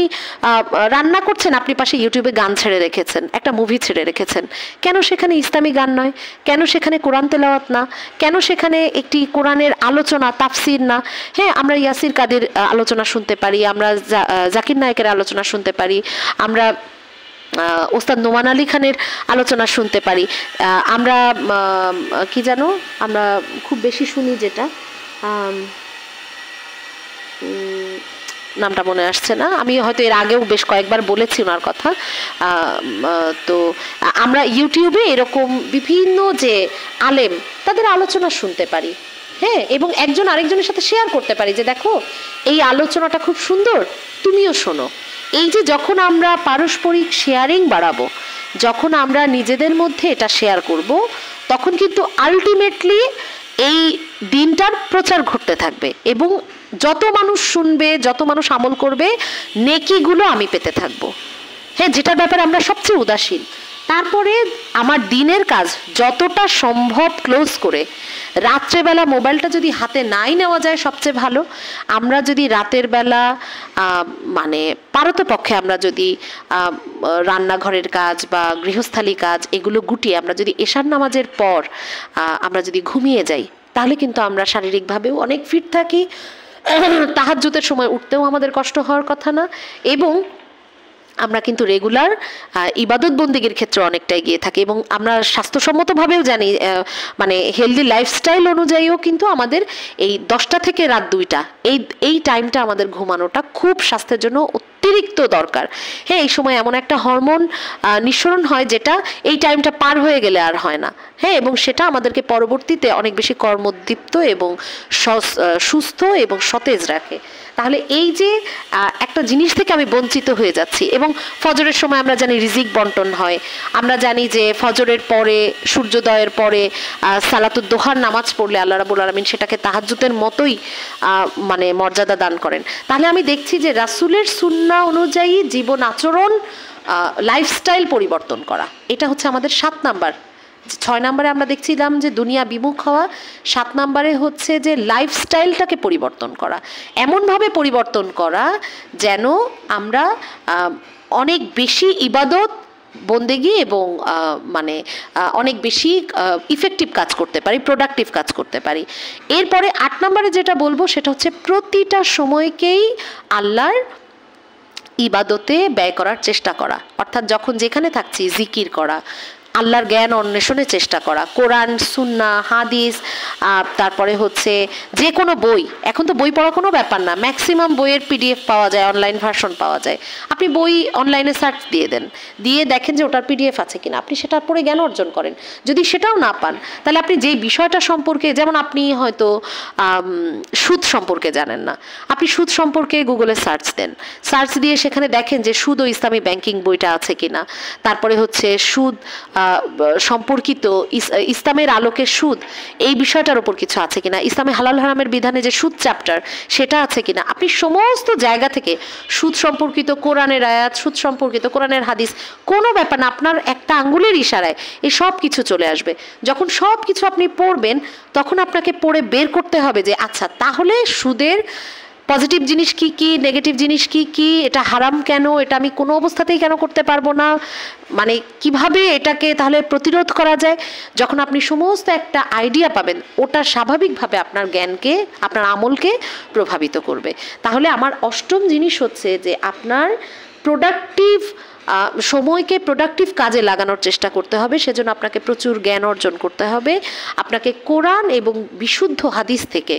রান্না করছেন, আপনি পাশে ইউটিউবে গান ছেড়ে রেখেছেন, একটা মুভি ছেড়ে রেখেছেন, কেন সেখানে ইসলামী গান নয়? কেন সেখানে কোরআন তেলাওয়াত না? কেন সেখানে একটি কোরআনের আলোচনা, তাফসির না? হ্যাঁ, আমরা ইয়াসির কাদের আলোচনা শুনতে পারি, আমরা জাকির নায়েকের আলোচনা শুনতে পারি, আমরা ওস্তাদ নোমান আলী খানের আলোচনা শুনতে পারি, আমরা কি জানো, আমরা খুব বেশি শুনি যেটা নামটা মনে আসছে না, আমি হয়তো এর আগেও বেশ কয়েকবার বলেছি ওনার কথা। তো আমরা ইউটিউবে এরকম বিভিন্ন যে আলেম, তাদের আলোচনা শুনতে পারি, হ্যাঁ, এবং একজন আরেকজনের সাথে শেয়ার করতে পারি যে দেখো এই আলোচনাটা খুব সুন্দর, তুমিও শোনো। এই যে যখন আমরা পারস্পরিক শেয়ারিং বাড়াবো, যখন আমরা নিজেদের মধ্যে এটা শেয়ার করব, তখন কিন্তু আলটিমেটলি এই দিনটার প্রচার ঘটতে থাকবে, এবং যত মানুষ শুনবে, যত মানুষ আমল করবে, নেকিগুলো আমি পেতে থাকবো, হ্যাঁ, যেটার ব্যাপারে আমরা সবচেয়ে উদাসীন। তারপরে আমার দিনের কাজ যতটা সম্ভব ক্লোজ করে, রাত্রেবেলা মোবাইলটা যদি হাতে নাই নেওয়া যায় সবচেয়ে ভালো। আমরা যদি রাতের বেলা মানে পারতপক্ষে আমরা যদি রান্নাঘরের কাজ বা গৃহস্থালী কাজ এগুলো গুটিয়ে আমরা যদি এশার নামাজের পর আমরা যদি ঘুমিয়ে যাই, তাহলে কিন্তু আমরা শারীরিকভাবেও অনেক ফিট থাকি, তাহাজ্জুদের সময় উঠতেও আমাদের কষ্ট হওয়ার কথা না, এবং আমরা কিন্তু রেগুলার ইবাদত বন্দিগির ক্ষেত্রে অনেকটা এগিয়ে থাকি। এবং আমরা স্বাস্থ্যসম্মতভাবেও জানি, মানে হেলদি লাইফস্টাইল অনুযায়ীও কিন্তু আমাদের এই 10টা থেকে রাত 2টা এই টাইমটা আমাদের ঘুমানোটা খুব স্বাস্থ্যের জন্য অতিরিক্ত দরকার। হ্যাঁ, এই সময় এমন একটা হরমোন নিঃসরণ হয় যেটা এই টাইমটা পার হয়ে গেলে আর হয় না। হ্যাঁ, এবং সেটা আমাদেরকে পরবর্তীতে অনেক বেশি কর্মোদ্দীপ্ত এবং সুস্থ এবং সতেজ রাখে। তাহলে এই যে একটা জিনিস থেকে আমি বঞ্চিত হয়ে যাচ্ছি। এবং ফজরের সময় আমরা জানি রিজিক বন্টন হয়, আমরা জানি যে ফজরের পরে, সূর্যোদয়ের পরে সালাতুদ দোহার নামাজ পড়লে আল্লাহ রাব্বুল আলামিন সেটাকে তাহাজ্জুদের মতোই মানে মর্যাদা দান করেন। তাহলে আমি দেখছি যে রাসূলের সুন্নাহ অনুযায়ী জীবন আচরণ, লাইফস্টাইল পরিবর্তন করা, এটা হচ্ছে আমাদের 7 নাম্বার। 6 নম্বরে আমরা দেখছিলাম যে দুনিয়া বিমুখ হওয়া, 7 নম্বরে হচ্ছে যে লাইফস্টাইলটাকে পরিবর্তন করা, এমনভাবে পরিবর্তন করা যেন আমরা অনেক বেশি ইবাদত বন্দেগি এবং মানে অনেক বেশি ইফেক্টিভ কাজ করতে পারি, প্রোডাক্টিভ কাজ করতে পারি। এরপরে 8 নম্বরে যেটা বলবো সেটা হচ্ছে প্রতিটা সময়কেই আল্লাহর ইবাদতে ব্যয় করার চেষ্টা করা, অর্থাৎ যখন যেখানে থাকছি জিকির করা, আল্লাহর জ্ঞান অন্বেষণের চেষ্টা করা, কোরআন, সুন্নাহ, হাদিস, তারপরে হচ্ছে যে কোনো বই। এখন তো বই পড়া কোনো ব্যাপার না, ম্যাক্সিমাম বইয়ের পিডিএফ পাওয়া যায়, অনলাইন ভার্সন পাওয়া যায়। আপনি বই অনলাইনে সার্চ দিয়ে দেন, দিয়ে দেখেন যে ওটার পিডিএফ আছে কিনা, আপনি সেটা পড়ে জ্ঞান অর্জন করেন। যদি সেটাও না পান, তাহলে আপনি যেই বিষয়টা সম্পর্কে, যেমন আপনি হয়তো সুদ সম্পর্কে জানেন না, আপনি সুদ সম্পর্কে গুগলে সার্চ দেন, সার্চ দিয়ে সেখানে দেখেন যে সুদ ও ইসলামী ব্যাংকিং বইটা আছে কিনা, তারপরে হচ্ছে সুদ সম্পর্কিত ইসলামের আলোকে সুদ এই বিষয়টার উপর কিছু আছে কিনা, ইসলামে হালাল হারামের বিধানে যে সুদ চ্যাপ্টার সেটা আছে কিনা। আপনি সমস্ত জায়গা থেকে সুদ সম্পর্কিত কোরআনের আয়াত, সুদ সম্পর্কিত কোরআনের হাদিস, কোনো ব্যাপার না, আপনার একটা আঙ্গুলের ইশারায় এই সব কিছু চলে আসবে। যখন সব কিছু আপনি পড়বেন, তখন আপনাকে পড়ে বের করতে হবে যে আচ্ছা তাহলে সুদের পজিটিভ জিনিস কি কি, নেগেটিভ জিনিস কি কি, এটা হারাম কেন, এটা আমি কোনো অবস্থাতেই কেন করতে পারবো না, মানে কিভাবে এটাকে তাহলে প্রতিরোধ করা যায়। যখন আপনি সমস্ত একটা আইডিয়া পাবেন, ওটা স্বাভাবিকভাবে আপনার জ্ঞানকে, আপনার আমলকে প্রভাবিত করবে। তাহলে আমার অষ্টম জিনিস হচ্ছে যে আপনার প্রোডাক্টিভ সময়কে প্রোডাক্টিভ কাজে লাগানোর চেষ্টা করতে হবে। সেজন্য আপনাকে প্রচুর জ্ঞান অর্জন করতে হবে, আপনাকে কোরআন এবং বিশুদ্ধ হাদিস থেকে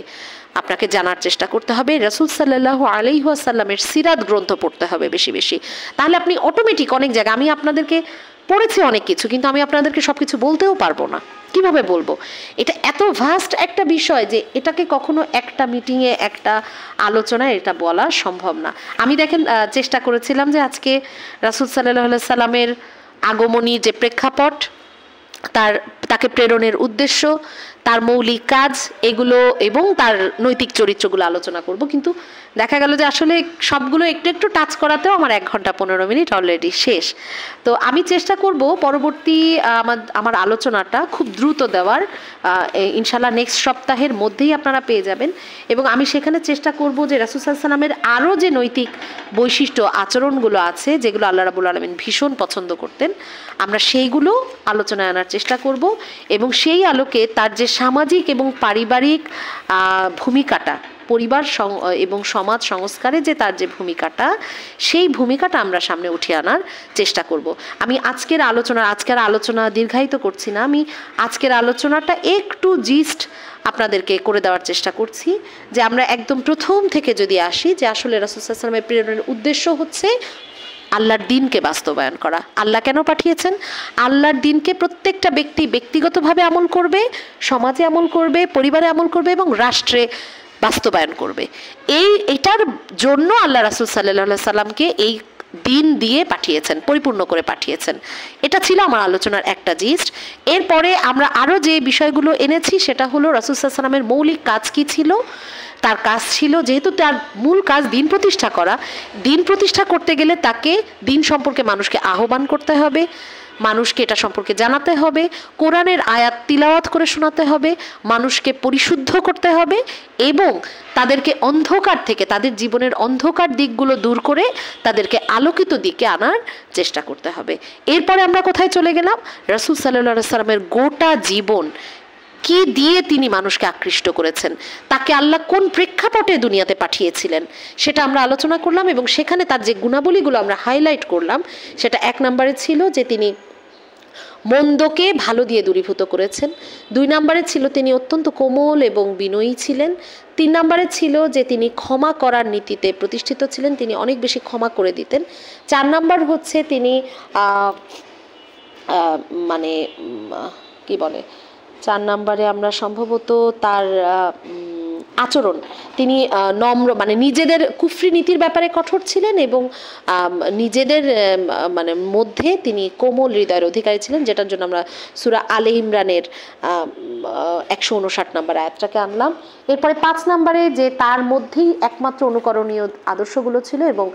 আপনাকে জানার চেষ্টা করতে হবে, রাসূল সাল্লাল্লাহু আলাইহি ওয়াসাল্লামের সিরাত গ্রন্থ পড়তে হবে বেশি বেশি। তাহলে আপনি অটোমেটিক অনেক জায়গায়, আমি আপনাদেরকে পড়েছি অনেক কিছু, কিন্তু আমি আপনাদেরকে সব কিছু বলতেও পারবো না, কিভাবে বলবো? এটা এত ভাস্ট একটা বিষয় যে এটাকে কখনো একটা মিটিংয়ে, একটা আলোচনায় এটা বলা সম্ভব না। আমি দেখেন চেষ্টা করেছিলাম যে আজকে রাসূল সাল্লাল্লাহু আলাইহি সাল্লামের আগমনী যে প্রেক্ষাপট, তাকে প্রেরণের উদ্দেশ্য, তার মৌলিক কাজ, এগুলো এবং তার নৈতিক চরিত্রগুলো আলোচনা করব, কিন্তু দেখা গেল যে আসলে সবগুলো একটু একটু টাচ করাতেও আমার 1 ঘন্টা 15 মিনিট অলরেডি শেষ। তো আমি চেষ্টা করব পরবর্তী আমার আলোচনাটা খুব দ্রুত দেওয়ার, ইনশাল্লাহ নেক্সট সপ্তাহের মধ্যেই আপনারা পেয়ে যাবেন। এবং আমি সেখানে চেষ্টা করব যে রাসূল সাল্লাল্লাহু আলাইহি ওয়াসাল্লামের আরও যে নৈতিক বৈশিষ্ট্য, আচরণগুলো আছে যেগুলো আল্লাহ রাব্বুল আলামিন ভীষণ পছন্দ করতেন, আমরা সেইগুলো আলোচনায় আনার চেষ্টা করব। এবং সেই আলোকে তার যে সামাজিক এবং পারিবারিক ভূমিকাটা, পরিবার এবং সমাজ সংস্কারে যে তার যে ভূমিকাটা, সেই ভূমিকাটা আমরা সামনে উঠিয়ে আনার চেষ্টা করব। আমি আজকের আলোচনা দীর্ঘায়িত করছি না, আমি আজকের আলোচনাটা একটু জিস্ট আপনাদেরকে করে দেওয়ার চেষ্টা করছি, যে আমরা একদম প্রথম থেকে যদি আসি, যে আসলে রাসূল সাল্লাল্লাহু আলাইহি ওয়াসাল্লামের প্রেরণের উদ্দেশ্য হচ্ছে আল্লাহর দিনকে বাস্তবায়ন করা। আল্লাহ কেন পাঠিয়েছেন? আল্লাহর দিনকে প্রত্যেকটা ব্যক্তি ব্যক্তিগতভাবে আমল করবে, সমাজে আমল করবে, পরিবারে আমল করবে এবং রাষ্ট্রে বাস্তবায়ন করবে। এটার জন্য আল্লাহ রাসূল সাল্লাল্লাহু আলাইহি সাল্লামকে এই দিন দিয়ে পাঠিয়েছেন, পরিপূর্ণ করে পাঠিয়েছেন। এটা ছিল আমার আলোচনার একটা জিস্ট। এরপরে আমরা আরও যে বিষয়গুলো এনেছি সেটা হলো রাসূল সাল্লাল্লাহু আলাইহি সাল্লামের মৌলিক কাজ কী ছিল। তার কাজ ছিল, যেহেতু তার মূল কাজ দিন প্রতিষ্ঠা করা, দিন প্রতিষ্ঠা করতে গেলে তাকে দিন সম্পর্কে মানুষকে আহ্বান করতে হবে, মানুষকে এটা সম্পর্কে জানাতে হবে, কোরআনের আয়াত তিলাওয়াত করে শোনাতে হবে, মানুষকে পরিশুদ্ধ করতে হবে এবং তাদেরকে অন্ধকার থেকে, তাদের জীবনের অন্ধকার দিকগুলো দূর করে তাদেরকে আলোকিত দিকে আনার চেষ্টা করতে হবে। এরপরে আমরা কোথায় চলে গেলাম? রাসূল সাল্লাল্লাহু আলাইহি ওয়াসাল্লামের গোটা জীবন কি দিয়ে তিনি মানুষকে আকৃষ্ট করেছেন, তাকে আল্লাহ কোন প্রেক্ষাপটে দুনিয়াতে পাঠিয়েছিলেন সেটা আমরা আলোচনা করলাম। এবং সেখানে তার যে গুণাবলীগুলো আমরা হাইলাইট করলাম, সেটা 1 নম্বরে ছিল যে তিনি মন্দকে ভালো দিয়ে দূরীভূত করেছেন, 2 নম্বরে ছিল তিনি অত্যন্ত কোমল এবং বিনয়ী ছিলেন, 3 নম্বরে ছিল যে তিনি ক্ষমা করার নীতিতে প্রতিষ্ঠিত ছিলেন, তিনি অনেক বেশি ক্ষমা করে দিতেন। 4 নম্বর হচ্ছে তিনি মানে কি বলে, 4 নম্বরে আমরা সম্ভবত তার আচরণ, তিনি নম্র, মানে নিজেদের কুফরি নীতির ব্যাপারে কঠোর ছিলেন এবং নিজেদের মানে মধ্যে তিনি কোমল হৃদয়ের অধিকারী ছিলেন, যেটার জন্য আমরা সূরা আলে ইমরানের 159 নম্বর আয়াতটাকে আনলাম। এরপরে 5 নম্বরে যে তার মধ্যেই একমাত্র অনুকরণীয় আদর্শগুলো ছিল এবং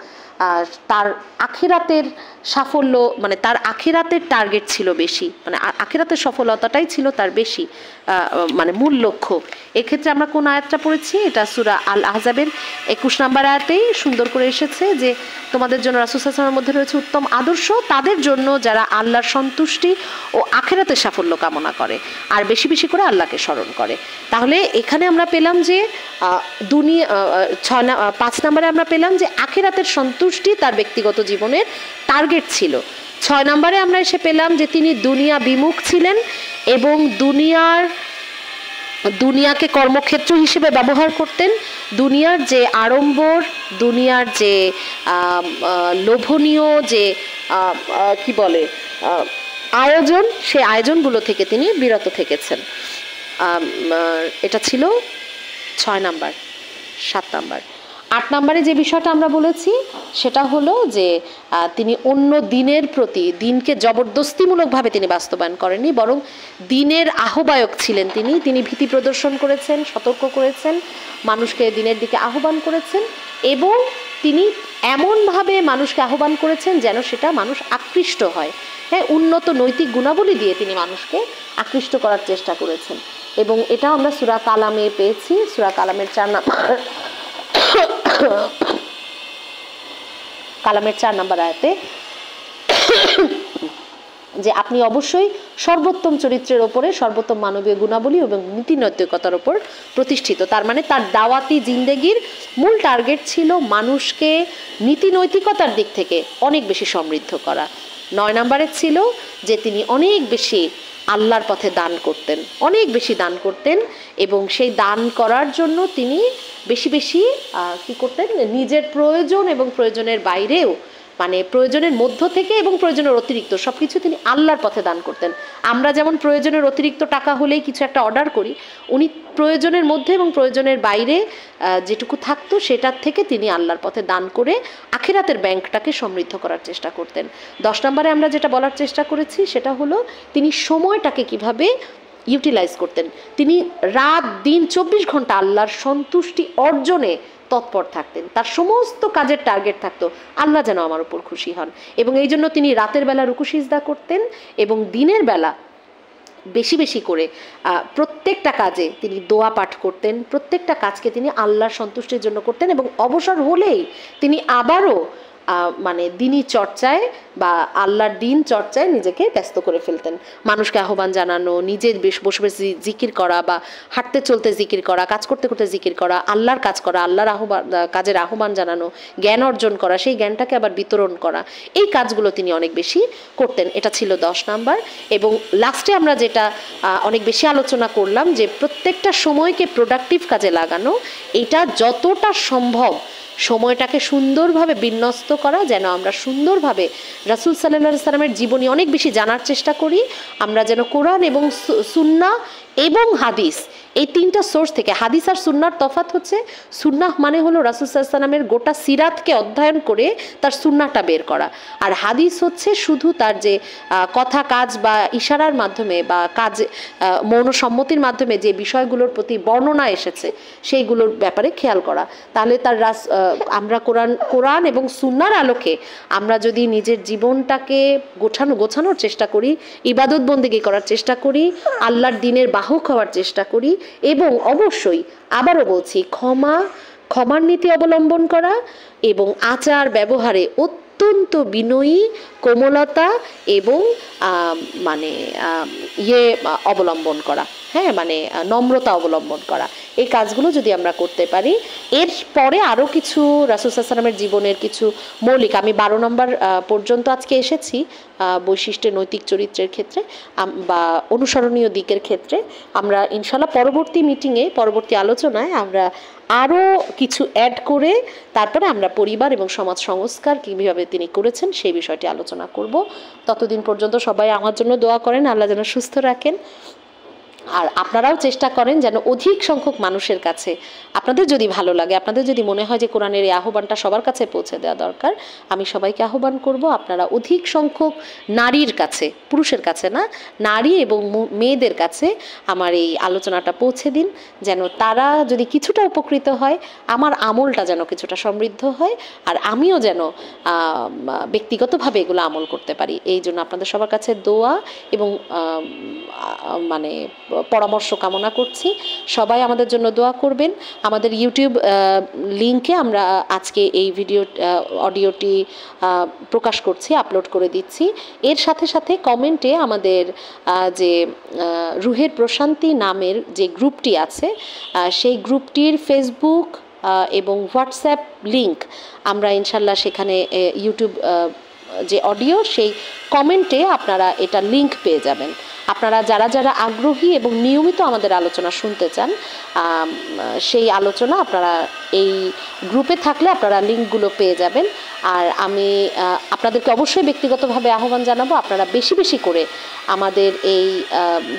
তার আখিরাতের সাফল্য, মানে তার আখিরাতের টার্গেট ছিল বেশি, মানে আখিরাতের সফলতাটাই ছিল তার বেশি মানে মূল লক্ষ্য। এক্ষেত্রে আমরা কোন আয়াতটা পড়েছি? এটা সূরা আল আহজাবের 21 নম্বর আয়াতেই সুন্দর করে এসেছে যে তোমাদের জন্য রাসূল সাল্লাল্লাহু আলাইহি ওয়াসাল্লামের মধ্যে রয়েছে উত্তম আদর্শ, তাদের জন্য যারা আল্লাহর সন্তুষ্টি ও আখিরাতের সাফল্য কামনা করে আর বেশি বেশি করে আল্লাহকে স্মরণ করে। তাহলে এখানে আমরা পেলাম যে 5 নম্বরে আমরা পেলাম যে আখিরাতের সন্তুষ্টি তার ব্যক্তিগত জীবনের টার্গেট ছিল। 6 নম্বরে আমরা এসে পেলাম যে তিনি দুনিয়া বিমুখ ছিলেন এবং দুনিয়াকে কর্মক্ষেত্র হিসেবে ব্যবহার করতেন। দুনিয়ার যে আড়ম্বর, দুনিয়ার যে লোভনীয় যে কি বলে আয়োজন, সেই আয়োজনগুলো থেকে তিনি বিরত থেকেছেন। এটা ছিল 6 নাম্বার। 7 নাম্বার। 8 নম্বরে যে বিষয়টা আমরা বলেছি সেটা হলো যে তিনি অন্য দিনের প্রতি, দিনকে জবরদস্তিমূলকভাবে তিনি বাস্তবায়ন করেননি, বরং দিনের আহ্বায়ক ছিলেন। তিনি ভীতি প্রদর্শন করেছেন, সতর্ক করেছেন, মানুষকে দিনের দিকে আহ্বান করেছেন এবং তিনি এমনভাবে মানুষকে আহ্বান করেছেন যেন সেটা মানুষ আকৃষ্ট হয়। হ্যাঁ, উন্নত নৈতিক গুণাবলী দিয়ে তিনি মানুষকে আকৃষ্ট করার চেষ্টা করেছেন এবং এটা আমরা সূরা কালামে পেয়েছি। সূরা কালামের 4 নম্বর আয়াতে যে আপনি অবশ্যই সর্বোত্তম চরিত্রের ওপরে, সর্বোত্তম মানবীয় গুণাবলী এবং নীতি নৈতিকতার ওপর প্রতিষ্ঠিত। তার মানে তার দাওয়াতি জিন্দেগির মূল টার্গেট ছিল মানুষকে নীতি নৈতিকতার দিক থেকে অনেক বেশি সমৃদ্ধ করা। 9 নম্বরে ছিল যে তিনি অনেক বেশি আল্লাহর পথে দান করতেন, অনেক বেশি দান করতেন এবং সেই দান করার জন্য তিনি বেশি বেশি কি করতেন, নিজের প্রয়োজন এবং প্রয়োজনের বাইরেও, মানে প্রয়োজনের মধ্য থেকে এবং প্রয়োজনের অতিরিক্ত সব কিছু তিনি আল্লাহর পথে দান করতেন। আমরা যেমন প্রয়োজনের অতিরিক্ত টাকা হলেই কিছু একটা অর্ডার করি, উনি প্রয়োজনের মধ্যে এবং প্রয়োজনের বাইরে যেটুকু থাকতো সেটার থেকে তিনি আল্লাহর পথে দান করে আখিরাতের ব্যাংকটাকে সমৃদ্ধ করার চেষ্টা করতেন। 10 নম্বরে আমরা যেটা বলার চেষ্টা করেছি সেটা হলো তিনি সময়টাকে কিভাবে ইউটিলাইজ করতেন। তিনি রাত দিন 24 ঘন্টা আল্লাহর সন্তুষ্টি অর্জনে তৎপর থাকতেন। তার সমস্ত কাজের টার্গেট থাকতো আল্লাহ যেন আমার উপর খুশি হন এবং এই জন্য তিনি রাতের বেলা রুকু সিজদা করতেন এবং দিনের বেলা বেশি বেশি করে প্রত্যেকটা কাজে তিনি দোয়া পাঠ করতেন, প্রত্যেকটা কাজকে তিনি আল্লাহর সন্তুষ্টির জন্য করতেন এবং অবসর হলেই তিনি আবারও মানে দিনী চর্চায় বা আল্লাহর দিন চর্চায় নিজেকে ব্যস্ত করে ফেলতেন। মানুষকে আহ্বান জানানো, নিজের বসে বসে জিকির করা বা হাঁটতে চলতে জিকির করা, কাজ করতে করতে জিকির করা, আল্লাহর কাজ করা, আল্লাহর কাজের আহ্বান জানানো, জ্ঞান অর্জন করা, সেই জ্ঞানটাকে আবার বিতরণ করা, এই কাজগুলো তিনি অনেক বেশি করতেন। এটা ছিল 10 নাম্বার। এবং লাস্টে আমরা যেটা অনেক বেশি আলোচনা করলাম যে প্রত্যেকটা সময়কে প্রোডাক্টিভ কাজে লাগানো, এটা যতটা সম্ভব সময়টাকে সুন্দরভাবে বিন্যস্ত করা, যেন আমরা সুন্দরভাবে রাসূল সাল্লাল্লাহু আলাইহি সাল্লামের জীবনী অনেক বেশি জানার চেষ্টা করি। আমরা যেন কোরআন এবং সুন্নাহ এবং হাদিস, এই 3টা সোর্স থেকে, হাদিস আর সুন্নাহর তফাৎ হচ্ছে, সুন্নাহ মানে হলো রাসূল সাল্লাল্লাহু আলাইহি সাল্লামের গোটা সিরাতকে অধ্যয়ন করে তার সুন্নাহটা বের করা, আর হাদিস হচ্ছে শুধু তার যে কথা, কাজ বা ইশারার মাধ্যমে বা কাজ মৌন সম্মতির মাধ্যমে যে বিষয়গুলোর প্রতি বর্ণনা এসেছে সেইগুলোর ব্যাপারে খেয়াল করা। তাহলে তার আমরা কোরআন এবং সুন্নাহর আলোকে আমরা যদি নিজের জীবনটাকে গোছানোর চেষ্টা করি, ইবাদত বন্দেগী করার চেষ্টা করি, আল্লাহর দ্বীনের বাহক হওয়ার চেষ্টা করি এবং অবশ্যই আবারও বলছি ক্ষমার নীতি অবলম্বন করা এবং আচার ব্যবহারে অত্যন্ত বিনয়ী, কোমলতা এবং মানে অবলম্বন করা, হ্যাঁ, মানে নম্রতা অবলম্বন করা, এই কাজগুলো যদি আমরা করতে পারি, এর পরে আরও কিছু রাসূল সাল্লাল্লাহু আলাইহি ওয়াসাল্লামের জীবনের কিছু মৌলিক, আমি 12 নম্বর পর্যন্ত আজকে এসেছি বৈশিষ্ট্যে নৈতিক চরিত্রের ক্ষেত্রে বা অনুসরণীয় দিকের ক্ষেত্রে। আমরা ইনশাল্লাহ পরবর্তী মিটিংয়ে, পরবর্তী আলোচনায় আমরা আরও কিছু অ্যাড করে তারপরে আমরা পরিবার এবং সমাজ সংস্কার কীভাবে তিনি করেছেন সেই বিষয়টি আলোচনা করব। ততদিন পর্যন্ত সবাই আমার জন্য দোয়া করেন, আল্লাহ যেন সুস্থ রাখেন। আর আপনারাও চেষ্টা করেন যেন অধিক সংখ্যক মানুষের কাছে, আপনাদের যদি ভালো লাগে, আপনাদের যদি মনে হয় যে কোরআনের এই আহ্বানটা সবার কাছে পৌঁছে দেওয়া দরকার, আমি সবাইকে আহ্বান করব আপনারা অধিক সংখ্যক নারীর কাছে, পুরুষের কাছে না, নারী এবং মেয়েদের কাছে আমার এই আলোচনাটা পৌঁছে দিন, যেন তারা যদি কিছুটা উপকৃত হয়, আমার আমলটা যেন কিছুটা সমৃদ্ধ হয়, আর আমিও যেন ব্যক্তিগতভাবে এগুলো আমল করতে পারি। এই জন্য আপনাদের সবার কাছে দোয়া এবং মানে পরামর্শ কামনা করছি। সবাই আমাদের জন্য দোয়া করবেন। আমাদের ইউটিউব লিংকে আমরা আজকে এই অডিওটি প্রকাশ করছি, আপলোড করে দিচ্ছি। এর সাথে সাথে কমেন্টে আমাদের যে রুহের প্রশান্তি নামের যে গ্রুপটি আছে, সেই গ্রুপটির ফেসবুক এবং হোয়াটসঅ্যাপ লিংক আমরা ইনশাল্লাহ সেখানে ইউটিউব যে অডিও, সেই কমেন্টে আপনারা এটা লিংক পেয়ে যাবেন। আপনারা যারা যারা আগ্রহী এবং নিয়মিত আমাদের আলোচনা শুনতে চান, সেই আলোচনা আপনারা এই গ্রুপে থাকলে আপনারা লিঙ্কগুলো পেয়ে যাবেন। আর আমি আপনাদেরকে অবশ্যই ব্যক্তিগতভাবে আহ্বান জানাবো, আপনারা বেশি বেশি করে আমাদের এই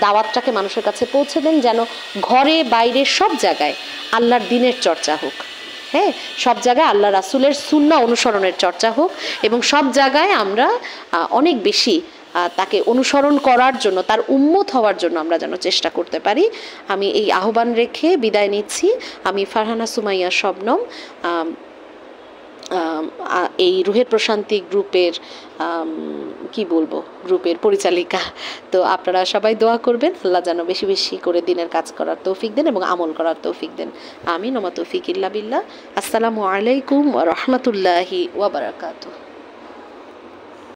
দাওয়াতটাকে মানুষের কাছে পৌঁছে দেন, যেন ঘরে বাইরে সব জায়গায় আল্লাহর দ্বীনের চর্চা হোক। হ্যাঁ, সব জায়গায় আল্লাহ রাসূলের সুন্নাহ অনুসরণের চর্চা হোক, এবং সব জায়গায় আমরা অনেক বেশি তাকে অনুসরণ করার জন্য, তার উম্মত হওয়ার জন্য আমরা যেন চেষ্টা করতে পারি। আমি এই আহ্বান রেখে বিদায় নিচ্ছি। আমি ফারহানা সুমাইয়া শবনম, এই রুহের প্রশান্তি গ্রুপের কি বলবো, গ্রুপের পরিচালিকা। তো আপনারা সবাই দোয়া করবেন, আল্লাহ যেন বেশি বেশি করে দিনের কাজ করার তৌফিক দেন এবং আমল করার তৌফিক দেন। আমিন ওয়া মা তৌফিক ইল্লা বিল্লাহ। আসসালামু আলাইকুম ওয়া রাহমাতুল্লাহি ওয়া বারাকাতুহু।